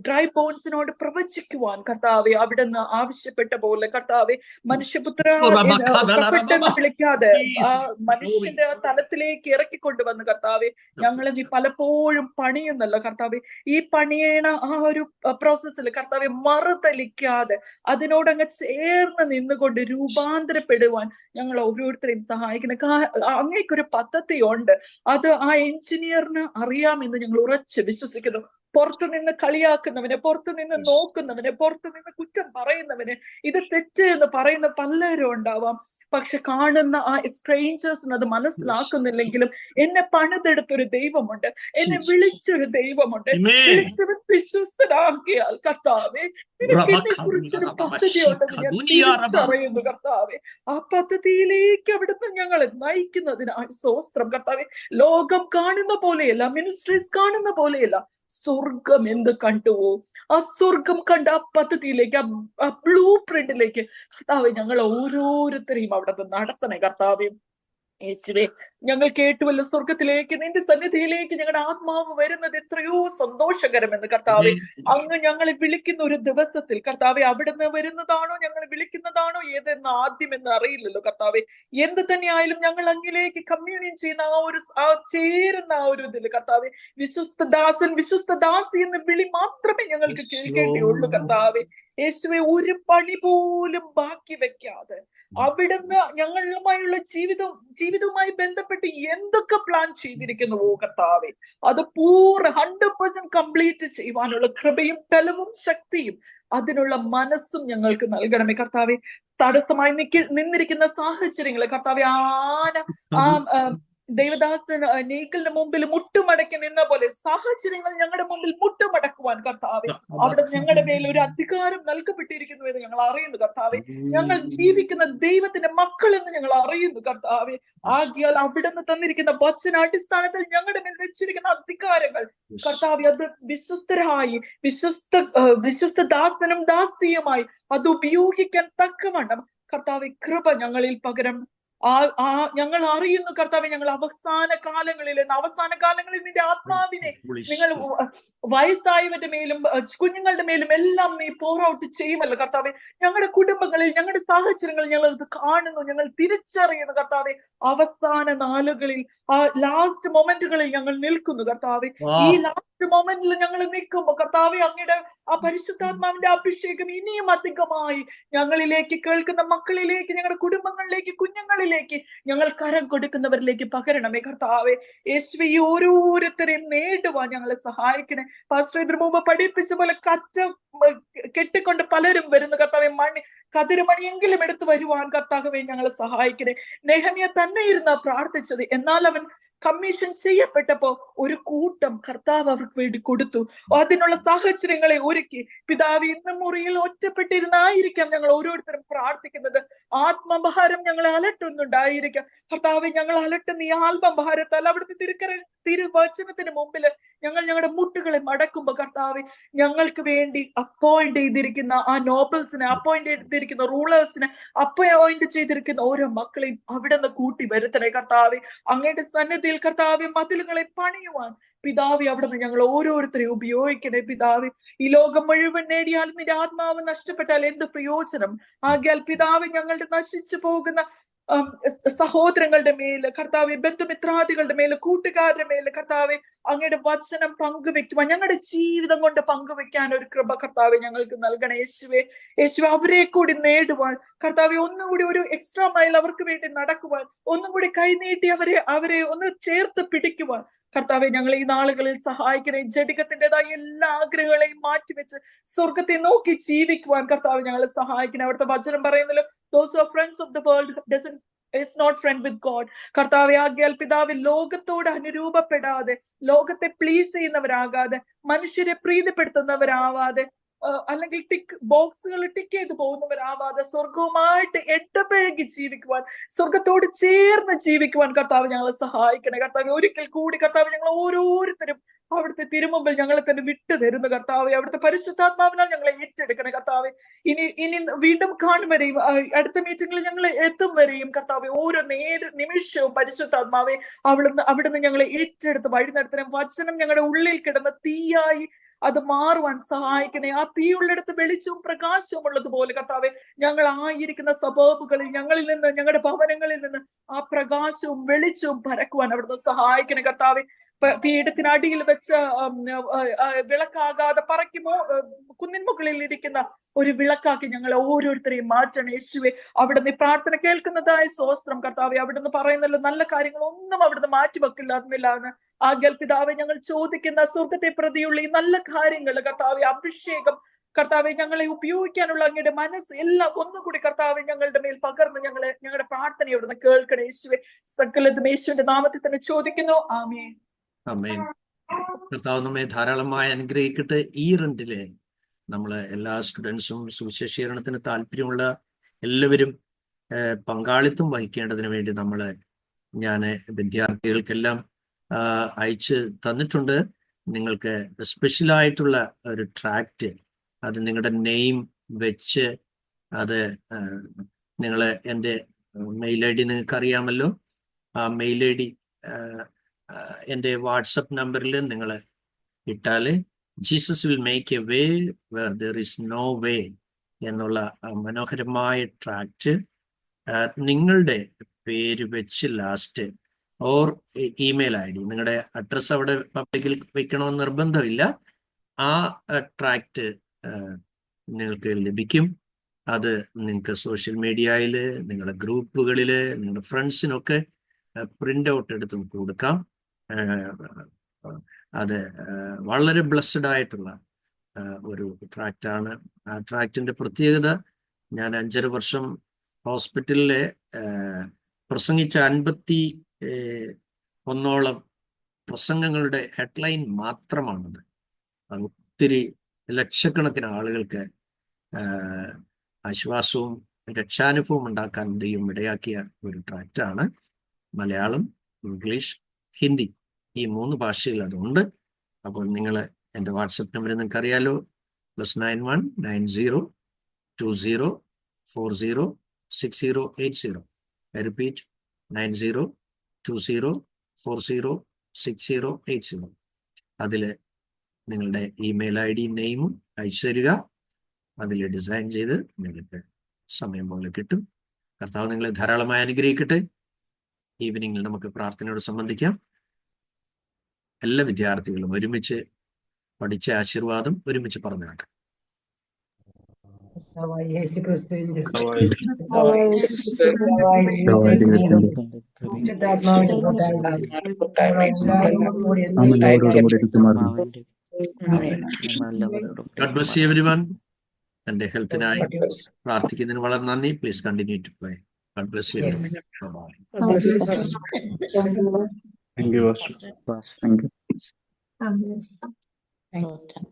ഡ്രൈ ബോൺസിനോട് പ്രവചിക്കുവാൻ കർത്താവെ അവിടുന്ന് ആവശ്യപ്പെട്ട പോലെ കർത്താവെ, മനുഷ്യപുത്ര പ്രൊഫറ്റ് വിളിക്കാതെ ആ മനുഷ്യന്റെ തലത്തിലേക്ക് ഇറക്കിക്കൊണ്ടുവന്ന് കർത്താവെ ഞങ്ങളെ നീ പലപ്പോഴും പണിയുന്നല്ലോ കർത്താവെ. ഈ പണിയണ ആ ഒരു പ്രോസസ്സിൽ കർത്താവെ മറുതലിക്കാതെ അതിനോടങ്ങ് ചേർന്ന് നിന്നുകൊണ്ട് രൂപാന്തരപ്പെടുവാൻ ഞങ്ങൾ ഓരോരുത്തരെയും സഹായിക്കണം. അങ്ങേക്കൊരു പദ്ധതി ഉണ്ട്, അത് ആ എഞ്ചിനീയറിന് അറിയാമെന്ന് ഞങ്ങൾ ഉറച്ച് വിശ്വസിക്കുന്നു. പുറത്തു നിന്ന് കളിയാക്കുന്നവന്, പുറത്തു നിന്ന് നോക്കുന്നവന്, പുറത്തു നിന്ന് കുറ്റം പറയുന്നവന്, ഇത് തെറ്റ് എന്ന് പറയുന്ന പലരും ഉണ്ടാവാം. പക്ഷെ കാണുന്ന ആ സ്ട്രേഞ്ചേഴ്സിന് അത് മനസ്സിലാക്കുന്നില്ലെങ്കിലും എന്നെ പണിതെടുത്തൊരു ദൈവമുണ്ട്, എന്നെ വിളിച്ചൊരു ദൈവമുണ്ട്. വിളിച്ചവൻ വിശ്വസ്തനാക്കിയാൽ കർത്താവെ നിനക്ക് എന്നെ കുറിച്ചൊരു പദ്ധതിയുണ്ടെന്ന് ഞാൻ തിരിച്ചറിയുന്നു കർത്താവെ. ആ പദ്ധതിയിലേക്ക് അവിടുന്ന് ഞങ്ങളെ നയിക്കുന്നതിനായി സ്തോത്രം കർത്താവെ. ലോകം കാണുന്ന പോലെയല്ല, മിനിസ്ട്രീസ് കാണുന്ന പോലെയല്ല, സ്വർഗം എന്ത് കണ്ടുവോ ആ സ്വർഗം കണ്ട ആ പദ്ധതിയിലേക്ക്, ആ ബ്ലൂ പ്രിന്റിലേക്ക് കർത്താവെ ഞങ്ങൾ ഓരോരുത്തരെയും അവിടെ നടത്തണേ കർത്താവെ. യേശുവേ, ഞങ്ങൾ കേട്ടുവല്ലോ സ്വർഗത്തിലേക്ക് നിന്റെ സന്നിധിയിലേക്ക് ഞങ്ങളുടെ ആത്മാവ് വരുന്നത് എത്രയോ സന്തോഷകരമെന്ന് കർത്താവെ. അങ്ങ് ഞങ്ങളെ വിളിക്കുന്ന ഒരു ദിവസത്തിൽ കർത്താവെ അവിടുന്ന് വരുന്നതാണോ ഞങ്ങൾ വിളിക്കുന്നതാണോ ഏതെന്ന് ആദ്യമെന്ന് അറിയില്ലല്ലോ കർത്താവെ. എന്ത് തന്നെയായാലും ഞങ്ങൾ അങ്ങിലേക്ക് കമ്മ്യൂണിയൻ ചെയ്യുന്ന ആ ചേരുന്ന ആ ഒരു ഇതില് കർത്താവെ, വിശ്വസ്തദാസൻ വിശ്വസ്തദാസി എന്ന വിളി മാത്രമേ ഞങ്ങൾക്ക് കേൾക്കേണ്ടിയുള്ളൂ കർത്താവെ. യേശുവെ, ഒരു പണി പോലും ബാക്കി വെക്കാതെ അവിടുന്ന് ഞങ്ങളുമായുള്ള ജീവിതവുമായി ബന്ധപ്പെട്ട് എന്തൊക്കെ പ്ലാൻ ചെയ്തിരിക്കുന്നുവോ കർത്താവെ, അത് 100% കംപ്ലീറ്റ് ചെയ്യുവാനുള്ള കൃപയും ബലവും ശക്തിയും അതിനുള്ള മനസ്സും ഞങ്ങൾക്ക് നൽകണമേ കർത്താവെ. തടസ്സമായി നിന്നിരിക്കുന്ന സാഹചര്യങ്ങളെ കർത്താവെ, ദൈവദാസൻ നീക്കലിന്റെ മുമ്പിൽ മുട്ടുമടക്കി നിന്ന പോലെ സാഹചര്യങ്ങൾ ഞങ്ങളുടെ മുമ്പിൽ മുട്ടുമടക്കുവാൻ കർത്താവെ അവിടെ ഞങ്ങളുടെ മേൽ ഒരു അധികാരം നൽകപ്പെട്ടിരിക്കുന്നു എന്ന് ഞങ്ങൾ അറിയുന്നു കർത്താവെ. ഞങ്ങൾ ജീവിക്കുന്ന ദൈവത്തിന്റെ മക്കൾ എന്ന് ഞങ്ങൾ അറിയുന്നു കർത്താവെ. ആകിയാൽ അവിടുന്ന് തന്നിരിക്കുന്ന വചനാടിസ്ഥാനത്തിൽ ഞങ്ങളുടെ മേൽ വെച്ചിരിക്കുന്ന അധികാരങ്ങൾ കർത്താവെ അത് വിശ്വസ്തരായി വിശ്വസ്ത ദാസനും ദാസിയുമായി അത് ഉപയോഗിക്കാൻ തക്കവണ്ണം കർത്താവെ കൃപ ഞങ്ങളിൽ പകരം. ഞങ്ങൾ അറിയുന്നു കർത്താവെ, ഞങ്ങൾ അവസാന കാലങ്ങളിൽ നിന്റെ ആത്മാവിനെ നിങ്ങൾ വയസ്സായവരുടെ മേലും കുഞ്ഞുങ്ങളുടെ മേലും എല്ലാം നീ പോർ ഔട്ട് ചെയ്യുമല്ലോ കർത്താവെ. ഞങ്ങളുടെ കുടുംബങ്ങളിൽ ഞങ്ങളുടെ സാഹചര്യങ്ങളിൽ ഞങ്ങൾ ഇത് കാണുന്നു, ഞങ്ങൾ തിരിച്ചറിയുന്നു കർത്താവെ. അവസാന നാളുകളിൽ ആ ലാസ്റ്റ് മൊമെന്റുകളിൽ ഞങ്ങൾ നിൽക്കുന്നു കർത്താവെ. ഈ ലാസ്റ്റ് മൊമെന്റിൽ ഞങ്ങൾ നിൽക്കുമ്പോൾ കർത്താവെ അങ്ങയുടെ ആ പരിശുദ്ധാത്മാവിന്റെ അഭിഷേകം ഇനിയും അധികമായി ഞങ്ങളിലേക്ക്, കേൾക്കുന്ന മക്കളിലേക്ക്, ഞങ്ങളുടെ കുടുംബങ്ങളിലേക്ക്, കുഞ്ഞുങ്ങളിലേക്ക്, ഞങ്ങൾ കരം കൊടുക്കുന്നവരിലേക്ക് പകരണമേ കർത്താവെ. യേശുവേ, ഈ ഓരോരുത്തരെയും നേടുവാൻ ഞങ്ങളെ സഹായിക്കണേ. പാസ്റ്റർ ഇതിനു മുമ്പ് പഠിപ്പിച്ച പോലെ കറ്റ കെട്ടിക്കൊണ്ട് പലരും വരുന്നു കർത്താവെ. കതിരുമണിയെങ്കിലും എടുത്തു വരുവാൻ കർത്താവെ ഞങ്ങളെ സഹായിക്കണേ. നെഹമ്യ തന്നെ ഇരുന്ന പ്രാർത്ഥിച്ചത്, എന്നാൽ അവൻ കമ്മീഷൻ ചെയ്യപ്പെട്ടപ്പോ ഒരു കൂട്ടം കർത്താവ് അവർക്ക് വേണ്ടി കൊടുത്തു. അതിനുള്ള സാഹചര്യങ്ങളെ ഒരുക്കി. പിതാവ്, ഇന്ന് മുറിയിൽ ഒറ്റപ്പെട്ടിരുന്നായിരിക്കാം ഞങ്ങൾ ഓരോരുത്തരും പ്രാർത്ഥിക്കുന്നത്. ആത്മഭാരം ഞങ്ങളെ അലട്ടുന്നുണ്ടായിരിക്കാം കർത്താവെ. ഞങ്ങൾ അലട്ടുന്ന ഈ ആത്മഭാരത്താൽ അവിടുത്തെ തിരുവചനത്തിന് മുമ്പിൽ ഞങ്ങൾ ഞങ്ങളുടെ മുട്ടുകളെ മടക്കുമ്പോ കർത്താവെ, ഞങ്ങൾക്ക് വേണ്ടി അപ്പോയിന്റ് ചെയ്തിരിക്കുന്ന ആ നോബൽസിനെ, അപ്പോയിന്റ് ചെയ്തിരിക്കുന്ന റൂളേഴ്സിനെ, അപ്പോയിന്റ് ചെയ്തിരിക്കുന്ന ഓരോ മക്കളെയും അവിടെ നിന്ന് കൂട്ടി വരുത്തണേ കർത്താവെ. അങ്ങയുടെ സന്നിധിയിൽ കർത്താവെ മതിലുകളെ പണിയുവാൻ പിതാവെ അവിടെ നിന്ന് ഞങ്ങൾ ഓരോരുത്തരെയും ഉപയോഗിക്കണേ പിതാവെ. ഈ ലോകം മുഴുവൻ നേടിയാലും നിന്റെ ആത്മാവ് നഷ്ടപ്പെട്ടാൽ എന്ത് പ്രയോജനം? ആകയാൽ പിതാവെ, ഞങ്ങളുടെ നശിച്ചു പോകുന്ന സഹോദരങ്ങളുടെ മേല് കർത്താവെ, ബന്ധുമിത്രാദികളുടെ മേല്, കൂട്ടുകാരുടെ മേല് കർത്താവെ അങ്ങയുടെ വചനം പങ്കുവെക്കുവാൻ, ഞങ്ങളുടെ ജീവിതം കൊണ്ട് പങ്കുവെക്കാൻ ഒരു കൃപ കർത്താവെ ഞങ്ങൾക്ക് നൽകണേ യേശുവേ. അവരെ കൂടി നേടുവാൻ കർത്താവെ, ഒന്നുകൂടി ഒരു എക്സ്ട്രാ മൈൽ അവർക്ക് വേണ്ടി നടക്കുവാൻ, ഒന്നും കൂടി കൈനീട്ടി അവരെ ഒന്ന് ചേർത്ത് പിടിക്കുവാൻ കർത്താവെ ഞങ്ങൾ ഈ നാളുകളിൽ സഹായിക്കണേ. ജഡികത്തിൻ്റെതായ എല്ലാ ആഗ്രഹങ്ങളെയും മാറ്റിവെച്ച് സ്വർഗത്തെ നോക്കി ജീവിക്കുവാൻ കർത്താവ് ഞങ്ങളെ സഹായിക്കണേ. അവിടുത്തെ വചനം പറയുന്നല്ലോ, those who are friends of the world is not friend with God. കർത്താവെ, ആകയാൽ പിതാവെ, ലോകത്തോട് അനുരൂപപ്പെടാതെ, ലോകത്തെ പ്ലീസ് ചെയ്യുന്നവരാകാതെ, മനുഷ്യരെ പ്രീതിപ്പെടുത്തുന്നവരാവാതെ, അല്ലെങ്കിൽ ബോക്സുകൾ ടിക്ക് ചെയ്ത് പോകുന്നവരാവാതെ സ്വർഗവുമായിട്ട് ഇടപഴകി ജീവിക്കുവാൻ, സ്വർഗത്തോട് ചേർന്ന് ജീവിക്കുവാൻ കർത്താവ് ഞങ്ങളെ സഹായിക്കണേ. കർത്താവ്, ഒരിക്കൽ കൂടി കർത്താവ് ഞങ്ങൾ ഓരോരുത്തരും അവിടുത്തെ തിരുമുമ്പിൽ ഞങ്ങളെ തന്നെ വിട്ടു തരുന്നു കർത്താവെ. അവിടുത്തെ പരിശുദ്ധാത്മാവിനാൽ ഞങ്ങളെ ഏറ്റെടുക്കണേ കർത്താവെ. ഇനി വീണ്ടും കാണും വരെയും അടുത്ത മീറ്റിംഗിൽ ഞങ്ങൾ എത്തും വരെയും കർത്താവെ, ഓരോ നിമിഷവും പരിശുദ്ധാത്മാവെ അവിടുന്ന് ഞങ്ങളെ ഏറ്റെടുത്ത് വഴി നടത്തണം. വചനം ഞങ്ങളുടെ ഉള്ളിൽ കിടന്ന് തീയായി അത് മാറുവാൻ സഹായിക്കണേ. ആ തീയുള്ളിടത്ത് വെളിച്ചവും പ്രകാശവും ഉള്ളതുപോലെ കർത്താവെ, ഞങ്ങൾ ആയിരിക്കുന്ന സബബുകളിൽ, ഞങ്ങളിൽ നിന്ന്, ഞങ്ങളുടെ ഭവനങ്ങളിൽ നിന്ന് ആ പ്രകാശവും വെളിച്ചവും പരക്കുവാൻ അവിടുന്ന് സഹായിക്കണേ കർത്താവെ. പീഠത്തിനടിയിൽ വെച്ച് വിളക്കാകാതെ പറയ്ക്കുമോ കുന്നിൻ മുകളിൽ ഇരിക്കുന്ന ഒരു വിളക്കാക്കി ഞങ്ങളെ ഓരോരുത്തരെയും മാറ്റണം യേശുവെ. അവിടുന്ന് ഈ പ്രാർത്ഥന കേൾക്കുന്നതായ സ്തോത്രം കർത്താവെ. അവിടുന്ന് പറയുന്നല്ലോ നല്ല കാര്യങ്ങളൊന്നും അവിടുന്ന് മാറ്റിവെക്കില്ല. ആകയാൽ പിതാവെ, ഞങ്ങൾ ചോദിക്കുന്ന സ്വർഗത്തെ പ്രതിയുള്ള ഈ നല്ല കാര്യങ്ങൾ കർത്താവെ, അഭിഷേകം കർത്താവെ, ഞങ്ങളെ ഉപയോഗിക്കാനുള്ള അങ്ങയുടെ മനസ്സ് എല്ലാം ഒന്നുകൂടി കർത്താവെ ഞങ്ങളുടെ മേൽ പകർന്ന് ഞങ്ങളുടെ പ്രാർത്ഥന അവിടുന്ന് കേൾക്കണേ യേശുവെ. സകലതും യേശുവിന്റെ നാമത്തിൽ തന്നെ ചോദിക്കുന്നു. ആമേൻ. ആമേൻ. കർത്താവ് നമ്മെ ധാരാളമായി അനുഗ്രഹിക്കട്ടെ. ഈ റെന്റിലെ നമ്മള് എല്ലാ സ്റ്റുഡൻസും സുവിശേഷീകരണത്തിന് താല്പര്യമുള്ള എല്ലാവരും പങ്കാളിത്തം വഹിക്കേണ്ടതിന് വേണ്ടി ഞാൻ വിദ്യാർത്ഥികൾക്കെല്ലാം അയച്ച് തന്നിട്ടുണ്ട്. നിങ്ങൾക്ക് സ്പെഷ്യലായിട്ടുള്ള ഒരു ട്രാക്റ്റ്, അത് നിങ്ങളുടെ നെയിം വെച്ച്, അത് നിങ്ങൾ എൻ്റെ മെയിൽ ഐ ഡി നിങ്ങൾക്ക് അറിയാമല്ലോ. ആ മെയിൽ ഐ ഡി എൻ്റെ വാട്സപ്പ് നമ്പറിൽ നിങ്ങൾ ഇട്ടാൽ Jesus will make a way where there is no way എന്നുള്ള മനോഹരമായ ട്രാക്റ്റ് നിങ്ങളുടെ പേര് വെച്ച് ലാസ്റ്റ് ഓർ ഇമെയിൽ ഐ ഡി, നിങ്ങളുടെ അഡ്രസ്സ് അവിടെ പബ്ലിക്കിൽ വെക്കണമെന്ന് നിർബന്ധമില്ല. ആ ട്രാക്റ്റ് നിങ്ങൾക്ക് ലഭിക്കും. അത് നിങ്ങൾക്ക് സോഷ്യൽ മീഡിയയിൽ, നിങ്ങളുടെ ഗ്രൂപ്പുകളിൽ, നിങ്ങളുടെ ഫ്രണ്ട്സിനൊക്കെ പ്രിന്റ് ഔട്ട് എടുത്ത് കൊടുക്കാം. അത് വളരെ ബ്ലെസ്ഡ് ആയിട്ടുള്ള ഒരു ട്രാക്റ്റാണ്. ആ ട്രാക്റ്റിന്റെ പ്രത്യേകത, ഞാൻ 5.5 വർഷം ഹോസ്പിറ്റലിലെ പ്രസംഗിച്ച 51 പ്രസംഗങ്ങളുടെ ഹെഡ്ലൈൻ മാത്രമാണത്. ഒത്തിരി ലക്ഷക്കണക്കിന് ആളുകൾക്ക് ആശ്വാസവും രക്ഷാനുഭവം ഉണ്ടാക്കാൻ ദൈവം ഇടയാക്കിയ ഒരു ട്രാക്റ്റാണ്. മലയാളം, ഇംഗ്ലീഷ്, ഹിന്ദി ഈ 3 ഭാഷയിൽ അതുണ്ട്. അപ്പോൾ നിങ്ങൾ എൻ്റെ വാട്സപ്പ് നമ്പർ നിങ്ങൾക്ക് അറിയാലോ, +91 90 20 40 6080. I repeat, 90 20 40 6080. അതിൽ നിങ്ങളുടെ ഇമെയിൽ ഐ ഡി നെയിമും അയച്ചു തരിക. അതിൽ ഡിസൈൻ ചെയ്ത് നിങ്ങൾക്ക് സമയം പോലെ കിട്ടും. കർത്താവ് നിങ്ങളെ ധാരാളമായി അനുഗ്രഹിക്കട്ടെ. ഈവനിങ്ങിൽ നമുക്ക് പ്രാർത്ഥനയോട് സംബന്ധിക്കാം. എല്ലാ വിദ്യാർത്ഥികളും ഒരുമിച്ച് പഠിച്ച ആശീർവാദം ഒരുമിച്ച് പറഞ്ഞു കേട്ടെ. God bless you everyone. എൻ്റെ ഹെൽത്തിനായി പ്രാർത്ഥിക്കുന്നതിന് വളരെ നന്ദി. Please continue to pray. God bless you. Bye-bye. Thank you. Thank you.